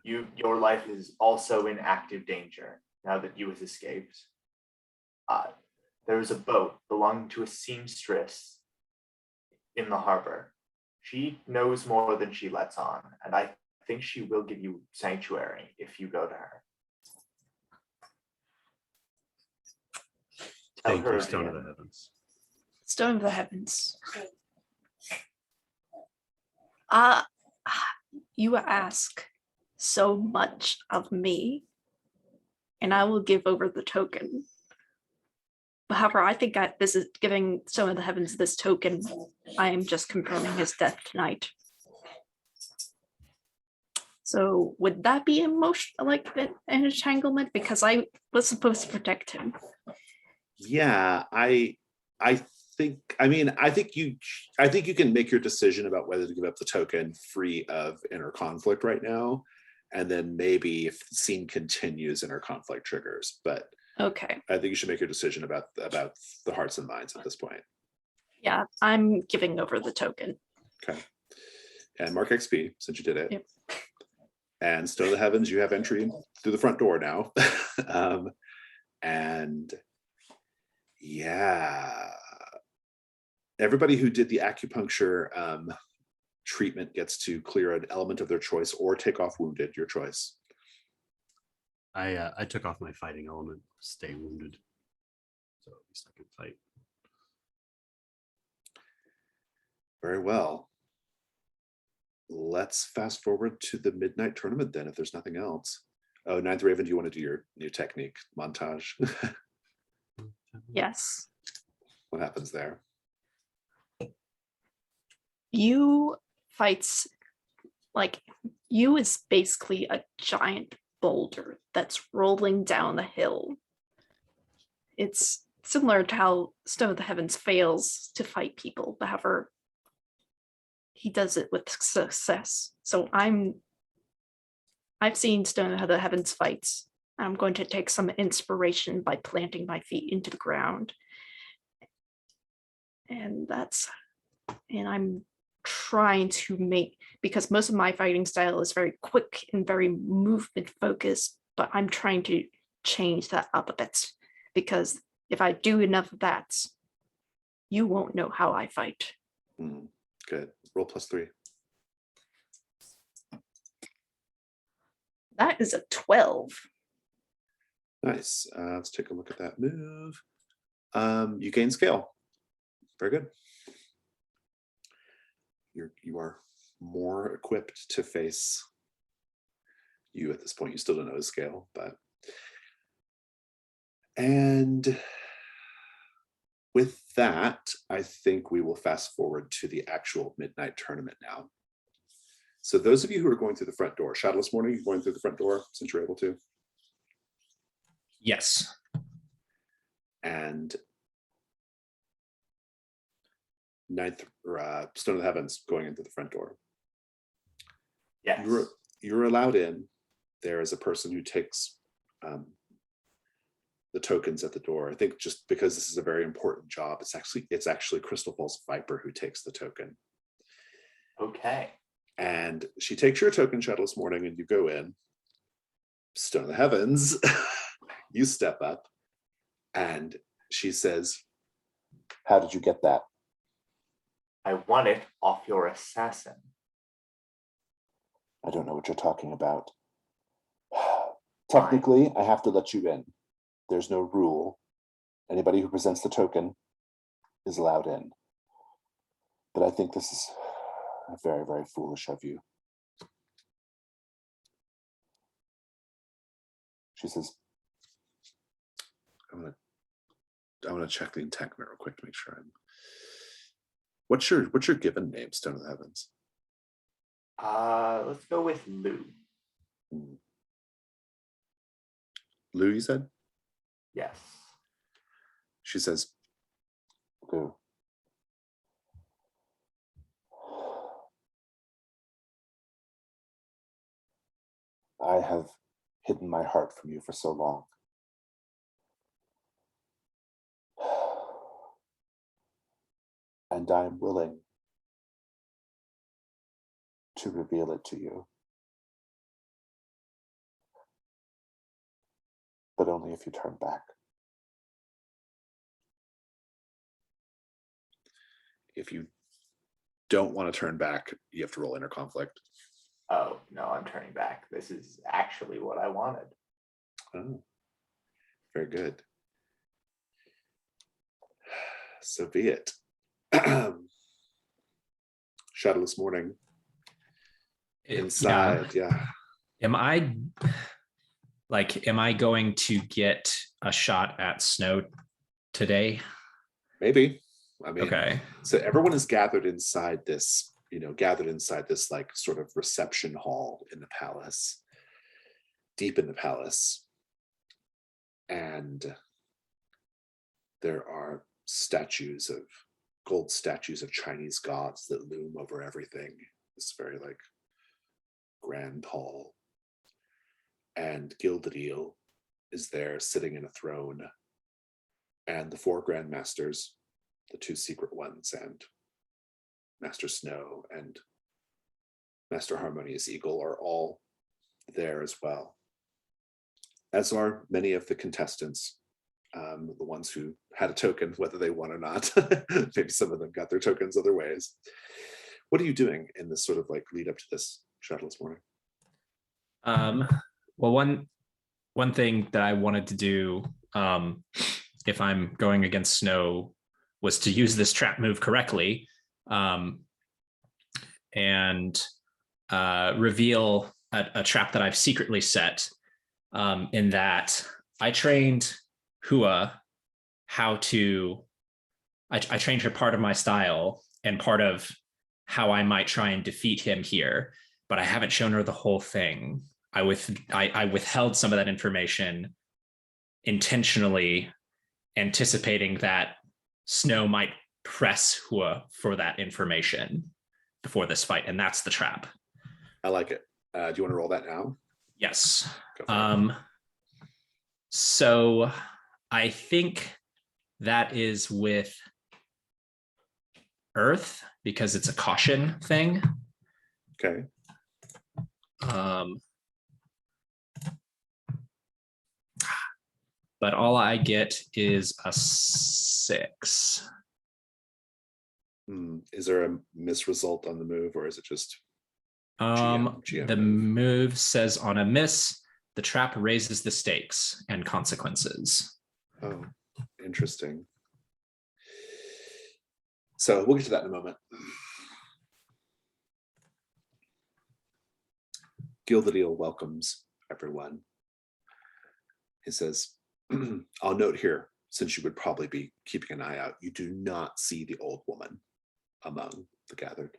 S4: your life is also in active danger now that you have escaped. There is a boat belonging to a seamstress in the harbor. She knows more than she lets on, and I think she will give you sanctuary if you go to her.
S5: Thank you, Stone of the Heavens.
S3: Stone of the Heavens. You ask so much of me, and I will give over the token. However, I think this is giving Stone of the Heavens this token. I am just confirming his death tonight. So would that be like an entanglement? Because I was supposed to protect him.
S1: Yeah, I think you can make your decision about whether to give up the token free of inner conflict right now, and then maybe if the scene continues, inner conflict triggers. But
S3: Okay.
S1: I think you should make your decision about the hearts and minds at this point.
S3: Yeah, I'm giving over the token.
S1: Okay. And mark XP since you did it.
S3: Yep.
S1: And Stone of the Heavens, you have entry through the front door now. And yeah, everybody who did the acupuncture treatment gets to clear an element of their choice or take off wounded, your choice.
S5: I took off my fighting element, stay wounded. So at least I can fight.
S1: Very well. Let's fast forward to the midnight tournament then, if there's nothing else. Oh, Ninth Raven, do you want to do your new technique montage?
S3: Yes.
S1: What happens there?
S3: You fights like you is basically a giant boulder that's rolling down the hill. It's similar to how Stone of the Heavens fails to fight people, but however, he does it with success. So I've seen Stone of the Heavens fights. I'm going to take some inspiration by planting my feet into the ground. And I'm trying to make, because most of my fighting style is very quick and very movement focused, but I'm trying to change that up a bit, because if I do enough of that, you won't know how I fight.
S1: Good. Roll +3.
S3: That is a 12.
S1: Nice. Let's take a look at that move. You gain scale. Very good. You are more equipped to face you at this point. You still don't know his scale, but and with that, I think we will fast forward to the actual midnight tournament now. So those of you who are going through the front door, Shadowless Morning, you're going through the front door since you're able to.
S2: Yes.
S1: And Ninth or Stone of the Heavens going into the front door.
S4: Yes.
S1: You're allowed in. There is a person who takes the tokens at the door. I think just because this is a very important job, it's actually Crystal Falls Viper who takes the token.
S4: Okay.
S1: And she takes your token, Shadowless Morning, and you go in. Stone of the Heavens, you step up, and she says, "How did you get that?"
S4: I want it off your assassin.
S1: I don't know what you're talking about. Technically, I have to let you in. There's no rule. Anybody who presents the token is allowed in. But I think this is very, very foolish of you. She says, I want to check the enchantment real quick to make sure I'm. What's your given name, Stone of the Heavens?
S4: Let's go with Lou.
S1: Lou, you said?
S4: Yes.
S1: She says, Lou. I have hidden my heart from you for so long. And I am willing to reveal it to you. But only if you turn back. If you don't want to turn back, you have to roll inner conflict.
S4: Oh, no, I'm turning back. This is actually what I wanted.
S1: Oh, very good. So be it. Shadowless morning.
S2: Yeah.
S1: Inside, yeah.
S2: Am I going to get a shot at Snow today?
S1: Maybe. I mean,
S2: Okay.
S1: so everyone is gathered inside this, like sort of reception hall in the palace, deep in the palace. And there are gold statues of Chinese gods that loom over everything. It's very like grand hall. And Gildadeel is there sitting in a throne. And the 4 grandmasters, the 2 secret ones, and Master Snow and Master Harmonious Eagle are all there as well. As are many of the contestants, the ones who had a token, whether they won or not. Maybe some of them got their tokens other ways. What are you doing in this sort of like lead up to this Shadowless morning?
S2: Well, one thing that I wanted to do, if I'm going against Snow, was to use this trap move correctly, and reveal a trap that I've secretly set. In that I trained Hua how to. I trained her part of my style and part of how I might try and defeat him here, but I haven't shown her the whole thing. I withheld some of that information intentionally, anticipating that Snow might press Hua for that information before this fight, and that's the trap.
S1: I like it. Do you want to roll that now?
S2: Yes.
S1: Go for it.
S2: So I think that is with Earth because it's a caution thing.
S1: Okay.
S2: But all I get is a 6.
S1: Is there a misresult on the move, or is it just GM
S2: the move says on a miss, the trap raises the stakes and consequences.
S1: Oh, interesting. So we'll get to that in a moment. Gildadeel welcomes everyone. He says, I'll note here, since you would probably be keeping an eye out, you do not see the old woman among the gathered.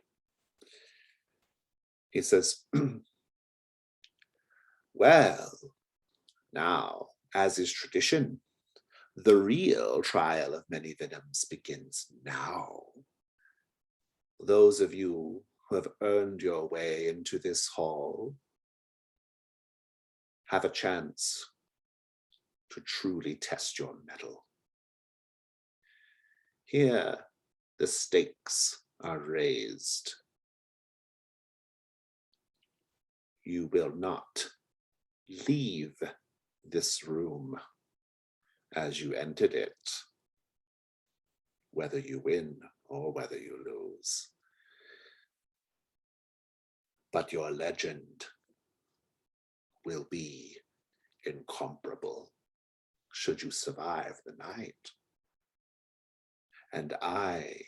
S1: He says, well, now, as is tradition, the real trial of many Venoms begins now. Those of you who have earned your way into this hall have a chance to truly test your mettle. Here, the stakes are raised. You will not leave this room as you entered it, whether you win or whether you lose. But your legend will be incomparable should you survive the night. And I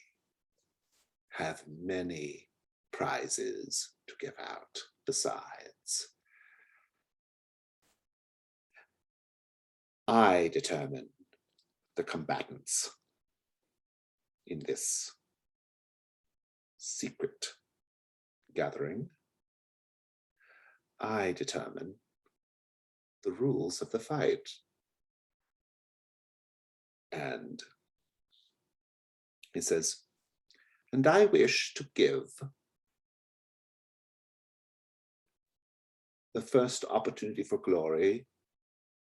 S1: have many prizes to give out besides. I determine the combatants in this secret gathering. I determine the rules of the fight. And he says, and I wish to give the first opportunity for glory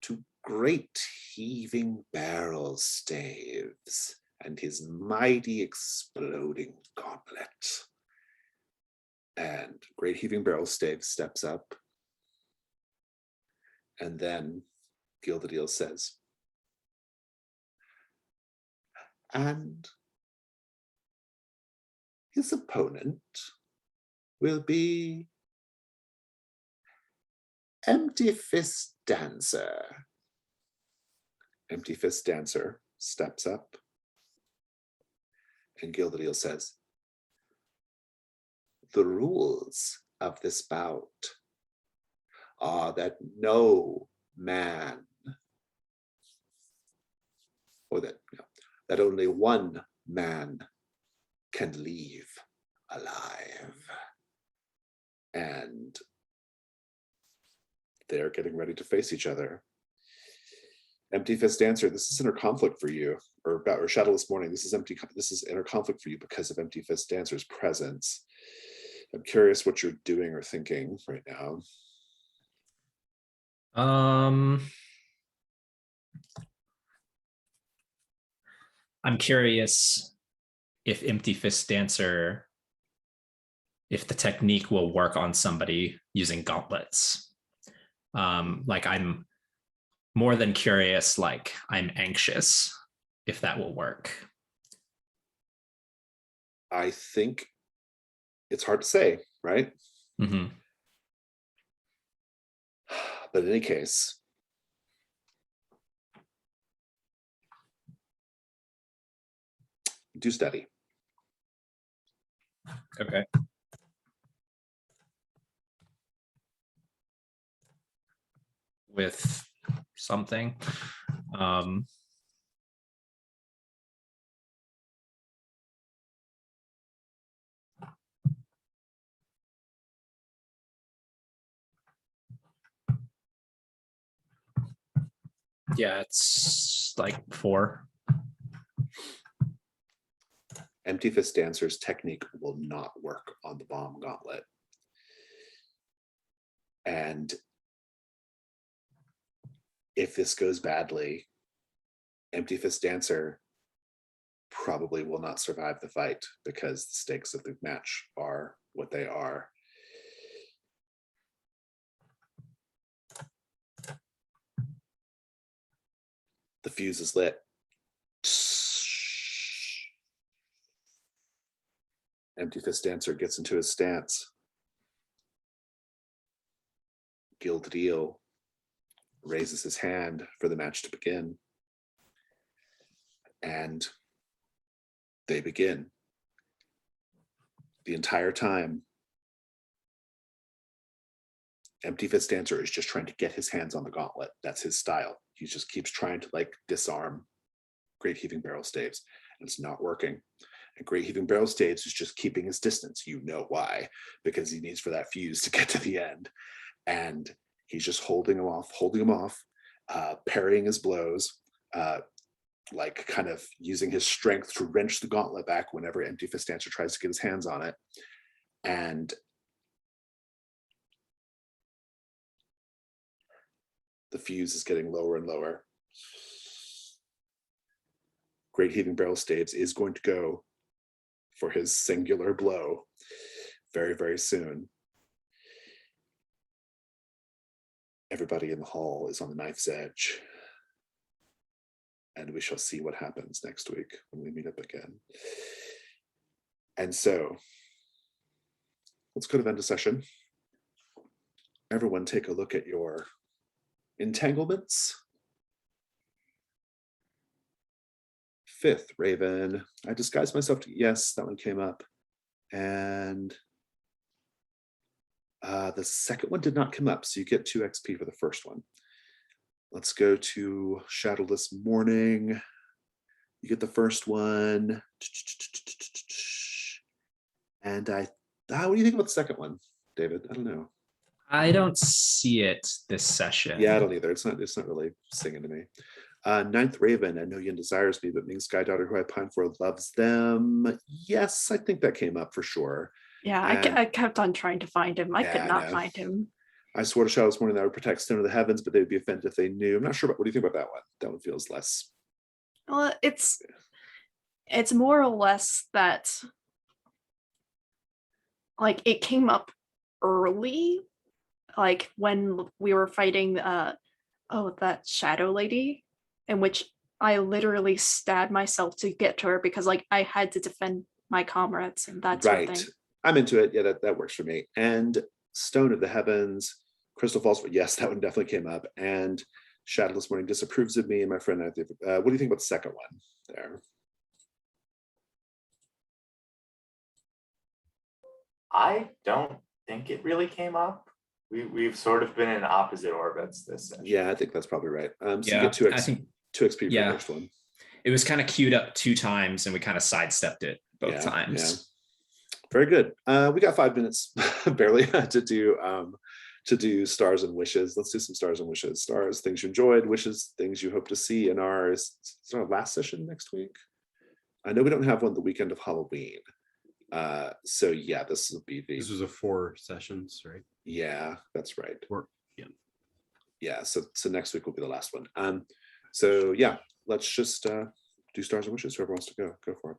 S1: to great heaving barrel staves and his mighty exploding gauntlet. And great heaving barrel stave steps up. And then Gildadeel says, and his opponent will be Empty Fist Dancer. Empty Fist Dancer steps up And Gildadil says, the rules of this bout are that no man, or that only one man can leave alive. And they're getting ready to face each other. Empty Fist Dancer, this is inner conflict for you, or Shadowless Morning, this is inner conflict for you because of Empty Fist Dancer's presence. I'm curious what you're doing or thinking right now.
S2: I'm curious if Empty Fist Dancer, if the technique will work on somebody using gauntlets. Like, I'm more than curious, like I'm anxious if that will work.
S1: I think it's hard to say, right?
S2: Mm-hmm.
S1: But in any case, do study.
S2: Okay. With something. Yeah, it's like 4.
S1: Empty Fist Dancer's technique will not work on the bomb gauntlet. And if this goes badly, Empty Fist Dancer probably will not survive the fight because the stakes of the match are what they are. The fuse is lit. Empty Fist Dancer gets into his stance. Gildadil raises his hand for the match to begin. And they begin. The entire time, Empty Fist Dancer is just trying to get his hands on the gauntlet. That's his style. He just keeps trying to like disarm Great Heaving Barrel Staves, and it's not working. And Great Heaving Barrel Staves is just keeping his distance. You know why? Because he needs for that fuse to get to the end. And he's just holding him off, parrying his blows, like kind of using his strength to wrench the gauntlet back whenever Empty Fist Dancer tries to get his hands on it. And the fuse is getting lower and lower. Great Heaving Barrel Staves is going to go for his singular blow very, very soon. Everybody in the hall is on the knife's edge. And we shall see what happens next week when we meet up again. And so, let's go to end of session. Everyone take a look at your entanglements. 5th, Raven. I disguised myself to, yes, that one came up. And the second one did not come up, so you get 2 XP for the first one. Let's go to Shadowless Morning. You get the first one. And what do you think about the second one, David? I don't know.
S2: I don't see it this session.
S1: Yeah, I don't either. It's not really singing to me. 9th Raven, I know Yin desires me, but Ming's Sky Daughter, who I pine for, loves them. Yes, I think that came up for sure.
S3: Yeah, I kept on trying to find him. I could not find him.
S1: I swore to Shadowless Morning that I would protect Stone of the Heavens, but they would be offended if they knew. I'm not sure. What do you think about that one? That one feels less.
S3: Well, it's more or less that, like, it came up early, like when we were fighting that shadow lady, in which I literally stabbed myself to get to her because like I had to defend my comrades and that sort of thing.
S1: I'm into it. Yeah, that works for me. And Stone of the Heavens, Crystal Falls, yes, that one definitely came up. And Shadowless Morning disapproves of me and my friend. What do you think about the second one there?
S4: I don't think it really came up. We've sort of been in opposite orbits this session.
S1: Yeah, I think that's probably right. So you
S2: Yeah,
S1: get two
S2: I think
S1: 2 XP for
S2: yeah.
S1: the first one.
S2: it was kind of queued up 2 times and we kind of sidestepped it both times.
S1: Very good. We got 5 minutes barely to do stars and wishes. Let's do some stars and wishes. Stars, things you enjoyed. Wishes, things you hope to see in our last session next week. I know we don't have one the weekend of Halloween. So yeah, this will be
S5: This was a 4 sessions, right?
S1: Yeah, that's right.
S5: Yeah.
S1: So next week will be the last one. So yeah, let's just do stars and wishes. Whoever wants to go for it.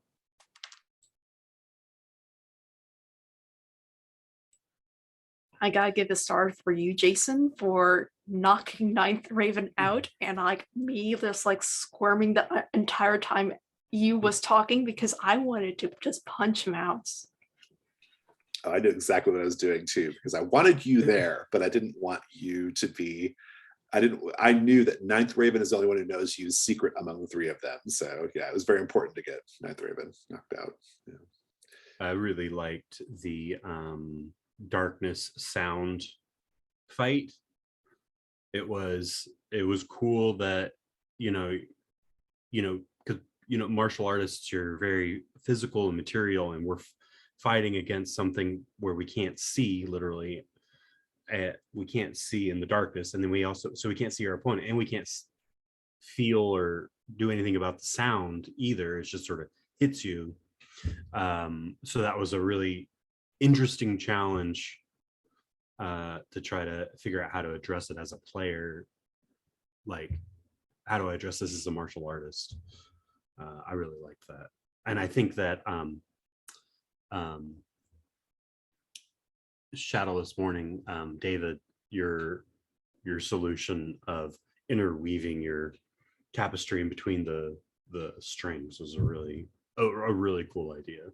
S3: I gotta give a star for you, Jason, for knocking Ninth Raven out, and like me just like squirming the entire time you was talking because I wanted to just punch him out.
S1: I knew exactly what I was doing too, because I wanted you there, but I didn't want you to be. I knew that Ninth Raven is the only one who knows you's secret among the 3 of them. So yeah, it was very important to get Ninth Raven knocked out. Yeah.
S5: I really liked the darkness sound fight. It was cool that because martial artists, you're very physical and material, and we're fighting against something where we can't see, literally. We can't see in the darkness, and then we can't see our opponent, and we can't feel or do anything about the sound either. It just sort of hits you. So that was a really interesting challenge to try to figure out how to address it as a player. Like, how do I address this as a martial artist? I really liked that, and I think that Shadowless Morning, David, your solution of interweaving your tapestry in between the strings was a really cool idea.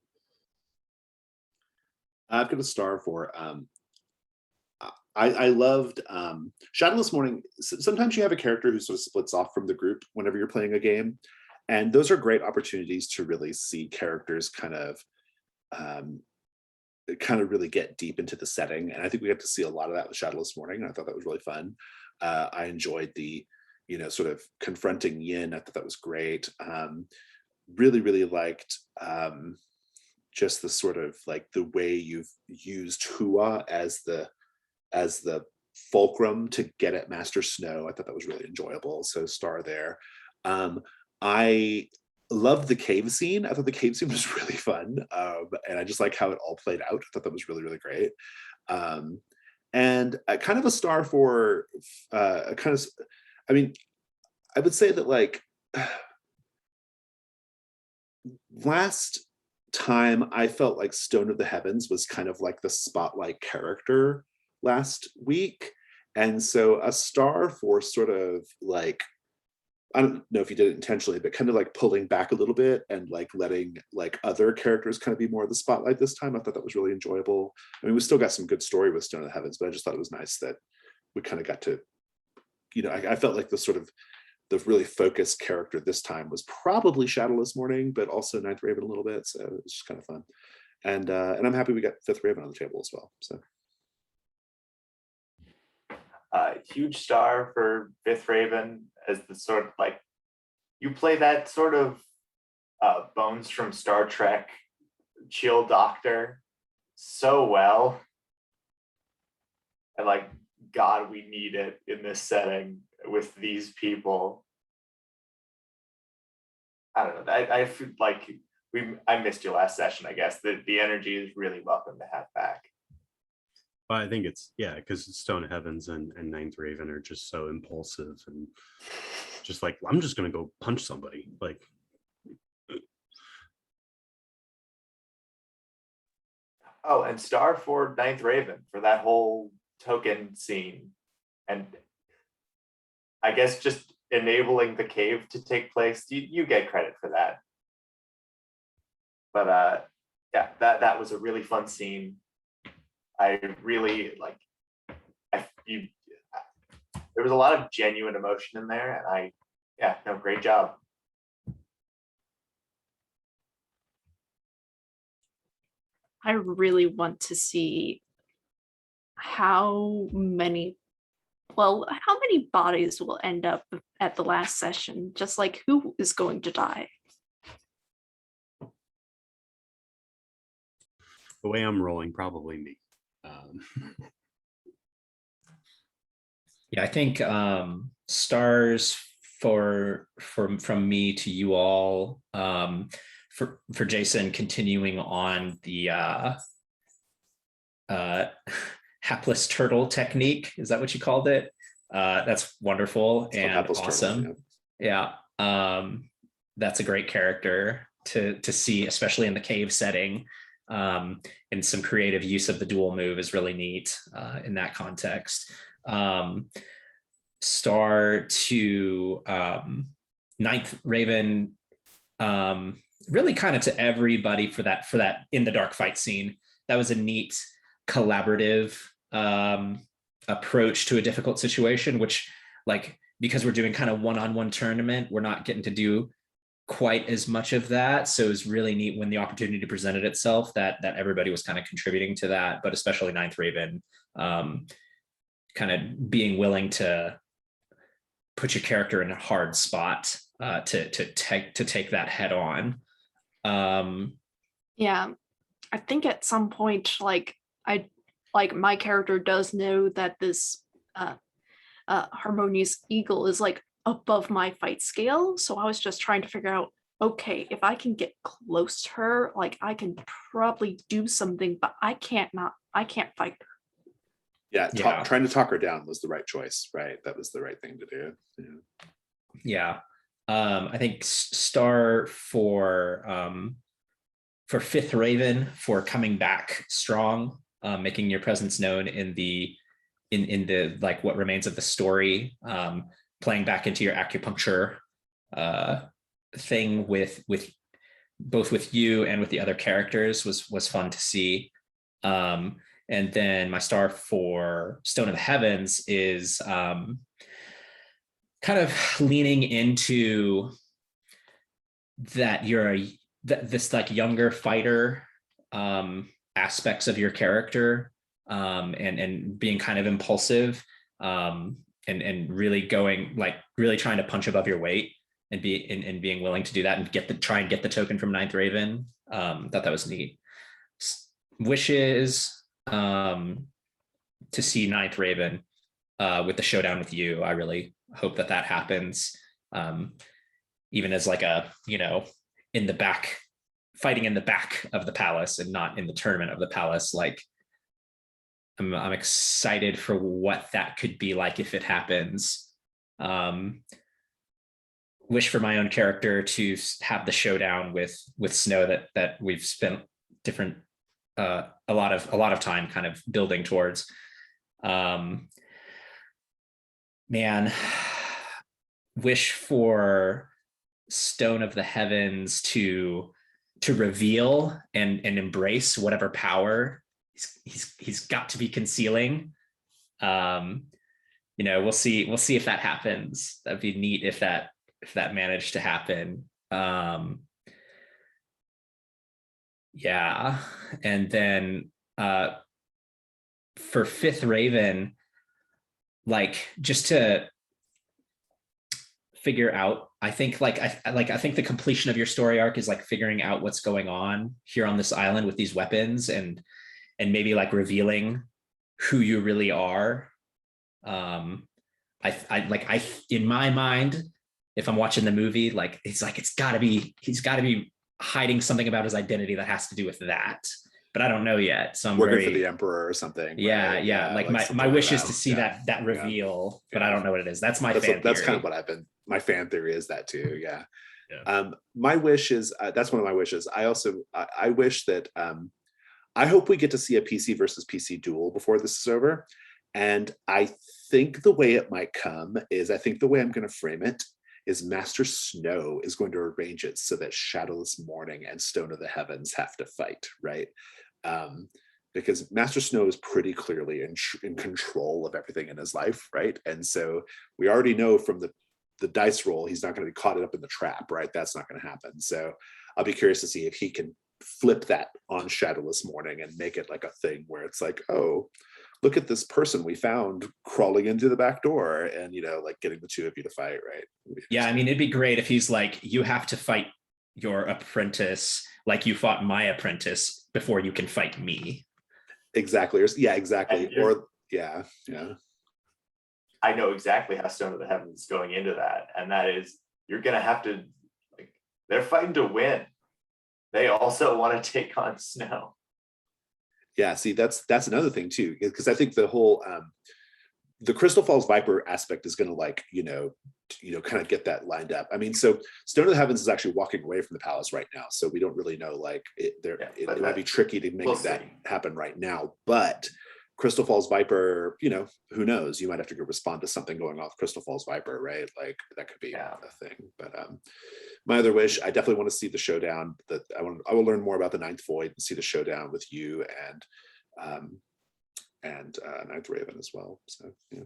S1: I've got a star for I loved Shadowless Morning. Sometimes you have a character who sort of splits off from the group whenever you're playing a game, and those are great opportunities to really see characters kind of really get deep into the setting. And I think we got to see a lot of that with Shadowless Morning. I thought that was really fun. I enjoyed the sort of confronting Yin. I thought that was great. Really liked just the sort of like the way you've used Hua as the fulcrum to get at Master Snow. I thought that was really enjoyable. So star there. I loved the cave scene. I thought the cave scene was really fun. And I just like how it all played out. I thought that was really great. And kind of a star for I would say that like last time I felt like Stone of the Heavens was kind of like the spotlight character last week. And so a star for sort of like, I don't know if you did it intentionally, but kind of like pulling back a little bit and like letting like other characters kind of be more of the spotlight this time. I thought that was really enjoyable. I mean, we still got some good story with Stone of the Heavens, but I just thought it was nice that we kind of got to, I felt like the really focused character this time was probably Shadowless Morning, but also Ninth Raven a little bit. So it was just kind of fun. And I'm happy we got Fifth Raven on the table as well. So.
S4: Huge star for Fifth Raven as the sort of like, you play that sort of Bones from Star Trek chill doctor so well. And like, God, we need it in this setting with these people. I don't know. I feel like I missed you last session, I guess. The energy is really welcome to have back.
S5: Well, I think it's, because Stone of Heavens and Ninth Raven are just so impulsive and just like, I'm just going to go punch somebody. Like,
S4: oh, and star for Ninth Raven for that whole token scene. And I guess just enabling the cave to take place. You get credit for that. But yeah, that was a really fun scene. I really like. There was a lot of genuine emotion in there, and great job.
S3: I really want to see how many bodies will end up at the last session, just like who is going to die.
S5: The way I'm rolling, probably me.
S2: Yeah, I think stars from me to you all, for Jason continuing on the hapless turtle technique. Is that what you called it? That's wonderful and awesome.
S1: Turtle, yeah.
S2: That's a great character to see, especially in the cave setting. And some creative use of the dual move is really neat in that context. Star to Ninth Raven, really kind of to everybody for that in the dark fight scene. That was a neat collaborative approach to a difficult situation, which, like, because we're doing kind of one-on-one tournament, we're not getting to do quite as much of that. So it was really neat when the opportunity presented itself that everybody was kind of contributing to that, but especially Ninth Raven, kind of being willing to put your character in a hard spot to take that head on.
S3: Yeah, I think at some point, my character does know that this harmonious eagle is like above my fight scale. So I was just trying to figure out, okay, if I can get close to her, like I can probably do something, but I can't fight her.
S1: Yeah, trying to talk her down was the right choice, right? That was the right thing to do.
S2: Yeah. I think star for Fifth Raven for coming back strong, making your presence known in the like what remains of the story, playing back into your acupuncture thing with both with you and with the other characters was fun to see. And then my star for Stone of the Heavens is kind of leaning into that you're this like younger fighter aspects of your character, and being kind of impulsive, and really going, like, really trying to punch above your weight and being willing to do that and try and get the token from Ninth Raven. Thought that was neat. Wishes to see Ninth Raven with the showdown with you. I really hope that happens, even as like a, in the back, fighting in the back of the palace and not in the tournament of the palace. Like, I'm excited for what that could be like if it happens. Wish for my own character to have the showdown with Snow that we've spent a lot of time kind of building towards. Man, wish for Stone of the Heavens to reveal and embrace whatever power he's got to be concealing. We'll see if that happens. That'd be neat if that managed to happen. Yeah. And then for Fifth Raven, like, just to figure out, I think the completion of your story arc is like figuring out what's going on here on this island with these weapons, and maybe like revealing who you really are. I in my mind, if I'm watching the movie, like, he's got to be hiding something about his identity that has to do with that, but I don't know yet. So I'm
S1: working for the Emperor or something.
S2: Yeah,
S1: right?
S2: yeah. Like my wish is to see that reveal, but I don't know what it is. That's my fan theory.
S1: That's kind of what my fan theory is that too. Yeah.
S2: Yeah.
S1: My wish is that's one of my wishes. I wish that I hope we get to see a PC versus PC duel before this is over. And I think the way it might come is, I think the way I'm going to frame it is Master Snow is going to arrange it so that Shadowless Morning and Stone of the Heavens have to fight, right? Because Master Snow is pretty clearly in control of everything in his life, right? And so we already know from the dice roll, he's not going to be caught up in the trap, right? That's not going to happen. So I'll be curious to see if he can flip that on Shadowless Morning and make it like a thing where it's like, oh, look at this person we found crawling into the back door, and like getting the two of you to fight, right?
S2: Yeah, I mean, it'd be great if he's like, you have to fight your apprentice like you fought my apprentice before you can fight me.
S1: Exactly. Yeah, exactly. Or yeah.
S4: I know exactly how Stone of the Heavens is going into that, and that is you're gonna have to, like, they're fighting to win. They also want to take on Snow.
S1: Yeah, see, that's another thing too, because I think the whole the Crystal Falls Viper aspect is going to like kind of get that lined up. I mean, so Stone of the Heavens is actually walking away from the palace right now, so we don't really know. Like, it might be tricky to make that happen right now. But Crystal Falls Viper, who knows? You might have to go respond to something going off Crystal Falls Viper, right? Like that could be a thing. But my other wish, I definitely want to see the showdown. That I will learn more about the Ninth Void and see the showdown with you and Ninth Raven as well. So yeah.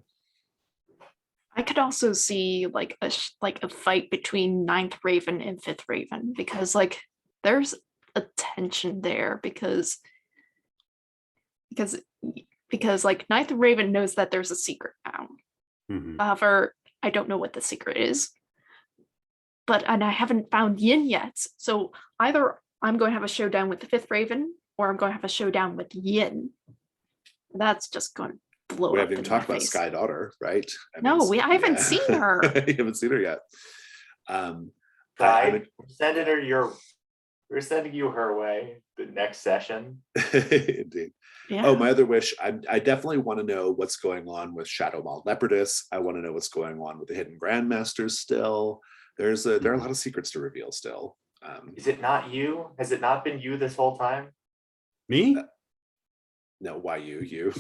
S3: I could also see like a fight between Ninth Raven and Fifth Raven, because like there's a tension there because like Ninth Raven knows that there's a secret now.
S5: Mhm.
S3: However, I don't know what the secret is. And I haven't found Yin yet. So either I'm going to have a showdown with the Fifth Raven, or I'm going to have a showdown with Yin. That's just going to blow
S1: We
S3: up
S1: haven't even
S3: in my
S1: talked about
S3: face.
S1: Sky Daughter, right?
S3: I haven't seen her.
S1: You haven't seen her yet.
S4: We're sending you her way the next session.
S1: Indeed.
S3: Yeah.
S1: Oh, my other wish, I definitely want to know what's going on with Shadow Maw Leopardess. I want to know what's going on with the Hidden Grandmasters still. There are a lot of secrets to reveal still.
S4: Is it not you? Has it not been you this whole time?
S5: Me?
S1: No, why you?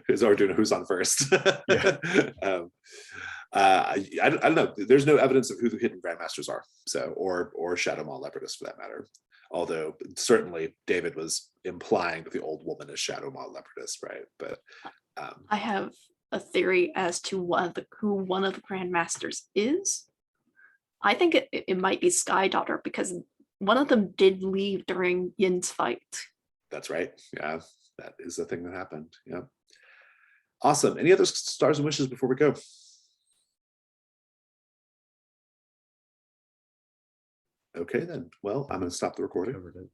S1: Who's on first?
S5: Yeah.
S1: I don't know. There's no evidence of who the Hidden Grandmasters are, so or Shadow Maw Leopardess for that matter. Although certainly David was implying that the old woman is Shadow Maw Leopardess, right? But
S3: I have a theory as to who one of the Grandmasters is. I think it might be Sky Daughter, because one of them did leave during Yin's fight.
S1: that's right. Yeah, that is the thing that happened. Yeah. Awesome. Any other stars and wishes before we go? Okay, then. Well, I'm going to stop the recording.
S5: Covered it.